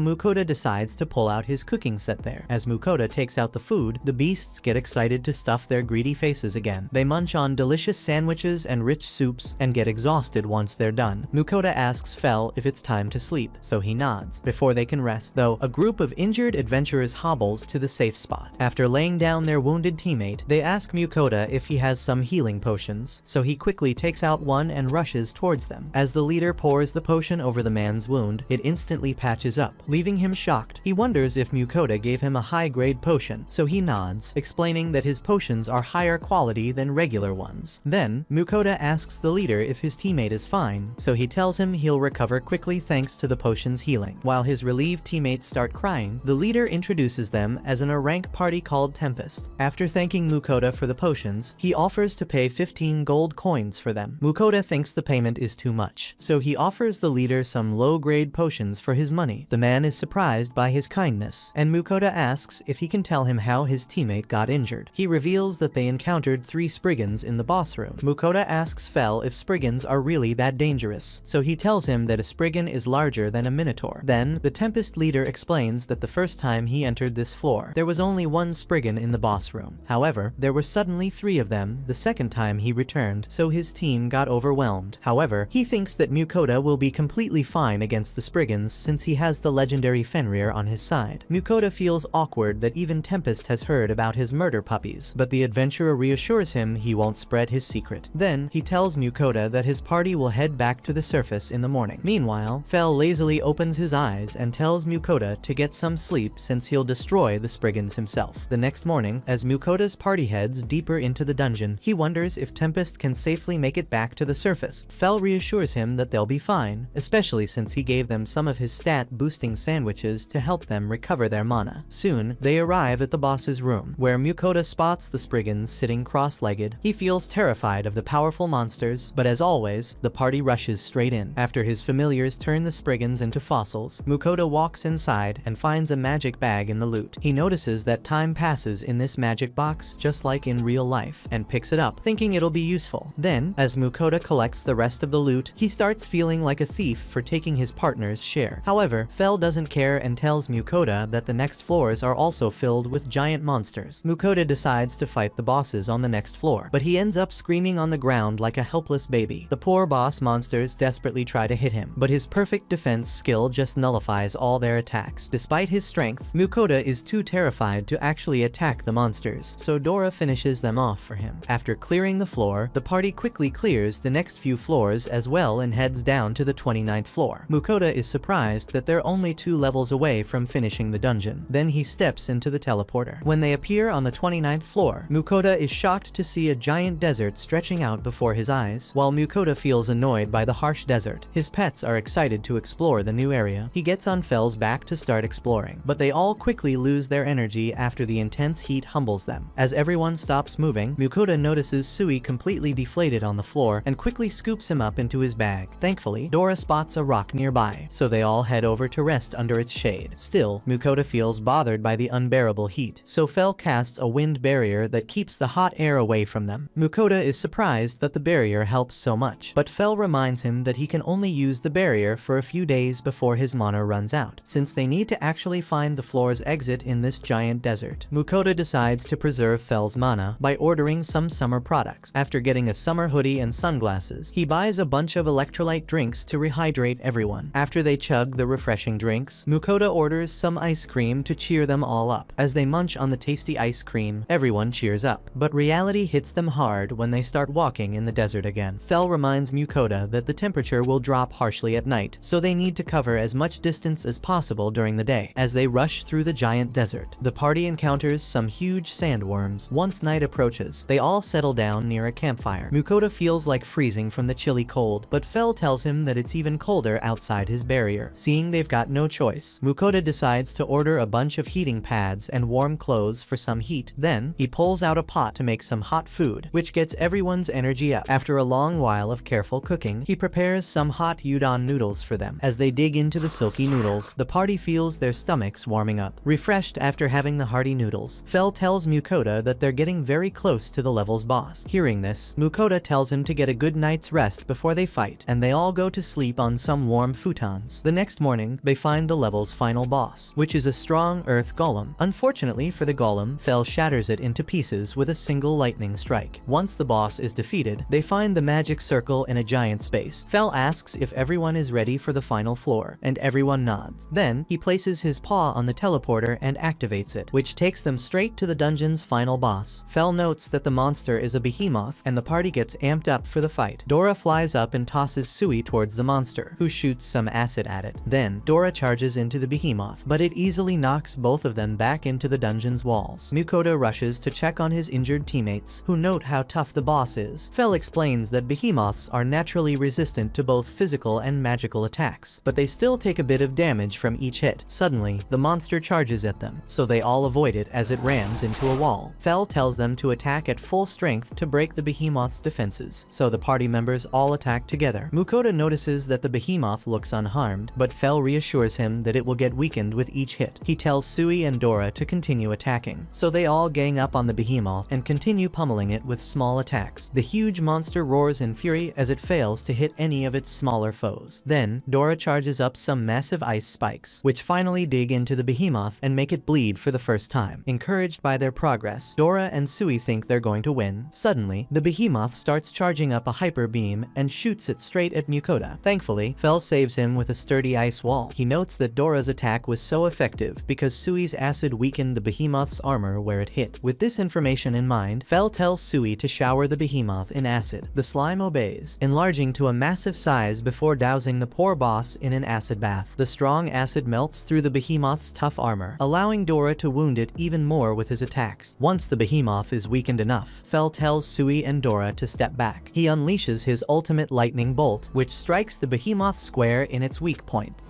Mukoda decides to pull out his cooking set there. As Mukoda takes out the food, the beasts get excited to stuff their greedy faces again. They munch on delicious sandwiches and rich soups and get exhausted once they're done. Mukoda asks Fel if it's time to sleep, so he nods. Before they can rest, though, a group of injured adventurers hobbles to the safe spot. After laying down their wounded teammate, they ask Mukoda if he has some healing potions, so he quickly takes out one and rushes towards them. As the leader pours the potion over the man's wound, it instantly patches up, leaving him shocked. He wonders if Mukoda gave him a high-grade potion, so he nods, explaining that his potions are higher quality than regular ones. Then, Mukoda asks the leader if his teammate is fine, so he tells him he'll recover quickly thanks to the potion's healing. While his relieved teammates start crying, the leader introduces them as an rank party called Tempest. After thanking Mukoda for the potions, he offers to pay 15 gold coins for them. Mukoda thinks the payment is too much, so he offers the leader some low-grade potions for his money. The man is surprised by his kindness, and Mukoda asks if he can tell him how his teammate got injured. He reveals that they encountered 3 Spriggans in the boss room. Mukoda asks Fel if Spriggans are really that dangerous, so he tells him that a Spriggan is larger than a Minotaur. Then, the Tempest leader explains that the first time he entered this floor, there was only 1 Spriggan in the boss room. However, there were suddenly 3 of them the second time he returned, so his team got overwhelmed. However, he thinks that Mukoda will be completely fine against the Spriggans since he has the legendary Fenrir on his side. Mukoda feels awkward that even Tempest has heard about his murder puppies, but the adventurer reassures him he won't spread his secret. Then, he tells Mukoda that his party will head back to the surface in the morning. Meanwhile, Fel lazily opens his eyes and tells Mukoda to get some sleep since he'll destroy the Spriggans himself. The next morning, as Mukoda's party heads deeper into the dungeon, he wonders if Tempest can safely make it back to the surface. Fel reassures him that they'll be fine, especially since he gave them some of his stat-boosting sandwiches to help them recover their mana. Soon, they arrive at the boss's room, where Mukoda spots the Spriggans sitting cross-legged. He feels terrified of the powerful monsters, but as always, the party rushes straight in. After his familiars turn the Spriggans into fossils, Mukoda walks inside and finds a magic bag in the loot. He notices that time passes in this magic box just like in real life, and picks it up, thinking it'll be useful. Then, as Mukoda collects the rest of the loot, he starts feeling like a thief for taking his partner's share. However, Fel doesn't care and tells Mukoda that the next floors are also filled with giant monsters. Mukoda decides to fight the bosses on the next floor, but he ends up screaming on the ground like a helpless baby. The poor boss monsters desperately try to hit him, but his perfect defense skill just nullifies all their attacks. Despite his strength, Mukoda is too terrified to actually attack the monsters, so Dora finishes them off for him. After clearing the floor, the party quickly clears the next few floors as well and heads down to the 29th floor. Mukoda is surprised that they're only 2 levels away from finishing the dungeon. Then he steps into the teleporter. When they appear on the 29th floor, Mukoda is shocked to see a giant desert stretching out before his eyes. While Mukoda feels annoyed by the harsh desert, his pets are excited to explore the new area. He gets on Fel's back to start exploring, but they all quickly lose their energy after the intense heat humbles them. As everyone stops moving, Mukoda notices Sui completely deflated on the floor and quickly scoops him up into his bag. Thankfully, Dora spots a rock nearby, so they all head over to rest under its shade. Still, Mukoda feels bothered by the unbearable heat, so Fel casts a wind barrier that keeps the hot air away from them. Mukoda is surprised that the barrier helps so much, but Fel reminds him that he can only use the barrier for a few days before his mana runs out, since they need to actually find the floor's exit in this giant desert. Mukoda decides to preserve Fel's mana by ordering some summer products. After getting a summer hoodie and sunglasses, he buys a bunch of electrolyte drinks to rehydrate hydrate everyone. After they chug the refreshing drinks, Mukoda orders some ice cream to cheer them all up. As they munch on the tasty ice cream, everyone cheers up. But reality hits them hard when they start walking in the desert again. Fel reminds Mukoda that the temperature will drop harshly at night, so they need to cover as much distance as possible during the day. As they rush through the giant desert, the party encounters some huge sandworms. Once night approaches, they all settle down near a campfire. Mukoda feels like freezing from the chilly cold, but Fel tells him that it's even colder outside his barrier. Seeing they've got no choice, Mukoda decides to order a bunch of heating pads and warm clothes for some heat. Then, he pulls out a pot to make some hot food, which gets everyone's energy up. After a long while of careful cooking, he prepares some hot udon noodles for them. As they dig into the silky noodles, the party feels their stomachs warming up. Refreshed after having the hearty noodles, Fel tells Mukoda that they're getting very close to the level's boss. Hearing this, Mukoda tells him to get a good night's rest before they fight, and they all go to sleep on some warm futons. The next morning, they find the level's final boss, which is a strong earth golem. Unfortunately for the golem, Fel shatters it into pieces with a single lightning strike. Once the boss is defeated, they find the magic circle in a giant space. Fel asks if everyone is ready for the final floor, and everyone nods. Then, he places his paw on the teleporter and activates it, which takes them straight to the dungeon's final boss. Fel notes that the monster is a behemoth, and the party gets amped up for the fight. Dora flies up and tosses Sui towards the monster, who shoots some acid at it. Then, Dora charges into the behemoth, but it easily knocks both of them back into the dungeon's walls. Mukoda rushes to check on his injured teammates, who note how tough the boss is. Fel explains that behemoths are naturally resistant to both physical and magical attacks, but they still take a bit of damage from each hit. Suddenly, the monster charges at them, so they all avoid it as it rams into a wall. Fel tells them to attack at full strength to break the behemoth's defenses, so the party members all attack together. Mukoda notices that the behemoth looks unharmed, but Fel reassures him that it will get weakened with each hit. He tells Sui and Dora to continue attacking, so they all gang up on the behemoth and continue pummeling it with small attacks. The huge monster roars in fury as it fails to hit any of its smaller foes. Then, Dora charges up some massive ice spikes, which finally dig into the behemoth and make it bleed for the first time. Encouraged by their progress, Dora and Sui think they're going to win. Suddenly, the behemoth starts charging up a hyper beam and shoots it straight at Mukoda. Thankfully, Fel saves him with a sturdy ice wall. He notes that Dora's attack was so effective because Sui's acid weakened the behemoth's armor where it hit. With this information in mind, Fel tells Sui to shower the behemoth in acid. The slime obeys, enlarging to a massive size before dousing the poor boss in an acid bath. The strong acid melts through the behemoth's tough armor, allowing Dora to wound it even more with his attacks. Once the behemoth is weakened enough, Fel tells Sui and Dora to step back. He unleashes his ultimate lightning bolt, which strikes the behemoth square in its weak point.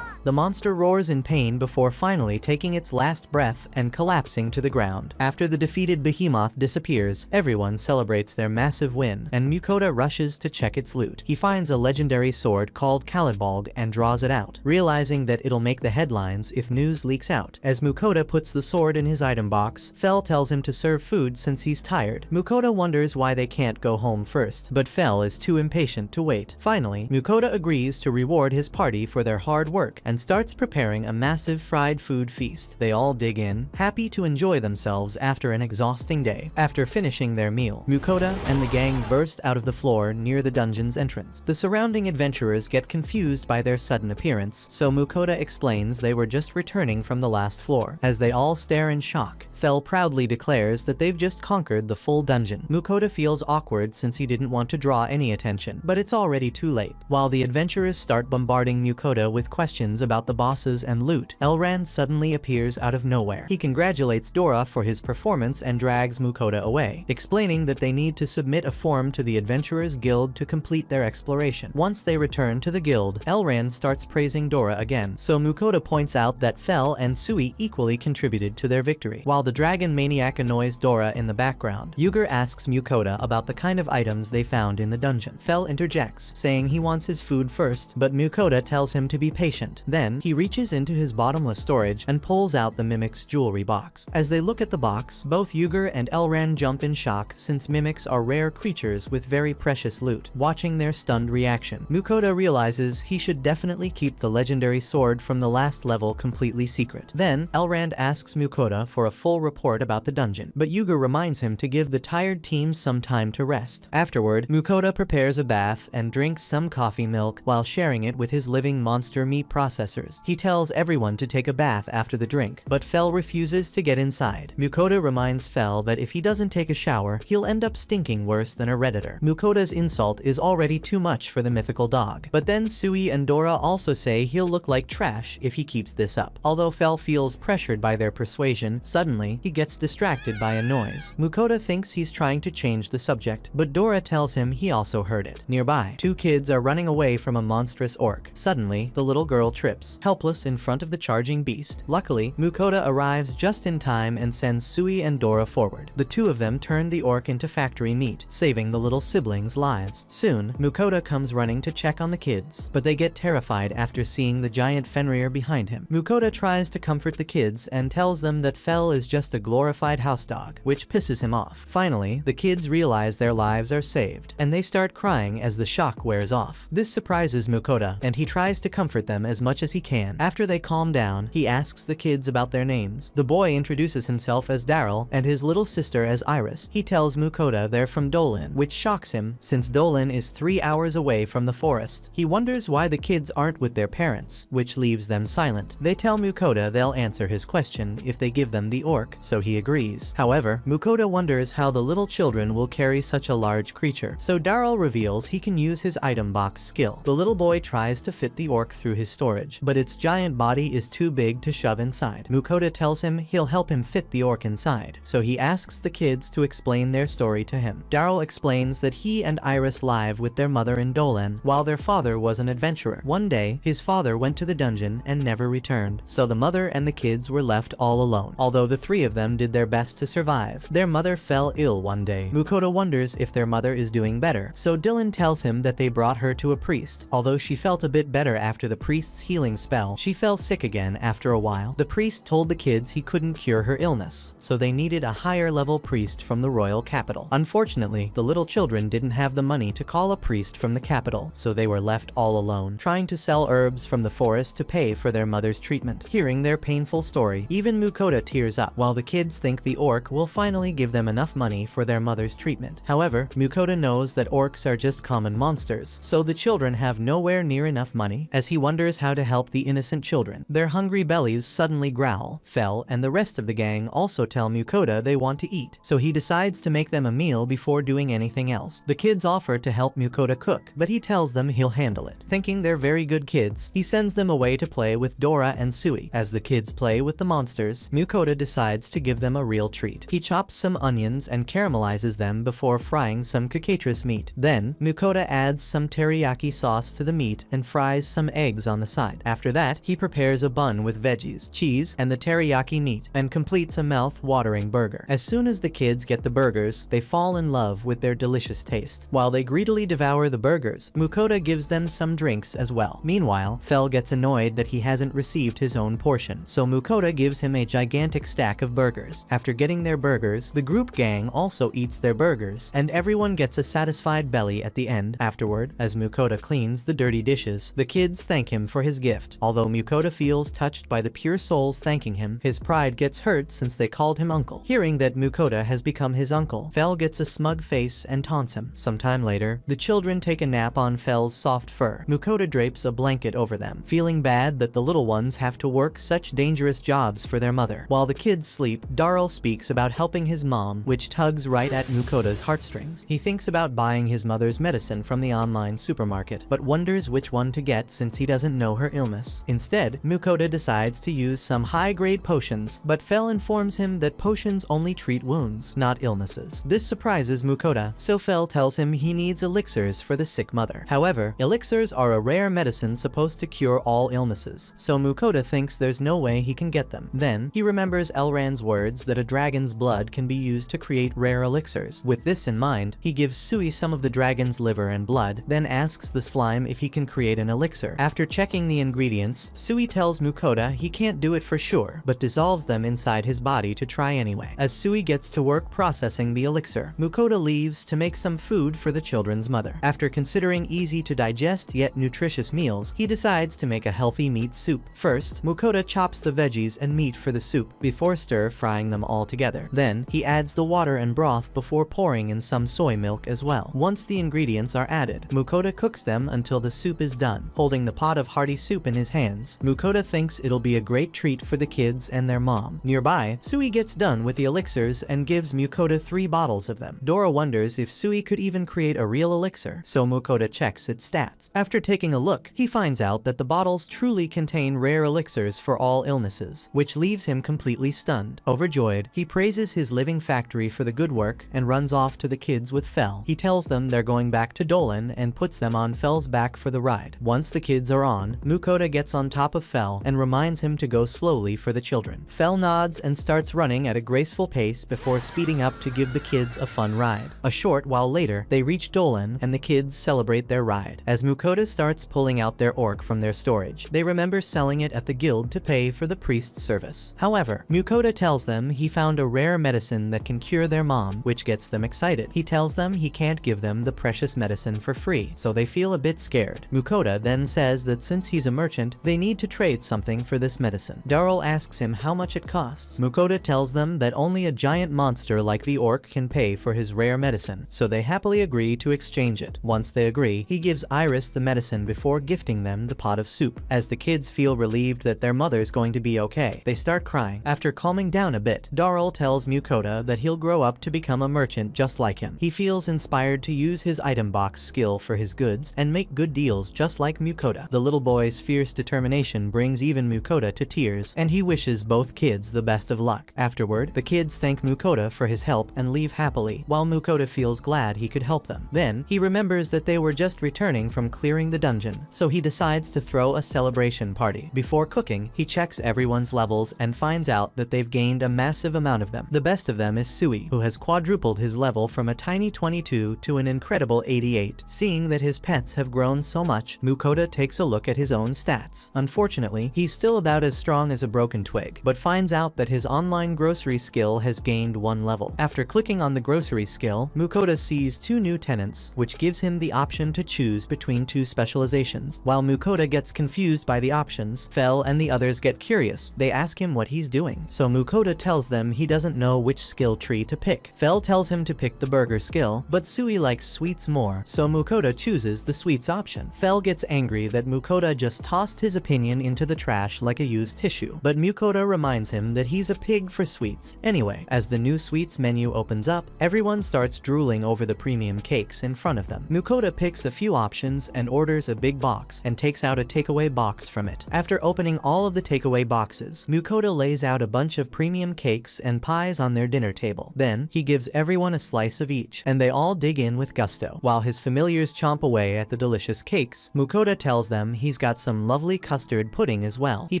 The monster roars in pain before finally taking its last breath and collapsing to the ground. After the defeated behemoth disappears, everyone celebrates their massive win, and Mukoda rushes to check its loot. He finds a legendary sword called Kalidbolg and draws it out, realizing that it'll make the headlines if news leaks out. As Mukoda puts the sword in his item box, Fel tells him to serve food since he's tired. Mukoda wonders why they can't go home first, but Fel is too impatient to wait. Finally, Mukoda agrees to reward his party for their hard work, and starts preparing a massive fried food feast. They all dig in, happy to enjoy themselves after an exhausting day. After finishing their meal, Mukoda and the gang burst out of the floor near the dungeon's entrance. The surrounding adventurers get confused by their sudden appearance, so Mukoda explains they were just returning from the last floor. As they all stare in shock, Fel proudly declares that they've just conquered the full dungeon. Mukoda feels awkward since he didn't want to draw any attention, but it's already too late. While the adventurers start bombarding Mukoda with questions about the bosses and loot, Elrond suddenly appears out of nowhere. He congratulates Dora for his performance and drags Mukoda away, explaining that they need to submit a form to the Adventurers Guild to complete their exploration. Once they return to the guild, Elrond starts praising Dora again, so Mukoda points out that Fel and Sui equally contributed to their victory. While the dragon maniac annoys Dora in the background, Yuger asks Mukoda about the kind of items they found in the dungeon. Fel interjects, saying he wants his food first, but Mukoda tells him to be patient. Then, he reaches into his bottomless storage and pulls out the mimic's jewelry box. As they look at the box, both Yuger and Elran jump in shock since mimics are rare creatures with very precious loot. Watching their stunned reaction, Mukoda realizes he should definitely keep the legendary sword from the last level completely secret. Then, Elrond asks Mukoda for a full report about the dungeon, but Yuger reminds him to give the tired team some time to rest. Afterward, Mukoda prepares a bath and drinks some coffee milk while sharing it with his living monster meat processors. He tells everyone to take a bath after the drink, but Fel refuses to get inside. Mukoda reminds Fel that if he doesn't take a shower, he'll end up stinking worse than a redditor. Mukoda's insult is already too much for the mythical dog, but then Sui and Dora also say he'll look like trash if he keeps this up. Although Fel feels pressured by their persuasion, suddenly, he gets distracted by a noise. Mukoda thinks he's trying to change the subject, but Dora tells him he also heard it. Nearby, two kids are running away from a monstrous orc. Suddenly, the little girl trips, helpless in front of the charging beast. Luckily, Mukoda arrives just in time and sends Sui and Dora forward. The two of them turn the orc into factory meat, saving the little siblings' lives. Soon, Mukoda comes running to check on the kids, but they get terrified after seeing the giant Fenrir behind him. Mukoda tries to comfort the kids and tells them that Fel is just a glorified house dog, which pisses him off. Finally, the kids realize their lives are saved, and they start crying as the shock wears off. This surprises Mukoda, and he tries to comfort them as much as he can. After they calm down, he asks the kids about their names. The boy introduces himself as Daryl and his little sister as Iris. He tells Mukoda they're from Dolan, which shocks him since Dolan is 3 hours away from the forest. He wonders why the kids aren't with their parents, which leaves them silent. They tell Mukoda they'll answer his question if they give them the orc, so he agrees. However, Mukoda wonders how the little children will carry such a large creature, so Daryl reveals he can use his item box skill. The little boy tries to fit the orc through his storage, but its giant body is too big to shove inside. Mukoda tells him he'll help him fit the orc inside, so he asks the kids to explain their story to him. Daryl explains that he and Iris live with their mother in Dolan, while their father was an adventurer. One day, his father went to the dungeon and never returned, so the mother and the kids were left all alone. Although the three of them did their best to survive, their mother fell ill one day. Mukoda wonders if their mother is doing better, so Dylan tells him that they brought her to a priest. Although she felt a bit better after the priest's healing spell, she fell sick again after a while. The priest told the kids he couldn't cure her illness, so they needed a higher level priest from the royal capital. Unfortunately, the little children didn't have the money to call a priest from the capital, so they were left all alone, trying to sell herbs from the forest to pay for their mother's treatment. Hearing their painful story, even Mukoda tears up, while the kids think the orc will finally give them enough money for their mother's treatment. However, Mukoda knows that orcs are just common monsters, so the children have nowhere near enough money. As he wonders how to help the innocent children, their hungry bellies suddenly growl. Fel and the rest of the gang also tell Mukoda they want to eat, so he decides to make them a meal before doing anything else. The kids offer to help Mukoda cook, but he tells them he'll handle it. Thinking they're very good kids, he sends them away to play with Dora and Sui. As the kids play with the monsters, Mukoda decides to give them a real treat. He chops some onions and caramelizes them before frying some cockatrice meat. Then, Mukoda adds some teriyaki sauce to the meat and fries some eggs on the side. After that, he prepares a bun with veggies, cheese, and the teriyaki meat, and completes a mouth-watering burger. As soon as the kids get the burgers, they fall in love with their delicious taste. While they greedily devour the burgers, Mukoda gives them some drinks as well. Meanwhile, Fel gets annoyed that he hasn't received his own portion, so Mukoda gives him a gigantic stack of burgers. After getting their burgers, the group gang also eats their burgers, and everyone gets a satisfied belly at the end. Afterward, as Mukoda cleans the dirty dishes, the kids thank him for his gift. Although Mukoda feels touched by the pure souls thanking him, his pride gets hurt since they called him uncle. Hearing that Mukoda has become his uncle, Fel gets a smug face and taunts him. Sometime later, the children take a nap on Fel's soft fur. Mukoda drapes a blanket over them, feeling bad that the little ones have to work such dangerous jobs for their mother. While the kids sleep, Darl speaks about helping his mom, which tugs right at Mukoda's heartstrings. He thinks about buying his mother's medicine from the online supermarket, but wonders which one to get since he doesn't know her illness. Instead, Mukoda decides to use some high-grade potions, but Fel informs him that potions only treat wounds, not illnesses. This surprises Mukoda, so Fel tells him he needs elixirs for the sick mother. However, elixirs are a rare medicine supposed to cure all illnesses, so Mukoda thinks there's no way he can get them. Then, he remembers Elrand's words that a dragon's blood can be used to create rare elixirs. With this in mind, he gives Sui some of the dragon's liver and blood, then asks the slime if he can create an elixir. After checking the the ingredients, Sui tells Mukoda he can't do it for sure, but dissolves them inside his body to try anyway. As Sui gets to work processing the elixir, Mukoda leaves to make some food for the children's mother. After considering easy to digest yet nutritious meals, he decides to make a healthy meat soup. First, Mukoda chops the veggies and meat for the soup before stir-frying them all together. Then, he adds the water and broth before pouring in some soy milk as well. Once the ingredients are added, Mukoda cooks them until the soup is done. Holding the pot of hearty soup in his hands, Mukoda thinks it'll be a great treat for the kids and their mom. Nearby, Sui gets done with the elixirs and gives Mukoda 3 bottles of them. Dora wonders if Sui could even create a real elixir, so Mukoda checks its stats. After taking a look, he finds out that the bottles truly contain rare elixirs for all illnesses, which leaves him completely stunned. Overjoyed, he praises his living factory for the good work and runs off to the kids with Fel. He tells them they're going back to Dolan and puts them on Fel's back for the ride. Once the kids are on, Mukoda gets on top of Fel and reminds him to go slowly for the children. Fel nods and starts running at a graceful pace before speeding up to give the kids a fun ride. A short while later, they reach Dolan and the kids celebrate their ride. As Mukoda starts pulling out their orc from their storage, they remember selling it at the guild to pay for the priest's service. However, Mukoda tells them he found a rare medicine that can cure their mom, which gets them excited. He tells them he can't give them the precious medicine for free, so they feel a bit scared. Mukoda then says that since he's a merchant, they need to trade something for this medicine. Darryl asks him how much it costs. Mukoda tells them that only a giant monster like the orc can pay for his rare medicine, so they happily agree to exchange it. Once they agree, he gives Iris the medicine before gifting them the pot of soup. As the kids feel relieved that their mother's going to be okay, they start crying. After calming down a bit, Darryl tells Mukoda that he'll grow up to become a merchant just like him. He feels inspired to use his item box skill for his goods and make good deals just like Mukoda. The little boy's fierce determination brings even Mukoda to tears, and he wishes both kids the best of luck. Afterward, the kids thank Mukoda for his help and leave happily, while Mukoda feels glad he could help them. Then, he remembers that they were just returning from clearing the dungeon, so he decides to throw a celebration party. Before cooking, he checks everyone's levels and finds out that they've gained a massive amount of them. The best of them is Sui, who has quadrupled his level from a tiny 22 to an incredible 88. Seeing that his pets have grown so much, Mukoda takes a look at his own stats. Unfortunately, he's still about as strong as a broken twig, but finds out that his online grocery skill has gained 1 level. After clicking on the grocery skill, Mukoda sees 2 new tenants, which gives him the option to choose between 2 specializations. While Mukoda gets confused by the options, Fel and the others get curious. They ask him what he's doing, so Mukoda tells them he doesn't know which skill tree to pick. Fel tells him to pick the burger skill, but Sui likes sweets more, so Mukoda chooses the sweets option. Fel gets angry that Mukoda just tossed his opinion into the trash like a used tissue, but Mukoda reminds him that he's a pig for sweets. Anyway, as the new sweets menu opens up, everyone starts drooling over the premium cakes in front of them. Mukoda picks a few options and orders a big box and takes out a takeaway box from it. After opening all of the takeaway boxes, Mukoda lays out a bunch of premium cakes and pies on their dinner table. Then, he gives everyone a slice of each, and they all dig in with gusto. While his familiars chomp away at the delicious cakes, Mukoda tells them he's got some lovely custard pudding as well. He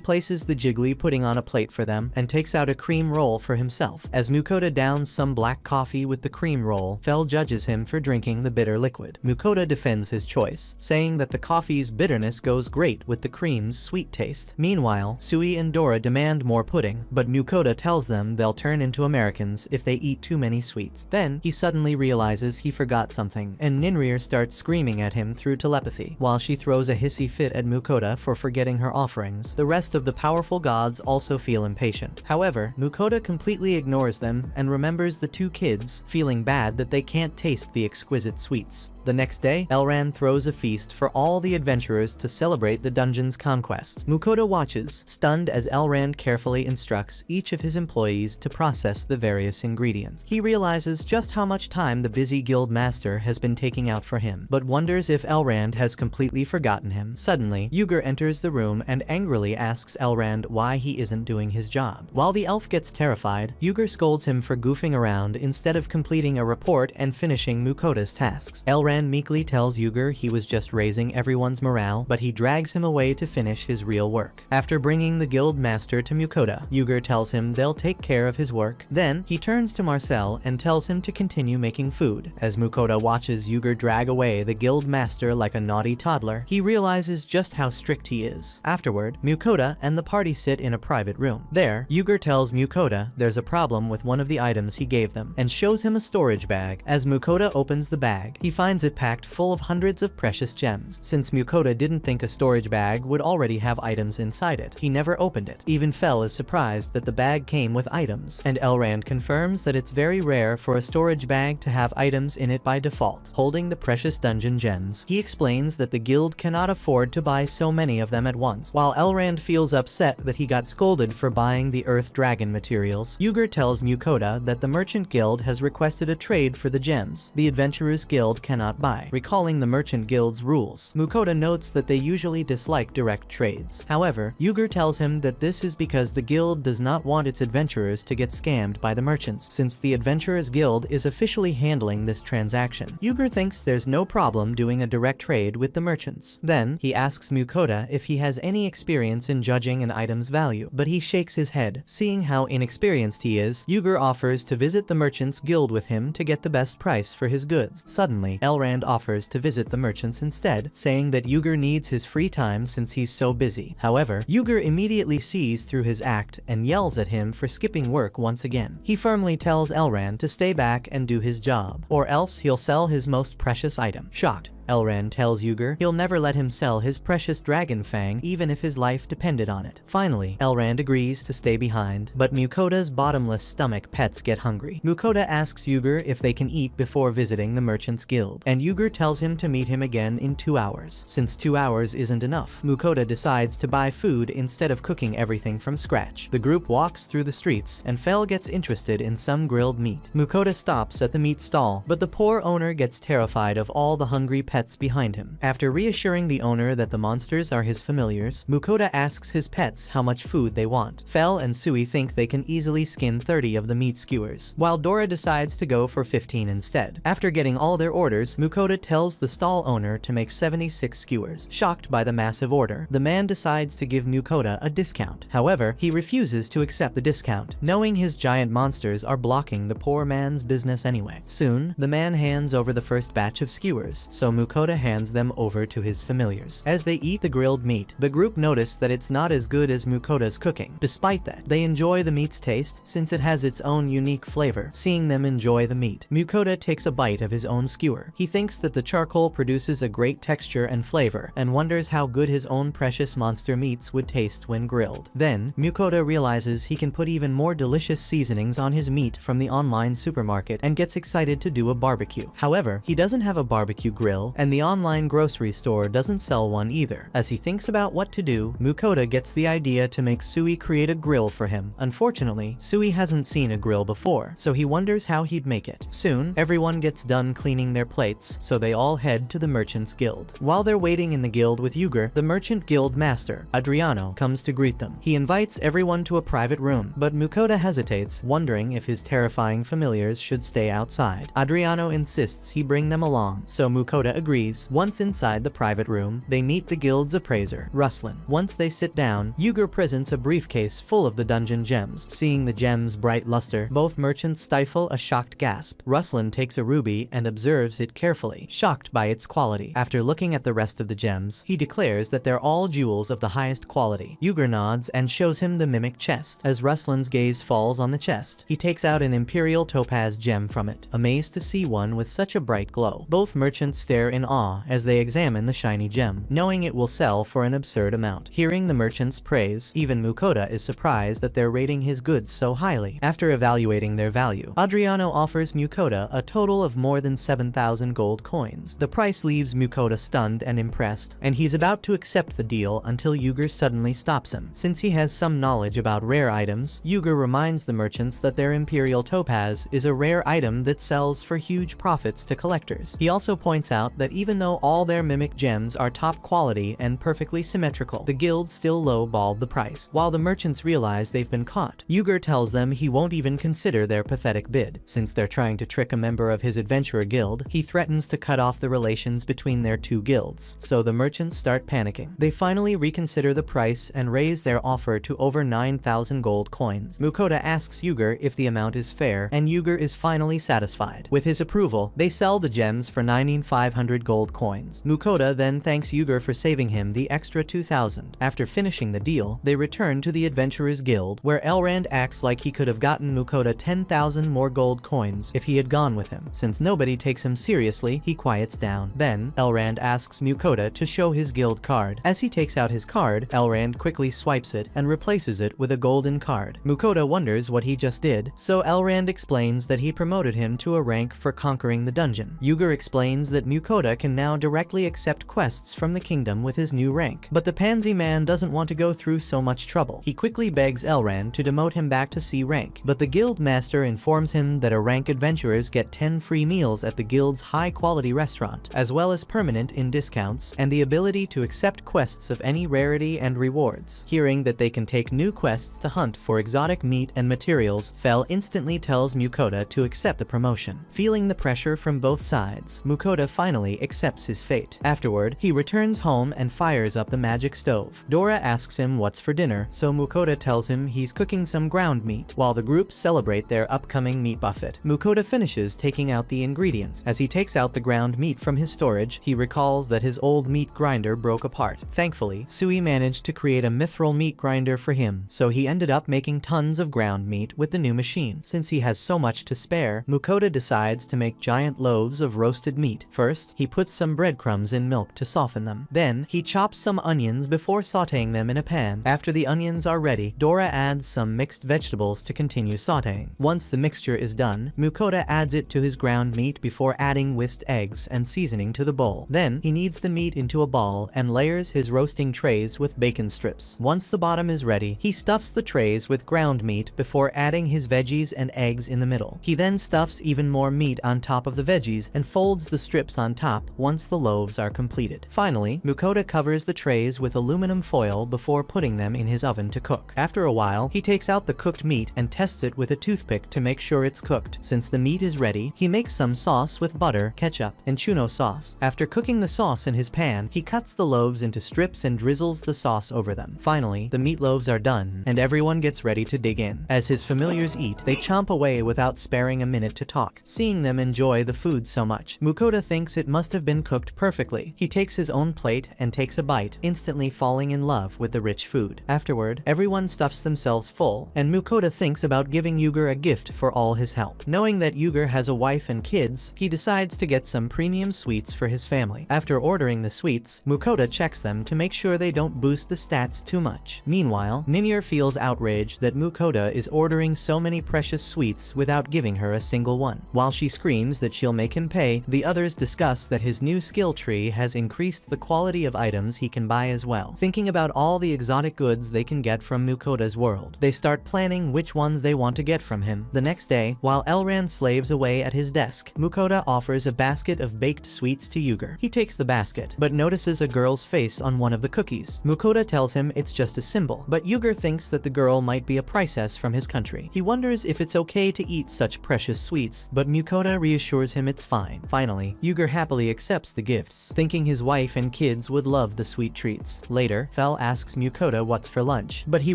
places the jiggly pudding on a plate for them and takes out a cream roll for himself. As Mukoda downs some black coffee with the cream roll, Fel judges him for drinking the bitter liquid. Mukoda defends his choice, saying that the coffee's bitterness goes great with the cream's sweet taste. Meanwhile, Sui and Dora demand more pudding, but Mukoda tells them they'll turn into Americans if they eat too many sweets. Then, he suddenly realizes he forgot something, and Ninrir starts screaming at him through telepathy. While she throws a hissy fit at Mukoda for forgetting her offerings, the rest of the powerful gods also feel impatient. However, Mukoda completely ignores them and remembers the 2 kids, feeling bad that they can't taste the exquisite sweets. The next day, Elrond throws a feast for all the adventurers to celebrate the dungeon's conquest. Mukoda watches, stunned as Elrond carefully instructs each of his employees to process the various ingredients. He realizes just how much time the busy guild master has been taking out for him, but wonders if Elrond has completely forgotten him. Suddenly, Uger enters the room and angrily asks Elrond why he isn't doing his job. While the elf gets terrified, Uger scolds him for goofing around instead of completing a report and finishing Mukoda's tasks. Elrond Elrond meekly tells Ugur he was just raising everyone's morale, but he drags him away to finish his real work. After bringing the guild master to Mukoda, Ugur tells him they'll take care of his work. Then, he turns to Marcel and tells him to continue making food. As Mukoda watches Ugur drag away the guild master like a naughty toddler, he realizes just how strict he is. Afterward, Mukoda and the party sit in a private room. There, Ugur tells Mukoda there's a problem with one of the items he gave them, and shows him a storage bag. As Mukoda opens the bag, he finds it packed full of hundreds of precious gems. Since Mukoda didn't think a storage bag would already have items inside it, he never opened it. Even Fel is surprised that the bag came with items, and Elrond confirms that it's very rare for a storage bag to have items in it by default. Holding the precious dungeon gems, he explains that the guild cannot afford to buy so many of them at once. While Elrond feels upset that he got scolded for buying the Earth Dragon materials, Ugur tells Mukoda that the Merchant Guild has requested a trade for the gems the Adventurers Guild cannot buy. Recalling the Merchant Guild's rules, Mukoda notes that they usually dislike direct trades. However, Ugur tells him that this is because the guild does not want its adventurers to get scammed by the merchants, since the Adventurers Guild is officially handling this transaction. Ugur thinks there's no problem doing a direct trade with the merchants. Then, he asks Mukoda if he has any experience in judging an item's value, but he shakes his head. Seeing how inexperienced he is, Ugur offers to visit the Merchants Guild with him to get the best price for his goods. Suddenly, Elrond offers to visit the merchants instead, saying that Ugur needs his free time since he's so busy. However, Ugur immediately sees through his act and yells at him for skipping work once again. He firmly tells Elrond to stay back and do his job, or else he'll sell his most precious item. Shocked, Elrond tells Ugur he'll never let him sell his precious dragon fang even if his life depended on it. Finally, Elrond agrees to stay behind, but Mukoda's bottomless stomach pets get hungry. Mukoda asks Ugur if they can eat before visiting the Merchants Guild, and Ugur tells him to meet him again in 2 hours. Since 2 hours isn't enough, Mukoda decides to buy food instead of cooking everything from scratch. The group walks through the streets, and Fel gets interested in some grilled meat. Mukoda stops at the meat stall, but the poor owner gets terrified of all the hungry pets behind him. After reassuring the owner that the monsters are his familiars, Mukoda asks his pets how much food they want. Fel and Sui think they can easily skin 30 of the meat skewers, while Dora decides to go for 15 instead. After getting all their orders, Mukoda tells the stall owner to make 76 skewers. Shocked by the massive order, the man decides to give Mukoda a discount. However, he refuses to accept the discount, knowing his giant monsters are blocking the poor man's business anyway. Soon, the man hands over the first batch of skewers, so Mukoda hands them over to his familiars. As they eat the grilled meat, the group notice that it's not as good as Mukoda's cooking. Despite that, they enjoy the meat's taste since it has its own unique flavor. Seeing them enjoy the meat, Mukoda takes a bite of his own skewer. He thinks that the charcoal produces a great texture and flavor, and wonders how good his own precious monster meats would taste when grilled. Then, Mukoda realizes he can put even more delicious seasonings on his meat from the online supermarket and gets excited to do a barbecue. However, he doesn't have a barbecue grill, and the online grocery store doesn't sell one either. As he thinks about what to do, Mukoda gets the idea to make Sui create a grill for him. Unfortunately, Sui hasn't seen a grill before, so he wonders how he'd make it. Soon, everyone gets done cleaning their plates, so they all head to the Merchants Guild. While they're waiting in the guild with Ugur, the Merchant Guild Master, Adriano, comes to greet them. He invites everyone to a private room, but Mukoda hesitates, wondering if his terrifying familiars should stay outside. Adriano insists he bring them along, so Mukoda agrees. Once inside the private room, they meet the guild's appraiser, Ruslan. Once they sit down, Ugur presents a briefcase full of the dungeon gems. Seeing the gems' bright luster, both merchants stifle a shocked gasp. Ruslan takes a ruby and observes it carefully, shocked by its quality. After looking at the rest of the gems, he declares that they're all jewels of the highest quality. Ugur nods and shows him the mimic chest. As Ruslan's gaze falls on the chest, he takes out an imperial topaz gem from it, amazed to see one with such a bright glow. Both merchants stare in awe as they examine the shiny gem, knowing it will sell for an absurd amount. Hearing the merchant's praise, even Mukoda is surprised that they're rating his goods so highly. After evaluating their value, Adriano offers Mukoda a total of more than 7,000 gold coins. The price leaves Mukoda stunned and impressed, and he's about to accept the deal until Ugur suddenly stops him. Since he has some knowledge about rare items, Ugur reminds the merchants that their imperial topaz is a rare item that sells for huge profits to collectors. He also points out that that even though all their mimic gems are top quality and perfectly symmetrical, the guild still low-balled the price. While the merchants realize they've been caught, Uger tells them he won't even consider their pathetic bid. Since they're trying to trick a member of his adventurer guild, he threatens to cut off the relations between their two guilds, so the merchants start panicking. They finally reconsider the price and raise their offer to over 9,000 gold coins. Mukoda asks Uger if the amount is fair, and Uger is finally satisfied. With his approval, they sell the gems for 9,500 gold coins. Mukoda then thanks Uger for saving him the extra 2,000. After finishing the deal, they return to the Adventurers Guild, where Elrond acts like he could have gotten Mukoda 10,000 more gold coins if he had gone with him. Since nobody takes him seriously, he quiets down. Then, Elrond asks Mukoda to show his guild card. As he takes out his card, Elrond quickly swipes it and replaces it with a golden card. Mukoda wonders what he just did, so Elrond explains that he promoted him to a rank for conquering the dungeon. Uger explains that Mukoda can now directly accept quests from the kingdom with his new rank, but the pansy man doesn't want to go through so much trouble. He quickly begs Elrond to demote him back to C rank, but the guild master informs him that a rank adventurers get 10 free meals at the guild's high-quality restaurant, as well as permanent in discounts, and the ability to accept quests of any rarity and rewards. Hearing that they can take new quests to hunt for exotic meat and materials, Fel instantly tells Mukoda to accept the promotion. Feeling the pressure from both sides, Mukoda finally accepts his fate. Afterward, he returns home and fires up the magic stove. Dora asks him what's for dinner, so Mukoda tells him he's cooking some ground meat, while the group celebrate their upcoming meat buffet. Mukoda finishes taking out the ingredients. As he takes out the ground meat from his storage, he recalls that his old meat grinder broke apart. Thankfully, Sui managed to create a mithril meat grinder for him, so he ended up making tons of ground meat with the new machine. Since he has so much to spare, Mukoda decides to make giant loaves of roasted meat. First, he puts some breadcrumbs in milk to soften them. Then, he chops some onions before sauteing them in a pan. After the onions are ready, Dora adds some mixed vegetables to continue sauteing. Once the mixture is done, Mukoda adds it to his ground meat before adding whisked eggs and seasoning to the bowl. Then, he kneads the meat into a ball and layers his roasting trays with bacon strips. Once the bottom is ready, he stuffs the trays with ground meat before adding his veggies and eggs in the middle. He then stuffs even more meat on top of the veggies and folds the strips on top once the loaves are completed. Finally, Mukoda covers the trays with aluminum foil before putting them in his oven to cook. After a while, he takes out the cooked meat and tests it with a toothpick to make sure it's cooked. Since the meat is ready, he makes some sauce with butter, ketchup, and chuno sauce. After cooking the sauce in his pan, he cuts the loaves into strips and drizzles the sauce over them. Finally, the meat loaves are done, and everyone gets ready to dig in. As his familiars eat, they chomp away without sparing a minute to talk. Seeing them enjoy the food so much, Mukoda thinks it must have been cooked perfectly. He takes his own plate and takes a bite, instantly falling in love with the rich food. Afterward, everyone stuffs themselves full, and Mukoda thinks about giving Uger a gift for all his help. Knowing that Uger has a wife and kids, he decides to get some premium sweets for his family. After ordering the sweets, Mukoda checks them to make sure they don't boost the stats too much. Meanwhile, Ninir feels outraged that Mukoda is ordering so many precious sweets without giving her a single one. While she screams that she'll make him pay, the others discuss that his new skill tree has increased the quality of items he can buy as well. Thinking about all the exotic goods they can get from Mukoda's world, they start planning which ones they want to get from him. The next day, while Elrond slaves away at his desk, Mukoda offers a basket of baked sweets to Uger. He takes the basket, but notices a girl's face on one of the cookies. Mukoda tells him it's just a symbol, but Uger thinks that the girl might be a princess from his country. He wonders if it's okay to eat such precious sweets, but Mukoda reassures him it's fine. Finally, Uger happily accepts the gifts, thinking his wife and kids would love the sweet treats. Later, Fel asks Mukoda what's for lunch, but he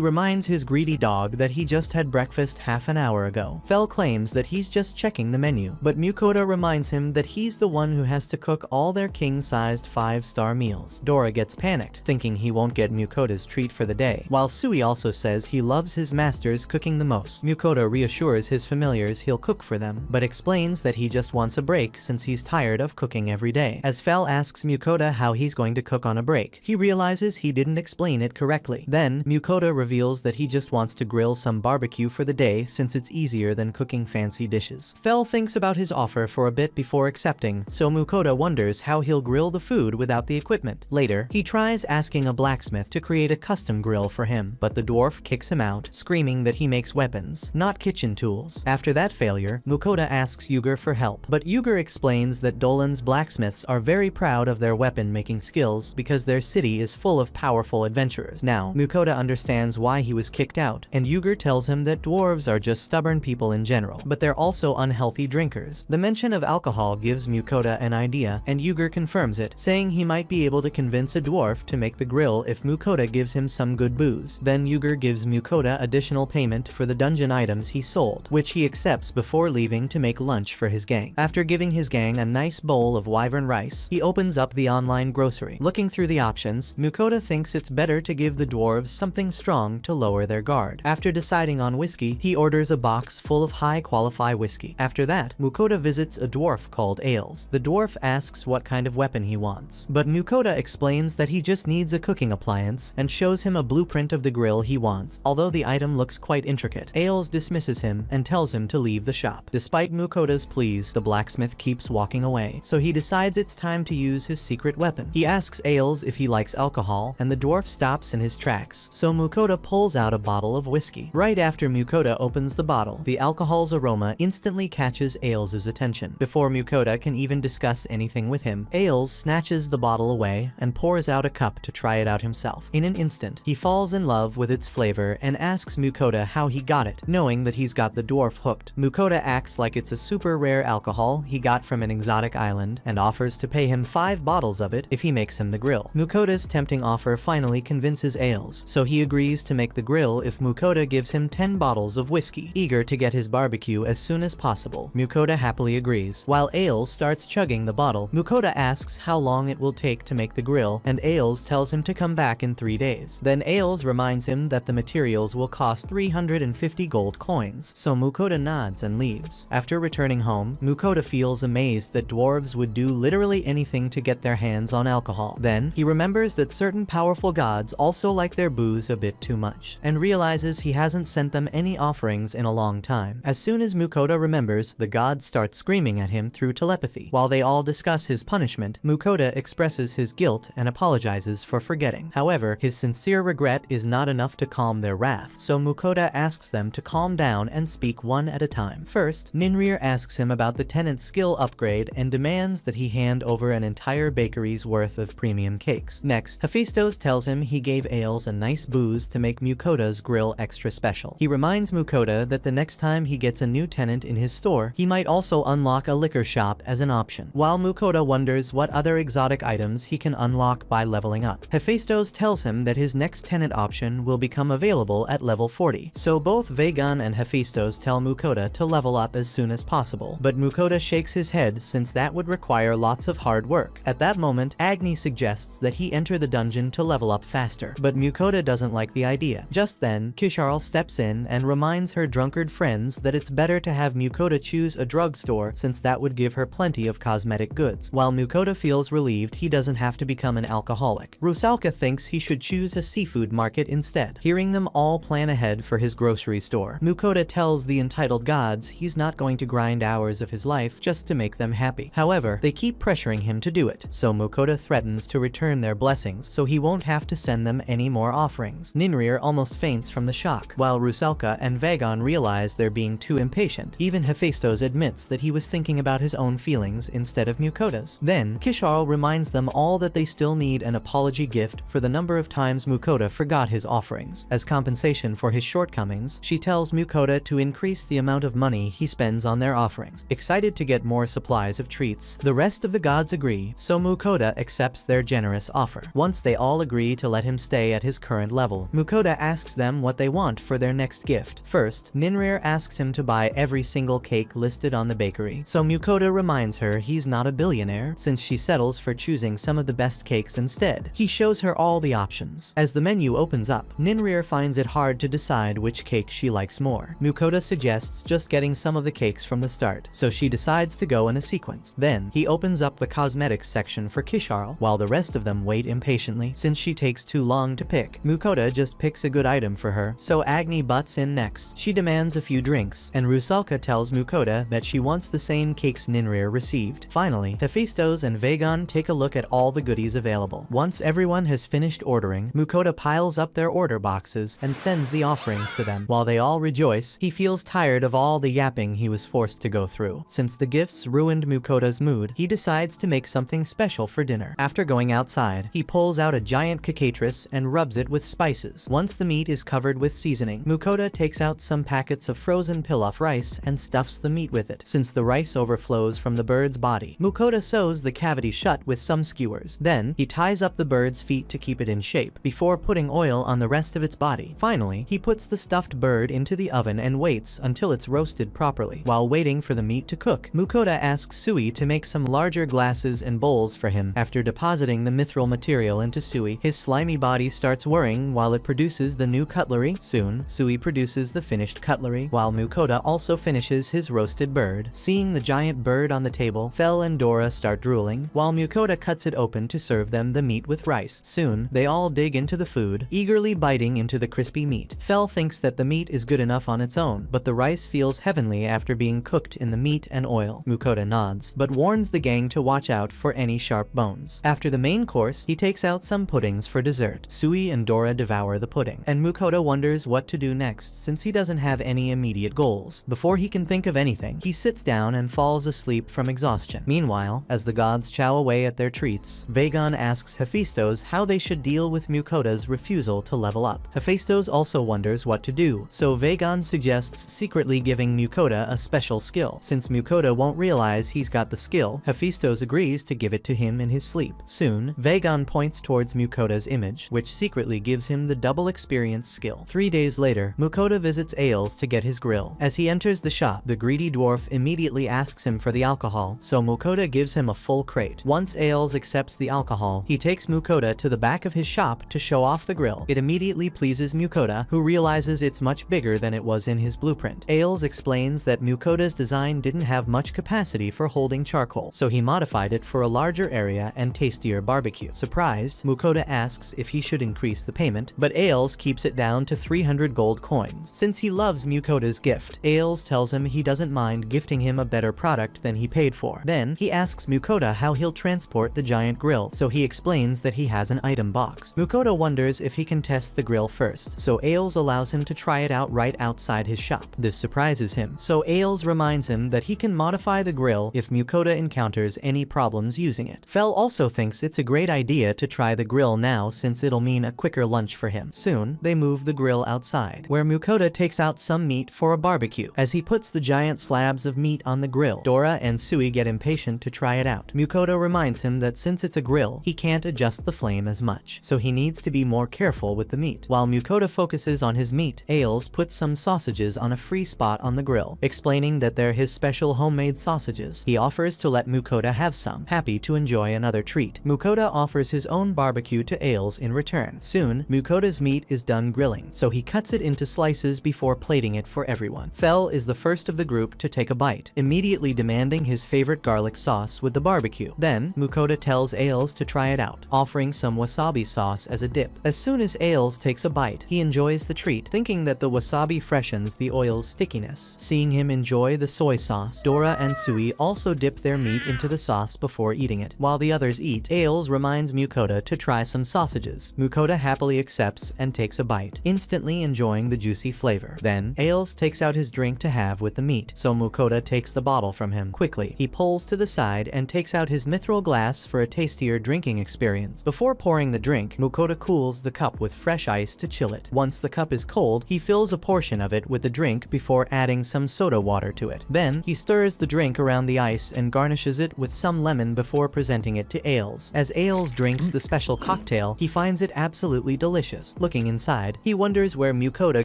reminds his greedy dog that he just had breakfast half an hour ago. Fel claims that he's just checking the menu, but Mukoda reminds him that he's the one who has to cook all their king-sized 5-star meals. Dora gets panicked, thinking he won't get Mukoda's treat for the day, while Sui also says he loves his masters cooking the most. Mukoda reassures his familiars he'll cook for them, but explains that he just wants a break since he's tired of cooking every day. As Fel asks Mukoda how he's going to cook on a break, he realizes he didn't explain it correctly. Then, Mukoda reveals that he just wants to grill some barbecue for the day since it's easier than cooking fancy dishes. Fel thinks about his offer for a bit before accepting, so Mukoda wonders how he'll grill the food without the equipment. Later, he tries asking a blacksmith to create a custom grill for him, but the dwarf kicks him out, screaming that he makes weapons, not kitchen tools. After that failure, Mukoda asks Uger for help, but Uger explains that Dolan's blacksmiths are very proud of their weapon-making skills because their city is full of powerful adventurers. Now, Mukoda understands why he was kicked out, and Yuger tells him that dwarves are just stubborn people in general, but they're also unhealthy drinkers. The mention of alcohol gives Mukoda an idea, and Yuger confirms it, saying he might be able to convince a dwarf to make the grill if Mukoda gives him some good booze. Then Yuger gives Mukoda additional payment for the dungeon items he sold, which he accepts before leaving to make lunch for his gang. After giving his gang a nice bowl of wyvern rice, he opens up the online grocery. Looking through the options, Mukoda thinks it's better to give the dwarves something strong to lower their guard. After deciding on whiskey, he orders a box full of high-quality whiskey. After that, Mukoda visits a dwarf called Ales. The dwarf asks what kind of weapon he wants, but Mukoda explains that he just needs a cooking appliance and shows him a blueprint of the grill he wants. Although the item looks quite intricate, Ales dismisses him and tells him to leave the shop. Despite Mukoda's pleas, the blacksmith keeps walking away, so he decides it's time to use his secret weapon. He asks Ales if he likes alcohol, and the dwarf stops in his tracks, so Mukoda pulls out a bottle of whiskey. Right after Mukoda opens the bottle, the alcohol's aroma instantly catches Ales' attention. Before Mukoda can even discuss anything with him, Ales snatches the bottle away and pours out a cup to try it out himself. In an instant, he falls in love with its flavor and asks Mukoda how he got it, knowing that he's got the dwarf hooked. Mukoda acts like it's a super rare alcohol he got from an exotic island and offers to pay him 5 bottles of it if he makes him the grill. Mukoda's tempting offer finally convinces Ales, so he agrees to make the grill if Mukoda gives him 10 bottles of whiskey. Eager to get his barbecue as soon as possible, Mukoda happily agrees. While Ales starts chugging the bottle, Mukoda asks how long it will take to make the grill, and Ales tells him to come back in 3 days. Then Ales reminds him that the materials will cost 350 gold coins, so Mukoda nods and leaves. After returning home, Mukoda feels amazed that dwarves would do literally anything to get their hands on alcohol. Then, he remembers that certain powerful gods also like their booze a bit too much, and realizes he hasn't sent them any offerings in a long time. As soon as Mukoda remembers, the gods start screaming at him through telepathy. While they all discuss his punishment, Mukoda expresses his guilt and apologizes for forgetting. However, his sincere regret is not enough to calm their wrath, so Mukoda asks them to calm down and speak one at a time. First, Ninrir asks him about the tenant's skill upgrade and demands that he hand over an entire bakery's worth of premium cakes. Next, Hephaestus tells him he gave Ales a nice booze to make Mukoda's grill extra special. He reminds Mukoda that the next time he gets a new tenant in his store, he might also unlock a liquor shop as an option. While Mukoda wonders what other exotic items he can unlock by leveling up, Hephaestus tells him that his next tenant option will become available at level 40. So both Vagon and Hephaestus tell Mukoda to level up as soon as possible, but Mukoda shakes his head since that would require lots of hard work. At that moment, Agni suggests that he enter the dungeon to level up faster, but Mukoda doesn't like the idea. Just then, Kisharl steps in and reminds her drunkard friends that it's better to have Mukoda choose a drugstore since that would give her plenty of cosmetic goods. While Mukoda feels relieved he doesn't have to become an alcoholic, Rusalka thinks he should choose a seafood market instead. Hearing them all plan ahead for his grocery store, Mukoda tells the entitled gods he's not going to grind hours of his life just to make them happy. However, they keep pressuring him to do it, so Mukoda threatens to return their blessings so he won't have to send them any more offerings. Ninrir almost faints from the shock, while Rusalka and Vagon realize they're being too impatient. Even Hephaestus admits that he was thinking about his own feelings instead of Mukoda's. Then, Kisharl reminds them all that they still need an apology gift for the number of times Mukoda forgot his offerings. As compensation for his shortcomings, she tells Mukoda to increase the amount of money he spends on their offerings. Excited to get more supplies of treats, the rest of the gods agree, so Mukoda accepts their generous offer. Once they all agree to let him stay at his current level, Mukoda asks them what they want for their next gift. First, Ninrir asks him to buy every single cake listed on the bakery, so Mukoda reminds her he's not a billionaire since she settles for choosing some of the best cakes instead. He shows her all the options. As the menu opens up, Ninrir finds it hard to decide which cake she likes more. Mukoda suggests just getting some of the cakes from the start, so she decides to go in a sequence. Then, he opens up the cosmetics section for Kisharl, while the rest of them wait impatiently since she takes too long to pick. Mukoda just picks a good item for her, so Agni butts in next. She demands a few drinks, and Rusalka tells Mukoda that she wants the same cakes Ninrir received. Finally, Hephaestus and Vagon take a look at all the goodies available. Once everyone has finished ordering, Mukoda piles up their order boxes and sends the offerings to them. While they all rejoice, he feels tired of all the yapping he was forced to go through, since the gifts ruined Mukoda's mood mood, he decides to make something special for dinner. After going outside, he pulls out a giant cockatrice and rubs it with spices. Once the meat is covered with seasoning, Mukoda takes out some packets of frozen pilaf rice and stuffs the meat with it. Since the rice overflows from the bird's body, Mukoda sews the cavity shut with some skewers. Then, he ties up the bird's feet to keep it in shape, before putting oil on the rest of its body. Finally, he puts the stuffed bird into the oven and waits until it's roasted properly. While waiting for the meat to cook, Mukoda asks Sui to make some larger glasses and bowls for him. After depositing the mithril material into Sui, his slimy body starts whirring while it produces the new cutlery. Soon, Sui produces the finished cutlery, while Mukoda also finishes his roasted bird. Seeing the giant bird on the table, Fel and Dora start drooling, while Mukoda cuts it open to serve them the meat with rice. Soon, they all dig into the food, eagerly biting into the crispy meat. Fel thinks that the meat is good enough on its own, but the rice feels heavenly after being cooked in the meat and oil. Mukoda nods, but warns the gang to watch out for any sharp bones. After the main course, he takes out some puddings for dessert. Sui and Dora devour the pudding, and Mukoda wonders what to do next since he doesn't have any immediate goals. Before he can think of anything, he sits down and falls asleep from exhaustion. Meanwhile, as the gods chow away at their treats, Vagon asks Hephaestus how they should deal with Mukoda's refusal to level up. Hephaestus also wonders what to do, so Vagon suggests secretly giving Mukoda a special skill. Since Mukoda won't realize he's got the skill, Hephaestus agrees to give it to him in his sleep. Soon, Vagon points towards Mukoda's image, which secretly gives him the double experience skill. 3 days later, Mukoda visits Ailes to get his grill. As he enters the shop, the greedy dwarf immediately asks him for the alcohol, so Mukoda gives him a full crate. Once Ailes accepts the alcohol, he takes Mukoda to the back of his shop to show off the grill. It immediately pleases Mukoda, who realizes it's much bigger than it was in his blueprint. Ailes explains that Mukoda's design didn't have much capacity for holding charcoal, so he modified it for a larger area and tastier barbecue. Surprised, Mukoda asks if he should increase the payment, but Ailes keeps it down to 300 gold coins. Since he loves Mukoda's gift, Ailes tells him he doesn't mind gifting him a better product than he paid for. Then, he asks Mukoda how he'll transport the giant grill, so he explains that he has an item box. Mukoda wonders if he can test the grill first, so Ailes allows him to try it out right outside his shop. This surprises him, so Ailes reminds him that he can modify the grill if Mukoda encounters any problems using it. Fel also thinks it's a great idea to try the grill now since it'll mean a quicker lunch for him. Soon, they move the grill outside, where Mukoda takes out some meat for a barbecue. As he puts the giant slabs of meat on the grill, Dora and Sui get impatient to try it out. Mukoda reminds him that since it's a grill, he can't adjust the flame as much, so he needs to be more careful with the meat. While Mukoda focuses on his meat, Ailes puts some sausages on a free spot on the grill, explaining that they're his special homemade sausages. He offers to let Mukoda have some, happy to enjoy another treat. Mukoda offers his own barbecue to Ailes in return. Soon, Mukoda's meat is done grilling, so he cuts it into slices before plating it for everyone. Fel is the first of the group to take a bite, immediately demanding his favorite garlic sauce with the barbecue. Then, Mukoda tells Ailes to try it out, offering some wasabi sauce as a dip. As soon as Ailes takes a bite, he enjoys the treat, thinking that the wasabi freshens the oil's stickiness. Seeing him enjoy the soy sauce, Dora and Sui also dip their meat into the sauce before eating it. While the others eat, Ailes reminds Mukoda to try some sausages. Mukoda happily accepts and takes a bite, instantly enjoying the juicy flavor. Then, Ailes takes out his drink to have with the meat, so Mukoda takes the bottle from him. Quickly, he pulls to the side and takes out his mithril glass for a tastier drinking experience. Before pouring the drink, Mukoda cools the cup with fresh ice to chill it. Once the cup is cold, he fills a portion of it with the drink before adding some soda water to it. Then, he stirs the drink around the ice and garnishes it with some lemon before presenting it to Ailes. As Ailes drinks the special cocktail, he finds it absolutely delicious. Looking inside, he wonders where Mukoda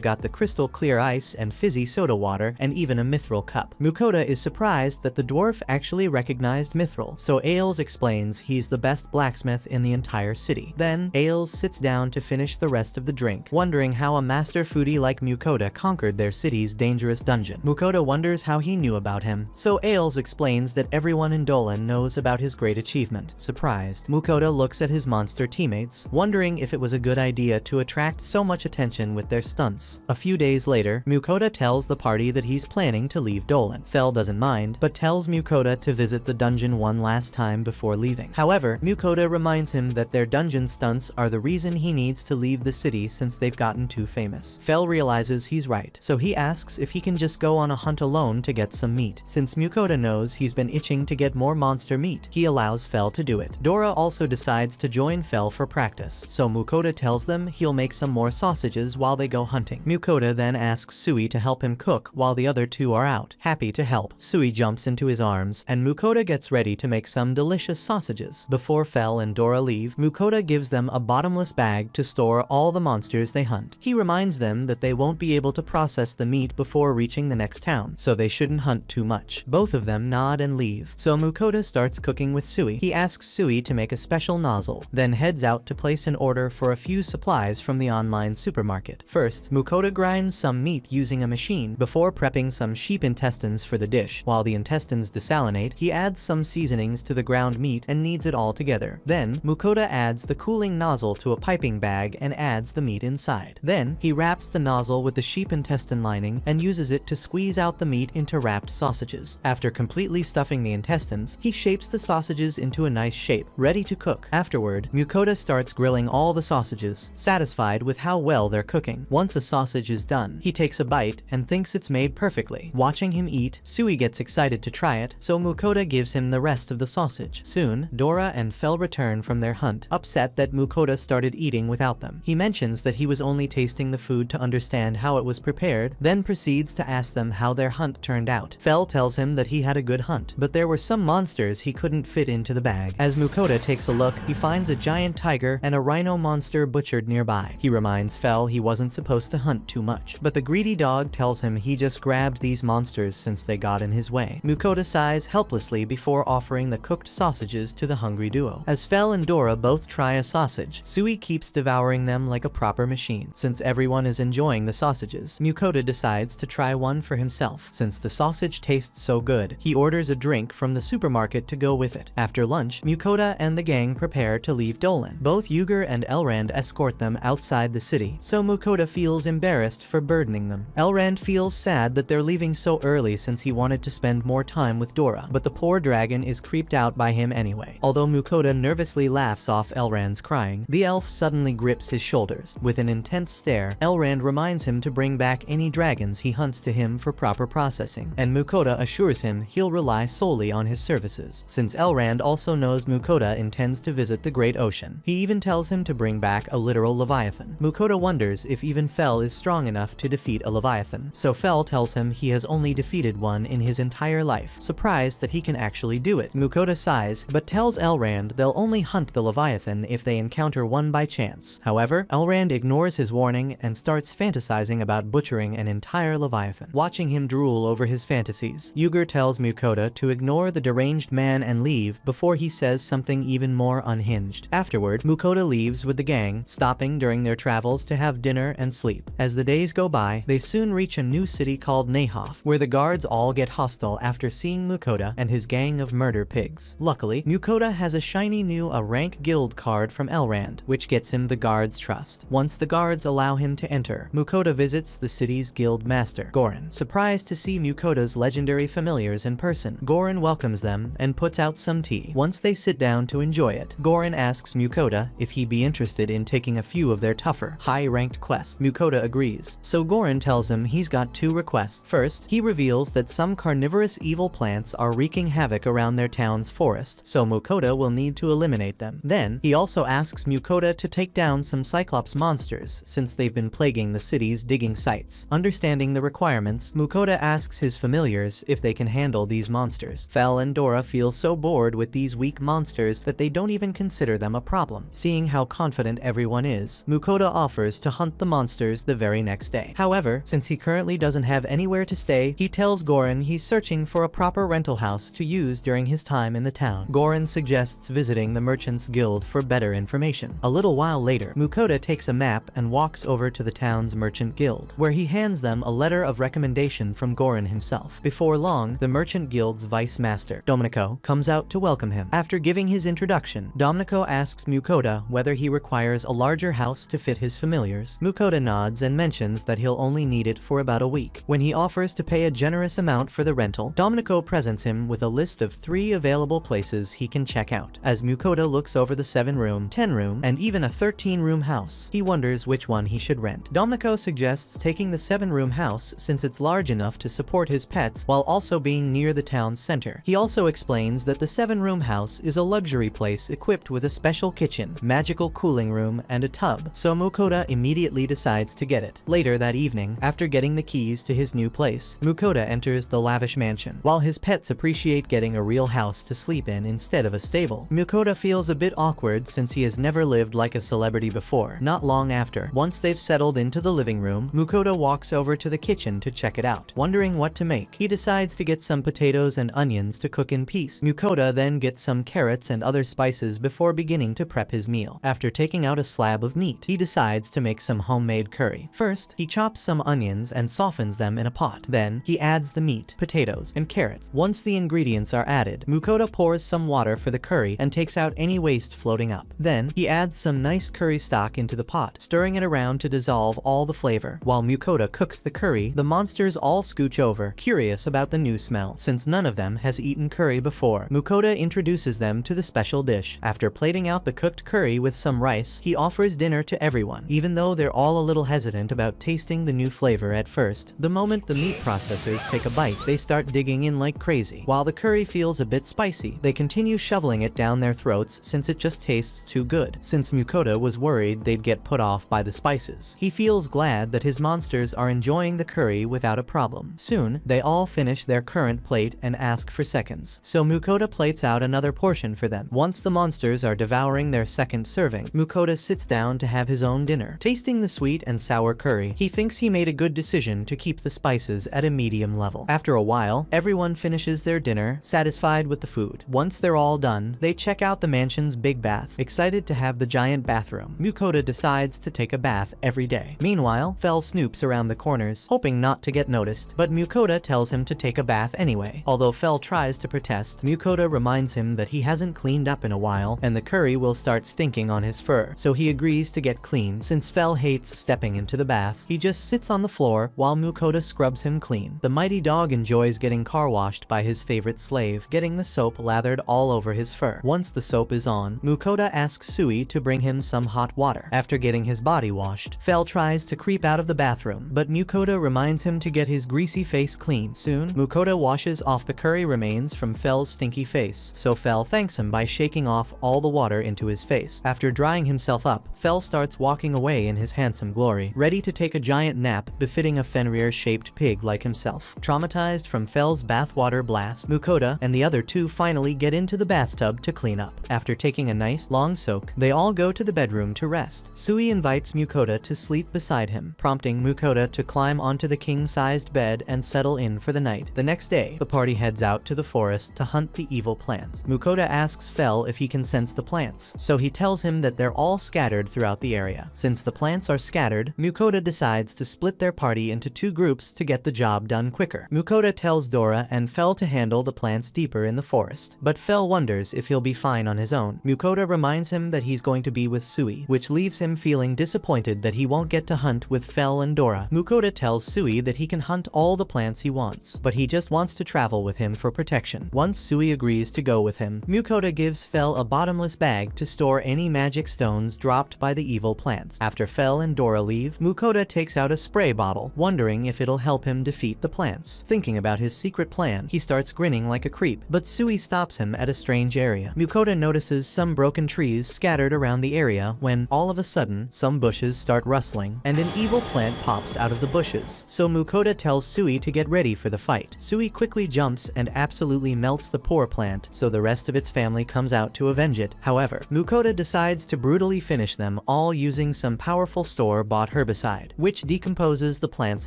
got the crystal clear ice and fizzy soda water and even a mithril cup. Mukoda is surprised that the dwarf actually recognized mithril, so Ailes explains he's the best blacksmith in the entire city. Then, Ailes sits down to finish the rest of the drink, wondering how a master foodie like Mukoda conquered their city's dangerous dungeon. Mukoda wonders how he knew about him, so Ailes explains that everyone in Dolan knows about his great achievement. Surprised, Mukoda looks at his monster teammates, wondering if it was a good idea to attract so much attention with their stunts. A few days later, Mukoda tells the party that he's planning to leave Dolan. Fel doesn't mind, but tells Mukoda to visit the dungeon one last time before leaving. However, Mukoda reminds him that their dungeon stunts are the reason he needs to leave the city since they've gotten too famous. Fel realizes he's right, so he asks if he can just go on a hunt alone to get some meat, since Mukoda knows he's been itching to get more monster meat. He allows Fel to do it. Dora also decides to join Fel for practice, so Mukoda tells them he'll make some more sausages while they go hunting. Mukoda then asks Sui to help him cook while the other two are out. Happy to help, Sui jumps into his arms, and Mukoda gets ready to make some delicious sausages. Before Fel and Dora leave, Mukoda gives them a bottomless bag to store all the monsters they hunt. He reminds them that they won't be able to process the meat before reaching the next town, so they shouldn't hunt too much. Both of them nod and leave, so Mukoda starts cooking with Sui. He asks Sui to make a special nozzle, then heads out to place an order for a few supplies from the online supermarket. First, Mukoda grinds some meat using a machine before prepping some sheep intestines for the dish. While the intestines desalinate, he adds some seasonings to the ground meat and kneads it all together. Then, Mukoda adds the cooling nozzle to a piping bag and adds the meat inside. Then, he wraps the nozzle with the sheep intestine lining and uses it to squeeze out the meat into wrapped sausages. After completely stuffing the intestines, he shapes the sausages into a nice shape, ready to cook. Afterward, Mukoda starts grilling all the sausages, satisfied with how well they're cooking. Once a sausage is done, he takes a bite and thinks it's made perfectly. Watching him eat, Sui gets excited to try it, so Mukoda gives him the rest of the sausage. Soon, Dora and Fel return from their hunt, upset that Mukoda started eating without them. He mentions that he was only tasting the food to understand how it was prepared, then proceeds to ask them how their hunt turned out. Fel tells him that he had a good hunt, but there were some monsters he couldn't fit into the bag. As Mukoda takes a look, he finds a giant tiger and a rhino monster butchered nearby. He reminds Fel he wasn't supposed to hunt too much, but the greedy dog tells him he just grabbed these monsters since they got in his way. Mukoda sighs helplessly before offering the cooked sausages to the hungry duo. As Fel and Dora both try a sausage, Sui keeps devouring them like a proper machine. Since everyone is enjoying the sausages, Mukoda decides to try one for himself. Since the sausage tastes so good, he orders a drink from the supermarket to go with it. After lunch, Mukoda and the gang prepare to leave Dolan. Both Yuger and Elrand escort them outside the city, so Mukoda feels embarrassed for burdening them. Elrand feels sad that they're leaving so early since he wanted to spend more time with Dora, but the poor dragon is creeped out by him anyway. Although Mukoda nervously laughs off Elrand's crying, the elf suddenly grips his shoulders. With an intense stare, Elrand reminds him to bring back any dragons he hunts to him for proper processing, and Mukoda assures him he'll rely solely on his services. Since Elrand also knows Mukoda intends to visit the Great Ocean, he even tells him to bring back a literal leviathan. Mukoda wonders if even Fel is strong enough to defeat a leviathan, so Fel tells him he has only defeated one in his entire life, surprised that he can actually do it. Mukoda sighs, but tells Elrand they'll only hunt the leviathan if they encounter one by chance. However, Elrand ignores his warning and starts fantasizing about butchering an entire leviathan. Watching him drool over his fantasies, Yuger tells Mukoda to ignore the deranged man and leave before he says something even more unhinged. Afterward, Mukoda leaves with the gang, stopping during their travels to have dinner and sleep. As the days go by, they soon reach a new city called Nahoth, where the guards all get hostile after seeing Mukoda and his gang of murder pigs. Luckily, Mukoda has a shiny new rank guild card from Elrand, which gets him the guards' trust. Once the guards allow him to enter, Mukoda visits the city's guild master, Gorin. Surprised to see Mukoda's legendary familiars in person, Gorin welcomes them and puts out some tea. Once they sit down to enjoy it, Gorin asks Mukoda if he'd be interested in taking a few of their tougher, high-ranked quests. Mukoda agrees, so Gorin tells him he's got two requests. First, he reveals that some carnivorous evil plants are wreaking havoc around their town's forest, so Mukoda will need to eliminate them. Then, he also asks Mukoda to take down some Cyclops monsters, since they've been plaguing the city's digging sites. Understanding the requirements, Mukoda asks his familiars if they can handle these monsters. Fel and Dora feel so bored with these weak monsters that they don't even consider them a problem. Seeing how confident everyone is, Mukoda offers to hunt the monsters the very next day. However, since he currently doesn't have anywhere to stay, he tells Gorin he's searching for a proper rental house to use during his time in the town. Gorin suggests visiting the Merchants Guild for better information. A little while later, Mukoda takes a map and walks over to the town's Merchant Guild, where he hands them a letter of recommendation from Gorin himself. Before long, the Merchant Guild's vice master, Domenico, comes out to welcome him. After giving his introduction, Domenico asks Mukoda whether he requires a larger house to fit his familiars. Mukoda nods and mentions that he'll only need it for about a week. When he offers to pay a generous amount for the rental, Domenico presents him with a list of 3 available places he can check out. As Mukoda looks over the 7-room, 10-room, and even a 13-room house, he wonders which one he should rent. Domenico suggests taking the 7-room house since it's large enough to support his pets while also being near the town's center. later. He also explains that the 7-room house is a luxury place equipped with a special kitchen, magical cooling room, and a tub, so Mukoda immediately decides to get it. Later that evening, after getting the keys to his new place, Mukoda enters the lavish mansion. While his pets appreciate getting a real house to sleep in instead of a stable, Mukoda feels a bit awkward since he has never lived like a celebrity before. Not long after, once they've settled into the living room, Mukoda walks over to the kitchen to check it out. Wondering what to make, he decides to get some potatoes and onions to cook in peace. Mukoda then gets some carrots and other spices before beginning to prep his meal. After taking out a slab of meat, he decides to make some homemade curry. First, he chops some onions and softens them in a pot. Then, he adds the meat, potatoes, and carrots. Once the ingredients are added, Mukoda pours some water for the curry and takes out any waste floating up. Then, he adds some nice curry stock into the pot, stirring it around to dissolve all the flavor. While Mukoda cooks the curry, the monsters all scooch over, curious about the new smell, since none of them has eaten curry before. Mukoda introduces them to the special dish. After plating out the cooked curry with some rice, he offers dinner to everyone. Even though they're all a little hesitant about tasting the new flavor at first, the moment the meat processors take a bite, they start digging in like crazy. While the curry feels a bit spicy, they continue shoveling it down their throats since it just tastes too good. Since Mukoda was worried they'd get put off by the spices, he feels glad that his monsters are enjoying the curry without a problem. Soon, they all finish their current plate and ask for seconds, so Mukoda plates out another portion for them. Once the monsters are devouring their second serving, Mukoda sits down to have his own dinner. Tasting the sweet and sour curry, he thinks he made a good decision to keep the spices at a medium level. After a while, everyone finishes their dinner, satisfied with the food. Once they're all done, they check out the mansion's big bath, excited to have the giant bathroom. Mukoda decides to take a bath every day. Meanwhile, Fel snoops around the corners, hoping not to get noticed, but Mukoda tells him to take a bath anyway. Although Fel tries to protest, Mukoda reminds him that he hasn't cleaned up in a while and the curry will start stinking on his fur, so he agrees to get clean. Since Fel hates stepping into the bath, he just sits on the floor while Mukoda scrubs him clean. The mighty dog enjoys getting car washed by his favorite slave, getting the soap lathered all over his fur. Once the soap is on, Mukoda asks Sui to bring him some hot water. After getting his body washed, Fel tries to creep out of the bathroom, but Mukoda reminds him to get his greasy face clean. Soon, Mukoda washes off the curry remains from Fel's stinky face, so Fel thanks him by shaking off all the water into his face. After drying himself up, Fel starts walking away in his handsome glory, ready to take a giant nap befitting a Fenrir-shaped pig like himself. Traumatized from Fel's bathwater blast, Mukoda and the other two finally get into the bathtub to clean up. After taking a nice, long soak, they all go to the bedroom to rest. Sui invites Mukoda to sleep beside him, prompting Mukoda to climb onto the king-sized bed and settle in for the night. The next day, the party heads out to the forest to hunt the evil plants. Mukoda asks Fel if he can sense the plants, so he tells him that they're all scattered throughout the area. Since the plants are scattered, Mukoda decides to split their party into two groups to get the job done quicker. Mukoda tells Dora and Fel to handle the plants deeper in the forest, but Fel wonders if he'll be fine on his own. Mukoda reminds him that he's going to be with Sui, which leaves him feeling disappointed that he won't get to hunt with Fel and Dora. Mukoda tells Sui that he can hunt all the plants he wants, but he just wants to travel with him for protection. Once Sui agrees to go with him, Mukoda gives Fel a bottomless bag to store any magic stones dropped by the evil plants. After Fel and Dora leave, Mukoda takes out a spray bottle, wondering if it'll help him defeat the plants. Thinking about his secret plan, he starts grinning like a creep, but Sui stops him at a strange area. Mukoda notices some broken trees scattered around the area when, all of a sudden, some bushes start rustling, and an evil plant pops out of the bushes. So Mukoda tells Sui to get ready for the fight. Sui quickly jumps and absolutely melts the poor plant, so the rest of its family comes out to avenge it. However, Mukoda decides to brutally finish them all using some powerful store-bought herbicide, which decomposes the plants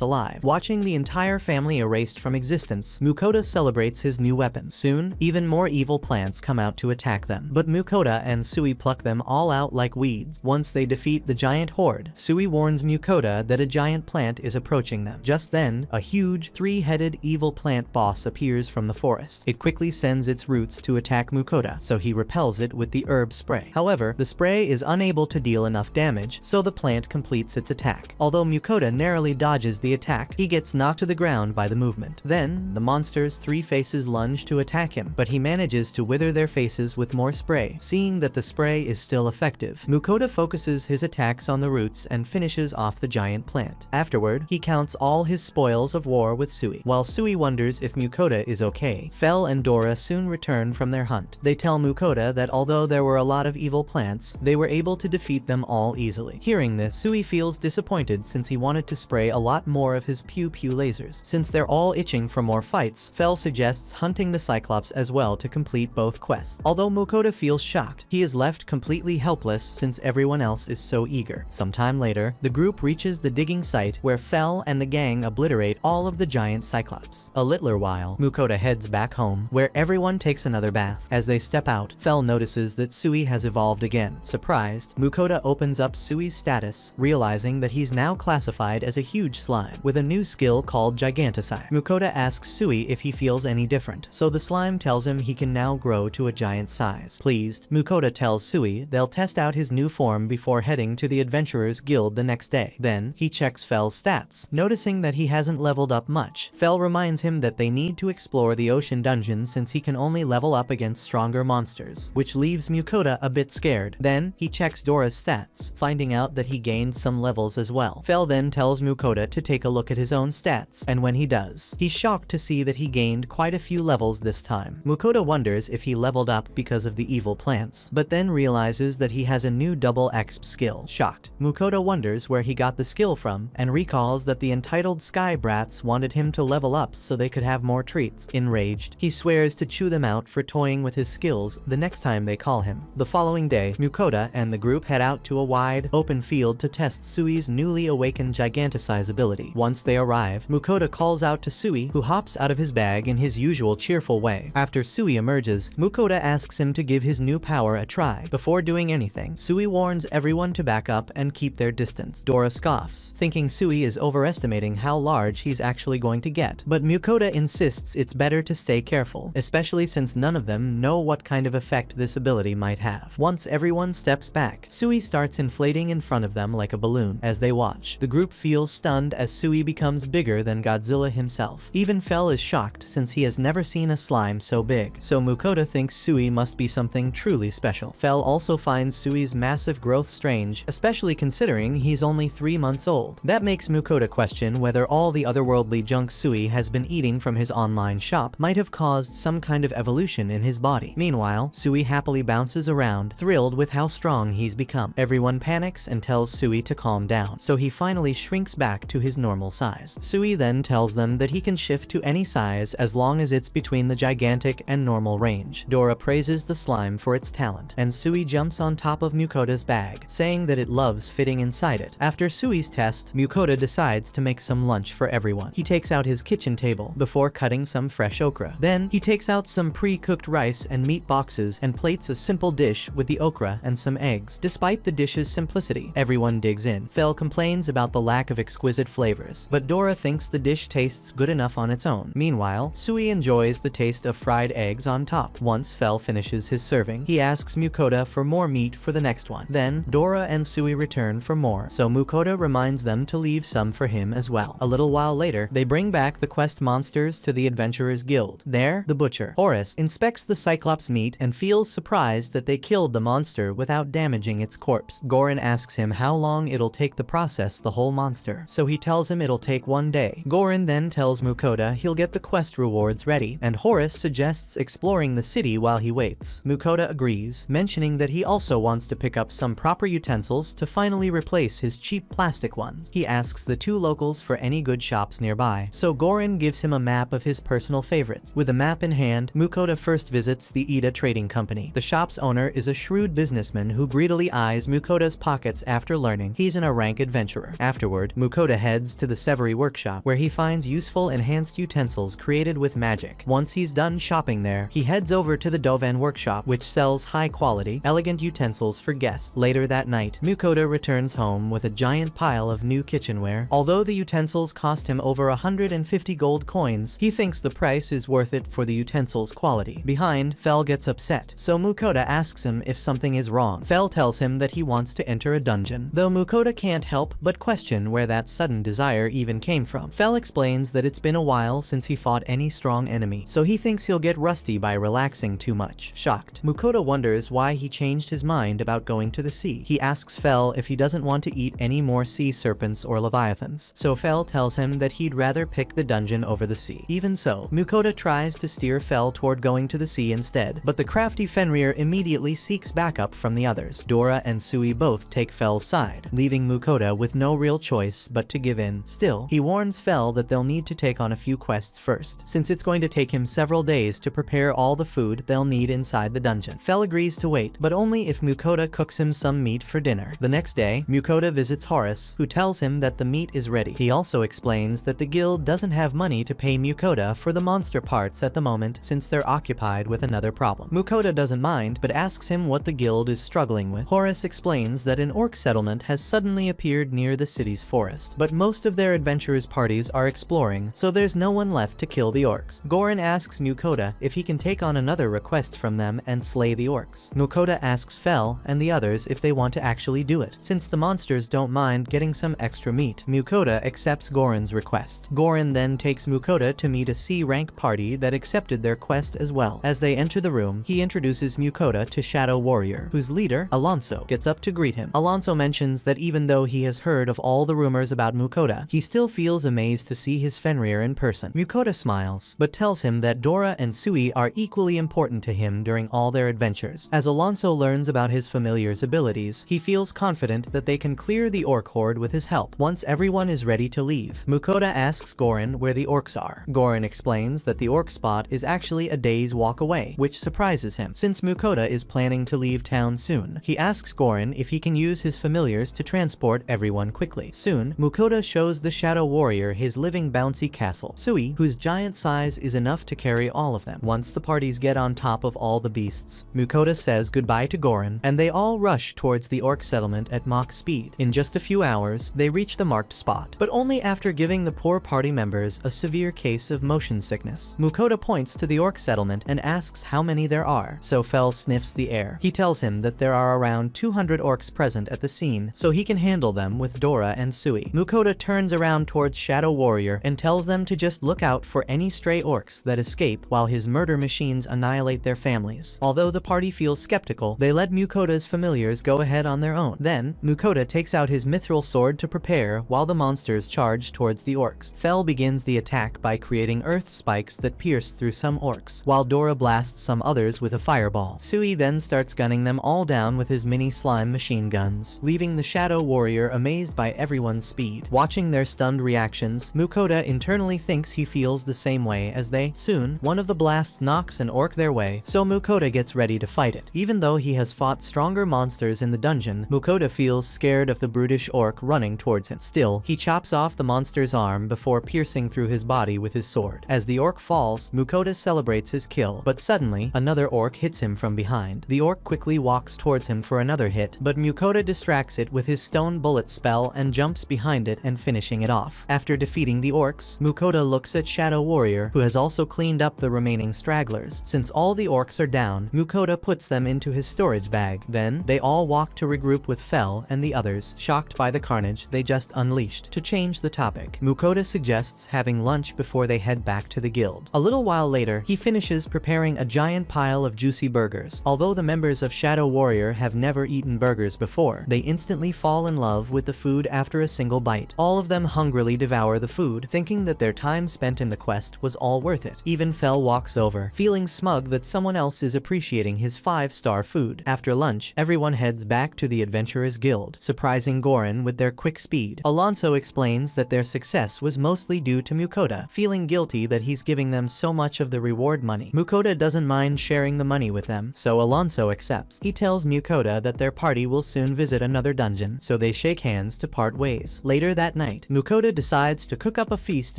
alive. Watching the entire family erased from existence, Mukoda celebrates his new weapon. Soon, even more evil plants come out to attack them, but Mukoda and Sui pluck them all out like weeds. Once they defeat the giant horde, Sui warns Mukoda that a giant plant is approaching them. Just then, a huge, three-headed evil plant boss appears from the forest. It quickly sends its roots to attack Mukoda, so he repels it with the herb spray. However, the spray is unable to deal enough damage, so the plant completes its attack. Although Mukoda narrowly dodges the attack, he gets knocked to the ground by the movement. Then, the monster's three faces lunge to attack him, but he manages to wither their faces with more spray. Seeing that the spray is still effective, Mukoda focuses his attacks on the roots and finishes off the giant plant. Afterward, he counts all his spoils of war with Sui. While Sui wonders if Mukoda is okay, day. Fel and Dora soon return from their hunt. They tell Mukoda that although there were a lot of evil plants, they were able to defeat them all easily. Hearing this, Sui feels disappointed since he wanted to spray a lot more of his pew-pew lasers. Since they're all itching for more fights, Fel suggests hunting the Cyclops as well to complete both quests. Although Mukoda feels shocked, he is left completely helpless since everyone else is so eager. Sometime later, the group reaches the digging site where Fel and the gang obliterate all of the giant Cyclops. A little while, Mukoda heads back home, where everyone takes another bath. As they step out, Fel notices that Sui has evolved again. Surprised, Mukoda opens up Sui's status, realizing that he's now classified as a huge slime, with a new skill called Giganticize. Mukoda asks Sui if he feels any different, so the slime tells him he can now grow to a giant size. Pleased, Mukoda tells Sui they'll test out his new form before heading to the Adventurers Guild the next day. Then, he checks Fel's stats. Noticing that he hasn't leveled up much, Fel reminds him that they need to explore the ocean dungeon since he can only level up against stronger monsters, which leaves Mukoda a bit scared. Then, he checks Dora's stats, finding out that he gained some levels as well. Fel then tells Mukoda to take a look at his own stats, and when he does, he's shocked to see that he gained quite a few levels this time. Mukoda wonders if he leveled up because of the evil plants, but then realizes that he has a new double exp skill. Shocked, Mukoda wonders where he got the skill from, and recalls that the entitled Sky Brats wanted him to level up so they could have more treats. Enraged, he swears to chew them out for toying with his skills the next time they call him. The following day, Mukoda and the group head out to a wide, open field to test Sui's newly awakened Giganticize ability. Once they arrive, Mukoda calls out to Sui, who hops out of his bag in his usual cheerful way. After Sui emerges, Mukoda asks him to give his new power a try. Before doing anything, Sui warns everyone to back up and keep their distance. Dora scoffs, thinking Sui is overestimating how large he's actually going to get, but Mukoda insists it's better to stay careful, especially since none of them know what kind of effect this ability might have. Once everyone steps back, Sui starts inflating in front of them like a balloon. As they watch, the group feels stunned as Sui becomes bigger than Godzilla himself. Even Fel is shocked since he has never seen a slime so big, so Mukoda thinks Sui must be something truly special. Fel also finds Sui's massive growth strange, especially considering he's only 3 months old. That makes Mukoda question whether all the otherworldly junk Sui has been eating from his online shop might have caused some kind of evolution in his body. Meanwhile, Sui happily bounces around, thrilled with how strong he's become. Everyone panics and tells Sui to calm down, so he finally shrinks back to his normal size. Sui then tells them that he can shift to any size as long as it's between the gigantic and normal range. Dora praises the slime for its talent, and Sui jumps on top of Mukoda's bag, saying that it loves fitting inside it. After Sui's test, Mukoda decides to make some lunch for everyone. He takes out his kitchen table before cutting some fresh okra. Then, he takes out some pre-cooked rice and meat boxes and plates a simple dish with the okra and some eggs. Despite the dish's simplicity, everyone digs in. Fel complains about the lack of exquisite flavors, but Dora thinks the dish tastes good enough on its own. Meanwhile, Sui enjoys the taste of fried eggs on top. Once Fel finishes his serving, he asks Mukoda for more meat for the next one. Then, Dora and Sui return for more, so Mukoda reminds them to leave some for him as well. A little while later, they bring back the quest monsters to the Adventurers Guild. There, the butcher, Horus, inspects the Cyclops meat and feels surprised that they killed the monster without damaging its corpse. Goran asks him how long it'll take to process the whole monster, so he tells him it'll take 1 day. Goran then tells Mukoda he'll get the quest rewards ready, and Horus suggests exploring the city while he waits. Mukoda agrees, mentioning that he also wants to pick up some proper utensils to finally replace his cheap plastic ones. He asks the 2 locals for any good shops nearby, so Goran gives him a map of his personal favorites. With the map in hand, Mukoda first visits the Ida Trading Company. The shop's owner is a shrewd businessman who greedily eyes Mukoda's pockets after learning he's an rank adventurer. Afterward, Mukoda heads to the Severi workshop, where he finds useful enhanced utensils created with magic. Once he's done shopping there, he heads over to the Dovan workshop, which sells high-quality, elegant utensils for guests. Later that night, Mukoda returns home with a giant pile of new kitchenware. Although the utensils cost him over 150 gold coins, he thinks the price is worth it for the utensils' quality. Behind, Fel gets upset, so Mukoda asks him if something is wrong. Fel tells him that he wants to enter a dungeon, though Mukoda can't help but question where that sudden desire even came from. Fel explains that it's been a while since he fought any strong enemy, so he thinks he'll get rusty by relaxing too much. Shocked, Mukoda wonders why he changed his mind about going to the sea. He asks Fel if he doesn't want to eat any more sea serpents or leviathans, so Fel tells him that he'd rather pick the dungeon over the sea. Even so, Mukoda Mukoda tries to steer Fel toward going to the sea instead, but the crafty Fenrir immediately seeks backup from the others. Dora and Sui both take Fel's side, leaving Mukoda with no real choice but to give in. Still, he warns Fel that they'll need to take on a few quests first, since it's going to take him several days to prepare all the food they'll need inside the dungeon. Fel agrees to wait, but only if Mukoda cooks him some meat for dinner. The next day, Mukoda visits Horus, who tells him that the meat is ready. He also explains that the guild doesn't have money to pay Mukoda for the monster parts at the moment since they're occupied with another problem. Mukoda doesn't mind, but asks him what the guild is struggling with. Horus explains that an orc settlement has suddenly appeared near the city's forest, but most of their adventurers' parties are exploring, so there's no one left to kill the orcs. Gorin asks Mukoda if he can take on another request from them and slay the orcs. Mukoda asks Fel and the others if they want to actually do it, since the monsters don't mind getting some extra meat. Mukoda accepts Gorin's request. Gorin then takes Mukoda to meet a C-rank party that accepted their quest as well. As they enter the room, he introduces Mukoda to Shadow Warrior, whose leader, Alonso, gets up to greet him. Alonso mentions that even though he has heard of all the rumors about Mukoda, he still feels amazed to see his Fenrir in person. Mukoda smiles, but tells him that Dora and Sui are equally important to him during all their adventures. As Alonso learns about his familiar's abilities, he feels confident that they can clear the orc horde with his help. Once everyone is ready to leave, Mukoda asks Gorin where the orcs are. Gorin explains that the orc spot is actually a day's walk away, which surprises him, since Mukoda is planning to leave town soon. He asks Gorin if he can use his familiars to transport everyone quickly. Soon, Mukoda shows the Shadow Warrior his living bouncy castle, Sui, whose giant size is enough to carry all of them. Once the parties get on top of all the beasts, Mukoda says goodbye to Gorin, and they all rush towards the orc settlement at Mach speed. In just a few hours, they reach the marked spot, but only after giving the poor party members a severe case of motion sickness. Mukoda points to the orc settlement and asks how many there are, so Fel sniffs the air. He tells him that there are around 200 orcs present at the scene, so he can handle them with Dora and Sui. Mukoda turns around towards Shadow Warrior and tells them to just look out for any stray orcs that escape while his murder machines annihilate their families. Although the party feels skeptical, they let Mukoda's familiars go ahead on their own. Then, Mukoda takes out his mithril sword to prepare while the monsters charge towards the orcs. Fel begins the attack by creating earth spikes that pierce through some orcs, while Dora blasts some others with a fireball. Sui then starts gunning them all down with his mini slime machine guns, leaving the Shadow Warrior amazed by everyone's speed. Watching their stunned reactions, Mukoda internally thinks he feels the same way as they. Soon, one of the blasts knocks an orc their way, so Mukoda gets ready to fight it. Even though he has fought stronger monsters in the dungeon, Mukoda feels scared of the brutish orc running towards him. Still, he chops off the monster's arm before piercing through his body with his sword. As the orc falls, Mukoda celebrates his kill, but suddenly, another orc hits him from behind. The orc quickly walks towards him for another hit, but Mukoda distracts it with his stone bullet spell and jumps behind it and finishing it off. After defeating the orcs, Mukoda looks at Shadow Warrior, who has also cleaned up the remaining stragglers. Since all the orcs are down, Mukoda puts them into his storage bag. Then, they all walk to regroup with Fel and the others, shocked by the carnage they just unleashed. To change the topic, Mukoda suggests having lunch before they head back to the guild. A little while later, he finishes preparing a giant pile of juicy burgers. Although the members of Shadow Warrior have never eaten burgers before, they instantly fall in love with the food after a single bite. All of them hungrily devour the food, thinking that their time spent in the quest was all worth it. Even Fel walks over, feeling smug that someone else is appreciating his 5-star food. After lunch, everyone heads back to the Adventurers Guild, surprising Gorin with their quick speed. Alonso explains that their success was mostly due to Mukoda, feeling guilty that he's giving them so much of the reward money. Mukoda doesn't mind sharing the money with them, so Alonso accepts. He tells Mukoda that their party will soon visit another dungeon, so they shake hands to part ways. Later that night, Mukoda decides to cook up a feast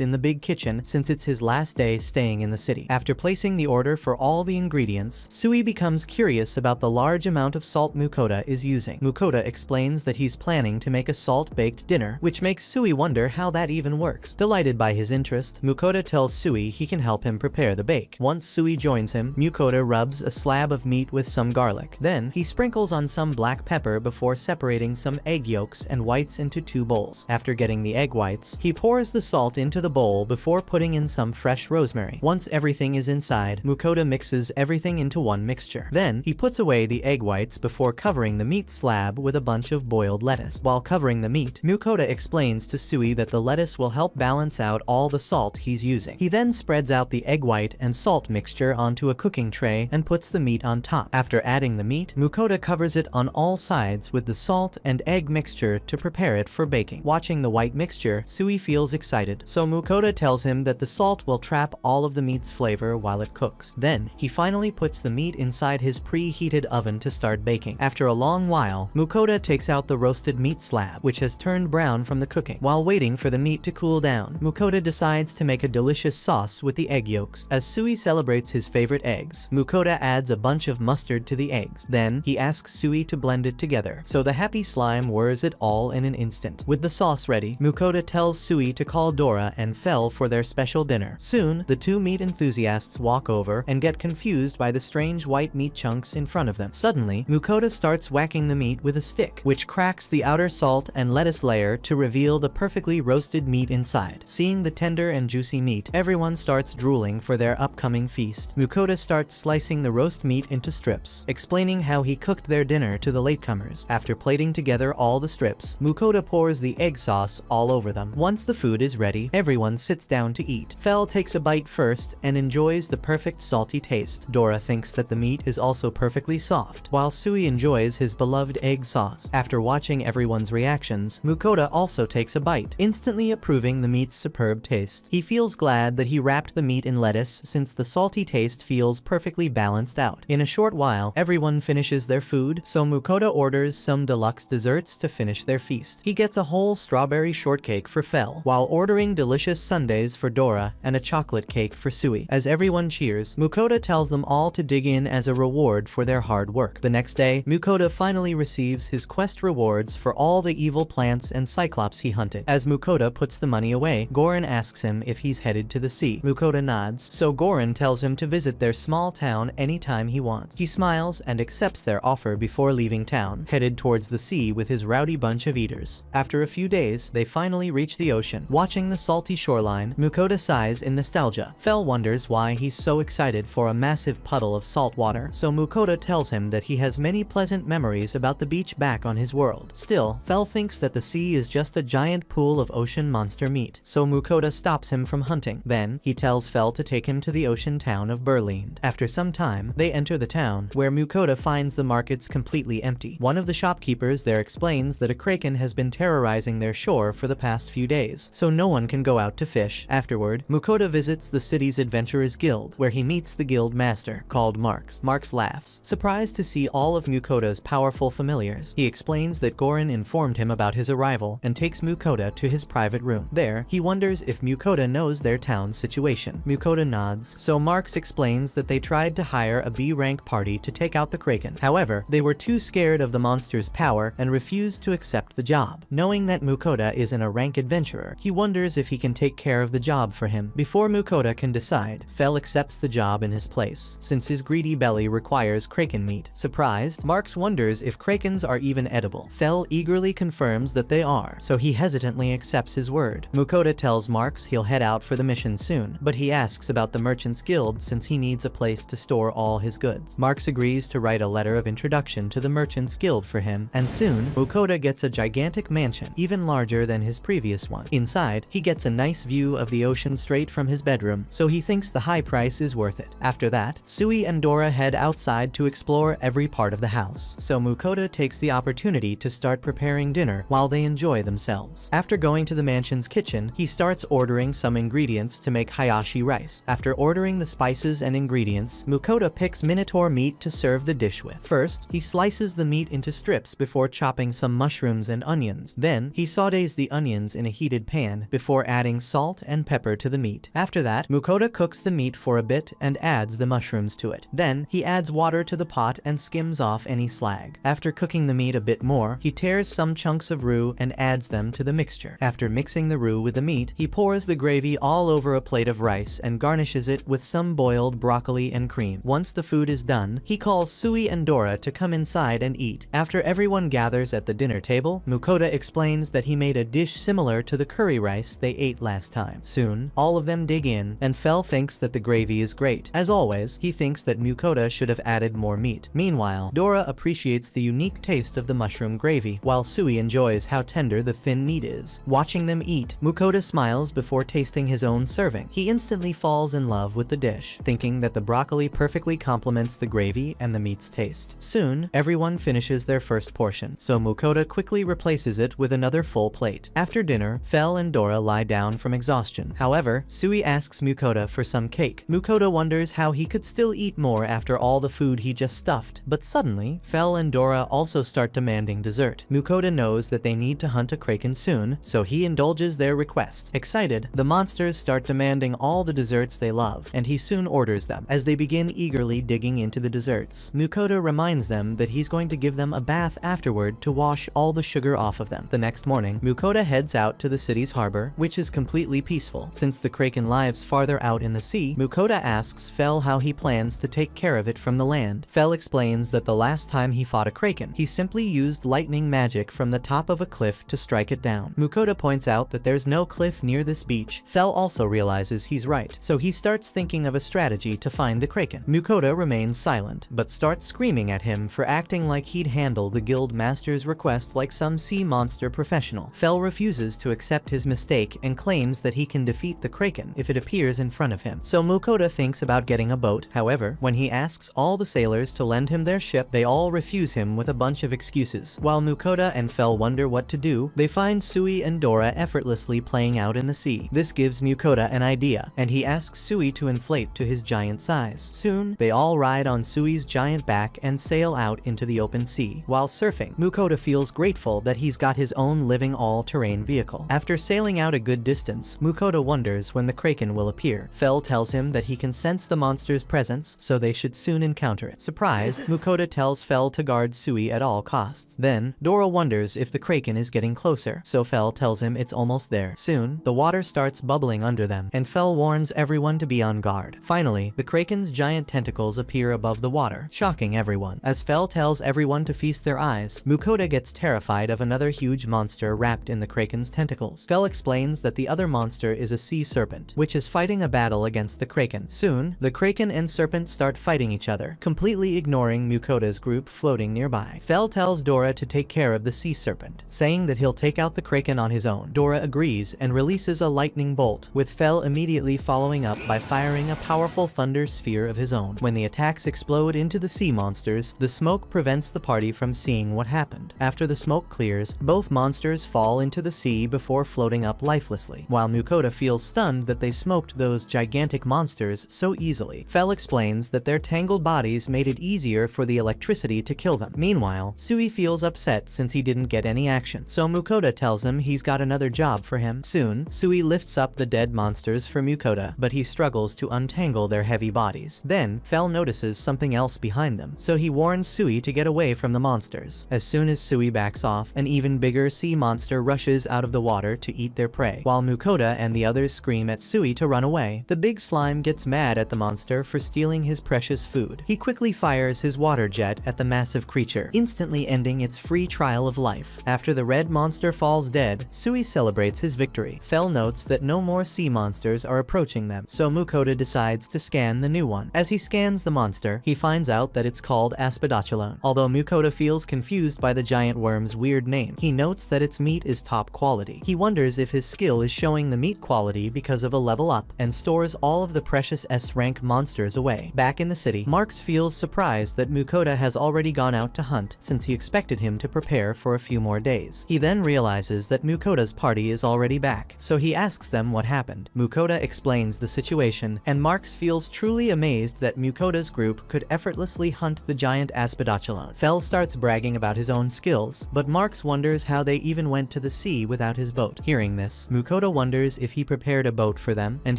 in the big kitchen since it's his last day staying in the city. After placing the order for all the ingredients, Sui becomes curious about the large amount of salt Mukoda is using. Mukoda explains that he's planning to make a salt-baked dinner, which makes Sui wonder how that even works. Delighted by his interest, Mukoda tells Sui he can help him prepare the bake. Once Sui joins him, Mukoda rubs a slab of meat with some garlic. Then, he sprinkles on some black pepper before separating some egg yolks and whites into 2 bowls. After getting the egg whites, he pours the salt into the bowl before putting in some fresh rosemary. Once everything is inside, Mukoda mixes everything into one mixture. Then, he puts away the egg whites before covering the meat slab with a bunch of boiled lettuce. While covering the meat, Mukoda explains to Sui that the lettuce will help balance out all the salt he's using. He then sprinkles spreads out the egg white and salt mixture onto a cooking tray and puts the meat on top. After adding the meat, Mukoda covers it on all sides with the salt and egg mixture to prepare it for baking. Watching the white mixture, Sui feels excited, so Mukoda tells him that the salt will trap all of the meat's flavor while it cooks. Then, he finally puts the meat inside his preheated oven to start baking. After a long while, Mukoda takes out the roasted meat slab, which has turned brown from the cooking. While waiting for the meat to cool down, Mukoda decides to make a delicious sauce with the egg yolks. As Sui celebrates his favorite eggs, Mukoda adds a bunch of mustard to the eggs. Then, he asks Sui to blend it together, so the happy slime whirs it all in an instant. With the sauce ready, Mukoda tells Sui to call Dora and Fel for their special dinner. Soon, the two meat enthusiasts walk over and get confused by the strange white meat chunks in front of them. Suddenly, Mukoda starts whacking the meat with a stick, which cracks the outer salt and lettuce layer to reveal the perfectly roasted meat inside. Seeing the tender and juicy meat, everyone starts drooling for their upcoming feast. Mukoda starts slicing the roast meat into strips, explaining how he cooked their dinner to the latecomers. After plating together all the strips, Mukoda pours the egg sauce all over them. Once the food is ready, everyone sits down to eat. Fel takes a bite first and enjoys the perfect salty taste. Dora thinks that the meat is also perfectly soft, while Sui enjoys his beloved egg sauce. After watching everyone's reactions, Mukoda also takes a bite, instantly approving the meat's superb taste. He feels glad that he wrapped the meat in lettuce since the salty taste feels perfectly balanced out. In a short while, everyone finishes their food, so Mukoda orders some deluxe desserts to finish their feast. He gets a whole strawberry shortcake for Fel, while ordering delicious sundaes for Dora and a chocolate cake for Sui. As everyone cheers, Mukoda tells them all to dig in as a reward for their hard work. The next day, Mukoda finally receives his quest rewards for all the evil plants and cyclops he hunted. As Mukoda puts the money away, Goran asks him if he's headed to the sea. Mukoda nods, so Goran tells him to visit their small town anytime he wants. He smiles and accepts their offer before leaving town, headed towards the sea with his rowdy bunch of eaters. After a few days, they finally reach the ocean. Watching the salty shoreline, Mukoda sighs in nostalgia. Fel wonders why he's so excited for a massive puddle of salt water, so Mukoda tells him that he has many pleasant memories about the beach back on his world. Still, Fel thinks that the sea is just a giant pool of ocean monster meat, so Mukoda stops him from hunting. Then, he tells Fel to take him to the ocean town of Berlind. After some time, they enter the town, where Mukoda finds the markets completely empty. One of the shopkeepers there explains that a kraken has been terrorizing their shore for the past few days, so no one can go out to fish. Afterward, Mukoda visits the city's adventurers guild, where he meets the guild master, called Marks. Marks laughs, surprised to see all of Mukoda's powerful familiars. He explains that Goran informed him about his arrival and takes Mukoda to his private room. There, he wonders if Mukoda knows their town's situation. Mukoda nods, so Marks explains that they tried to hire a B-rank party to take out the kraken. However, they were too scared of the monster's power and refused to accept the job. Knowing that Mukoda isn't a rank adventurer, he wonders if he can take care of the job for him. Before Mukoda can decide, Fel accepts the job in his place, since his greedy belly requires kraken meat. Surprised, Marks wonders if krakens are even edible. Fel eagerly confirms that they are, so he hesitantly accepts his word. Mukoda tells Marks he'll head out for the mission soon, but he asks about the Merchants Guild since he needs a place to store all his goods. Marks agrees to write a letter of introduction to the Merchants Guild for him, and soon, Mukoda gets a gigantic mansion, even larger than his previous one. Inside, he gets a nice view of the ocean straight from his bedroom, so he thinks the high price is worth it. After that, Sui and Dora head outside to explore every part of the house, so Mukoda takes the opportunity to start preparing dinner while they enjoy themselves. After going to the mansion's kitchen, he starts ordering some ingredients to make hayashi rice. After ordering the spices and ingredients, Mukoda picks minotaur meat to serve the dish with. First, he slices the meat into strips before chopping some mushrooms and onions. Then, he sautés the onions in a heated pan before adding salt and pepper to the meat. After that, Mukoda cooks the meat for a bit and adds the mushrooms to it. Then, he adds water to the pot and skims off any slag. After cooking the meat a bit more, he tears some chunks of roux and adds them to the mixture. After mixing the roux with the meat, he pours the gravy all over a plate of rice and garnishes it with some boiled broccoli and cream. Once the food is done, he calls Sui and Dora to come inside and eat. After everyone gathers at the dinner table, Mukoda explains that he made a dish similar to the curry rice they ate last time. Soon, all of them dig in, and Fel thinks that the gravy is great. As always, he thinks that Mukoda should have added more meat. Meanwhile, Dora appreciates the unique taste of the mushroom gravy, while Sui enjoys how tender the thin meat is. Watching them eat, Mukoda smiles before tasting his own serving. He He instantly falls in love with the dish, thinking that the broccoli perfectly complements the gravy and the meat's taste. Soon, everyone finishes their first portion, so Mukoda quickly replaces it with another full plate. After dinner, Fel and Dora lie down from exhaustion. However, Sui asks Mukoda for some cake. Mukoda wonders how he could still eat more after all the food he just stuffed. But suddenly, Fel and Dora also start demanding dessert. Mukoda knows that they need to hunt a kraken soon, so he indulges their request. Excited, the monsters start demanding all the desserts they love, and he soon orders them. As they begin eagerly digging into the desserts, Mukoda reminds them that he's going to give them a bath afterward to wash all the sugar off of them. The next morning, Mukoda heads out to the city's harbor, which is completely peaceful. Since the kraken lives farther out in the sea, Mukoda asks Fel how he plans to take care of it from the land. Fel explains that the last time he fought a kraken, he simply used lightning magic from the top of a cliff to strike it down. Mukoda points out that there's no cliff near this beach. Fel also realizes he's right, so he starts thinking of a strategy to find the kraken. Mukoda remains silent, but starts screaming at him for acting like he'd handle the guild master's request like some sea monster professional. Fel refuses to accept his mistake and claims that he can defeat the kraken if it appears in front of him. So Mukoda thinks about getting a boat. However, when he asks all the sailors to lend him their ship, they all refuse him with a bunch of excuses. While Mukoda and Fel wonder what to do, they find Sui and Dora effortlessly playing out in the sea. This gives Mukoda an idea, and he asks Sui to inflate to his giant size. Soon, they all ride on Sui's giant back and sail out into the open sea. While surfing, Mukoda feels grateful that he's got his own living all-terrain vehicle. After sailing out a good distance, Mukoda wonders when the kraken will appear. Fel tells him that he can sense the monster's presence, so they should soon encounter it. Surprised, Mukoda tells Fel to guard Sui at all costs. Then, Dora wonders if the kraken is getting closer, so Fel tells him it's almost there. Soon, the water starts bubbling under them, and Fel warns everyone to be on guard. Finally, the kraken's giant tentacles appear above the water, shocking everyone. As Fel tells everyone to feast their eyes, Mukoda gets terrified of another huge monster wrapped in the kraken's tentacles. Fel explains that the other monster is a sea serpent, which is fighting a battle against the kraken. Soon, the kraken and serpent start fighting each other, completely ignoring Mukoda's group floating nearby. Fel tells Dora to take care of the sea serpent, saying that he'll take out the kraken on his own. Dora agrees and releases a lightning bolt, with Fel immediately following up by firing a powerful thunder sphere of his own. When the attacks explode into the sea monsters, the smoke prevents the party from seeing what happened. After the smoke clears, both monsters fall into the sea before floating up lifelessly. While Mukoda feels stunned that they smoked those gigantic monsters so easily, Fel explains that their tangled bodies made it easier for the electricity to kill them. Meanwhile, Sui feels upset since he didn't get any action, so Mukoda tells him he's got another job for him. Soon, Sui lifts up the dead monsters for Mukoda, but he struggles to untangle their heavy bodies. Then, Fel notices something else behind them, so he warns Sui to get away from the monsters. As soon as Sui backs off, an even bigger sea monster rushes out of the water to eat their prey. While Mukoda and the others scream at Sui to run away, the big slime gets mad at the monster for stealing his precious food. He quickly fires his water jet at the massive creature, instantly ending its free trial of life. After the red monster falls dead, Sui celebrates his victory. Fel notes that no more sea monsters are approaching them, so Mukoda decides to scan the new one. As he scans the monster, he finds out that it's called Aspidochelone. Although Mukoda feels confused by the giant worm's weird name, he notes that its meat is top quality. He wonders if his skill is showing the meat quality because of a level up, and stores all of the precious S-rank monsters away. Back in the city, Marks feels surprised that Mukoda has already gone out to hunt, since he expected him to prepare for a few more days. He then realizes that Mukoda's party is already back, so he asks them what happened. Mukoda explains the situation, and Marks feels truly amazed that Mukoda's group could effortlessly hunt the giant Aspidochelone. Fel starts bragging about his own skills, but Marks wonders how they even went to the sea without his boat. Hearing this, Mukoda wonders if he prepared a boat for them, and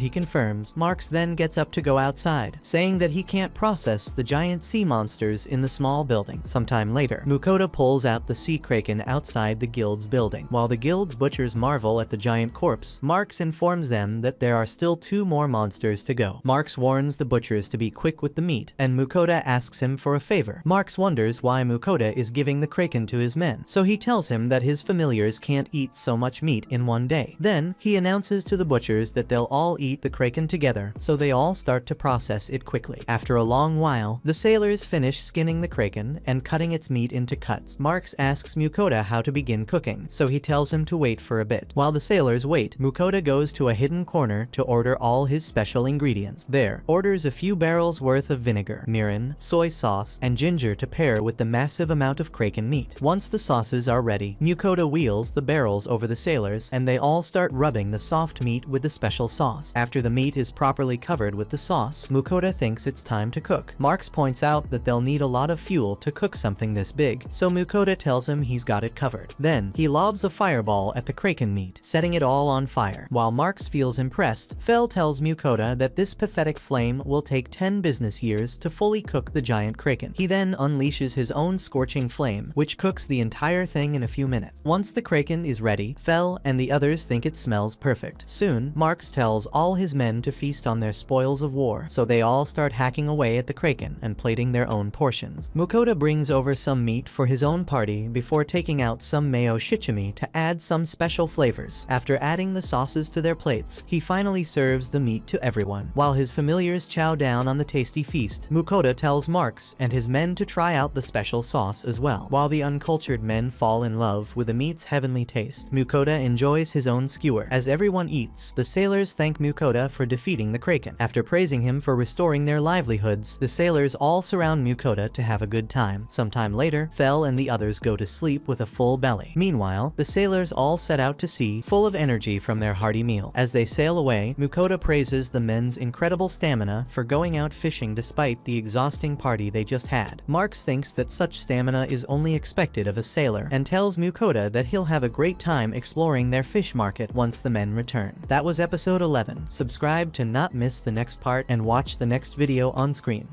he confirms. Marks then gets up to go outside, saying that he can't process the giant sea monsters in the small building. Sometime later, Mukoda pulls out the sea kraken outside the guild's building. While the guild's butchers marvel at the giant corpse, Marks informs them that there are still 2 more monsters to go. Marks warns the butchers to be quick with the meat, and Mukoda asks him for a favor. Marks wonders why Mukoda is giving the kraken to his men, so he tells him that his familiars can't eat so much meat in one day. Then, he announces to the butchers that they'll all eat the kraken together, so they all start to process it quickly. After a long while, the sailors finish skinning the kraken and cutting its meat into cuts. Marks asks Mukoda how to begin cooking, so he tells him to wait for a bit. While the sailors wait, Mukoda goes to a hidden corner to order all his special ingredients. There, orders a few barrels worth of vinegar, mirin, soy sauce, and ginger to pair with the massive amount of kraken meat. Once the sauces are ready, Mukoda wheels the barrels over the sailors, and they all start rubbing the soft meat with the special sauce. After the meat is properly covered with the sauce, Mukoda thinks it's time to cook. Marks points out that they'll need a lot of fuel to cook something this big, so Mukoda tells him he's got it covered. Then, he lobs a fireball at the kraken meat, setting it all on fire. While Marks feels impressed, Fel tells Mukoda that this pathetic flame will take 10 business years to fully cook the giant kraken. He then unleashes his own scorching flame, which cooks the entire thing in a few minutes. Once the kraken is ready, Fel and the others think it smells perfect. Soon, Marks tells all his men to feast on their spoils of war, so they all start hacking away at the kraken and plating their own portions. Mukoda brings over some meat for his own party before taking out some mayo shichimi to add some special flavors. After adding the sauces to their plates, he finally serves the meat to everyone. While his familiars chow down on the tasty feast, Mukoda tells Marks and his men to try out the special sauce as well. While the uncultured men fall in love with the meat's heavenly taste, Mukoda enjoys his own skewer. As everyone eats, the sailors thank Mukoda for defeating the kraken. After praising him for restoring their livelihoods, the sailors all surround Mukoda to have a good time. Sometime later, Fel and the others go to sleep with a full belly. Meanwhile, the sailors all set out to sea, full of energy from their hearty meal. As they sail away, Mukoda praises the men's incredible stamina for going out fishing despite the exhausting party they just had. Marks thinks that such stamina is only expected of a sailor, and tells Mukoda that he'll have a great time exploring their fish market once the men return. That was episode 11. Subscribe to not miss the next part and watch the next video on screen.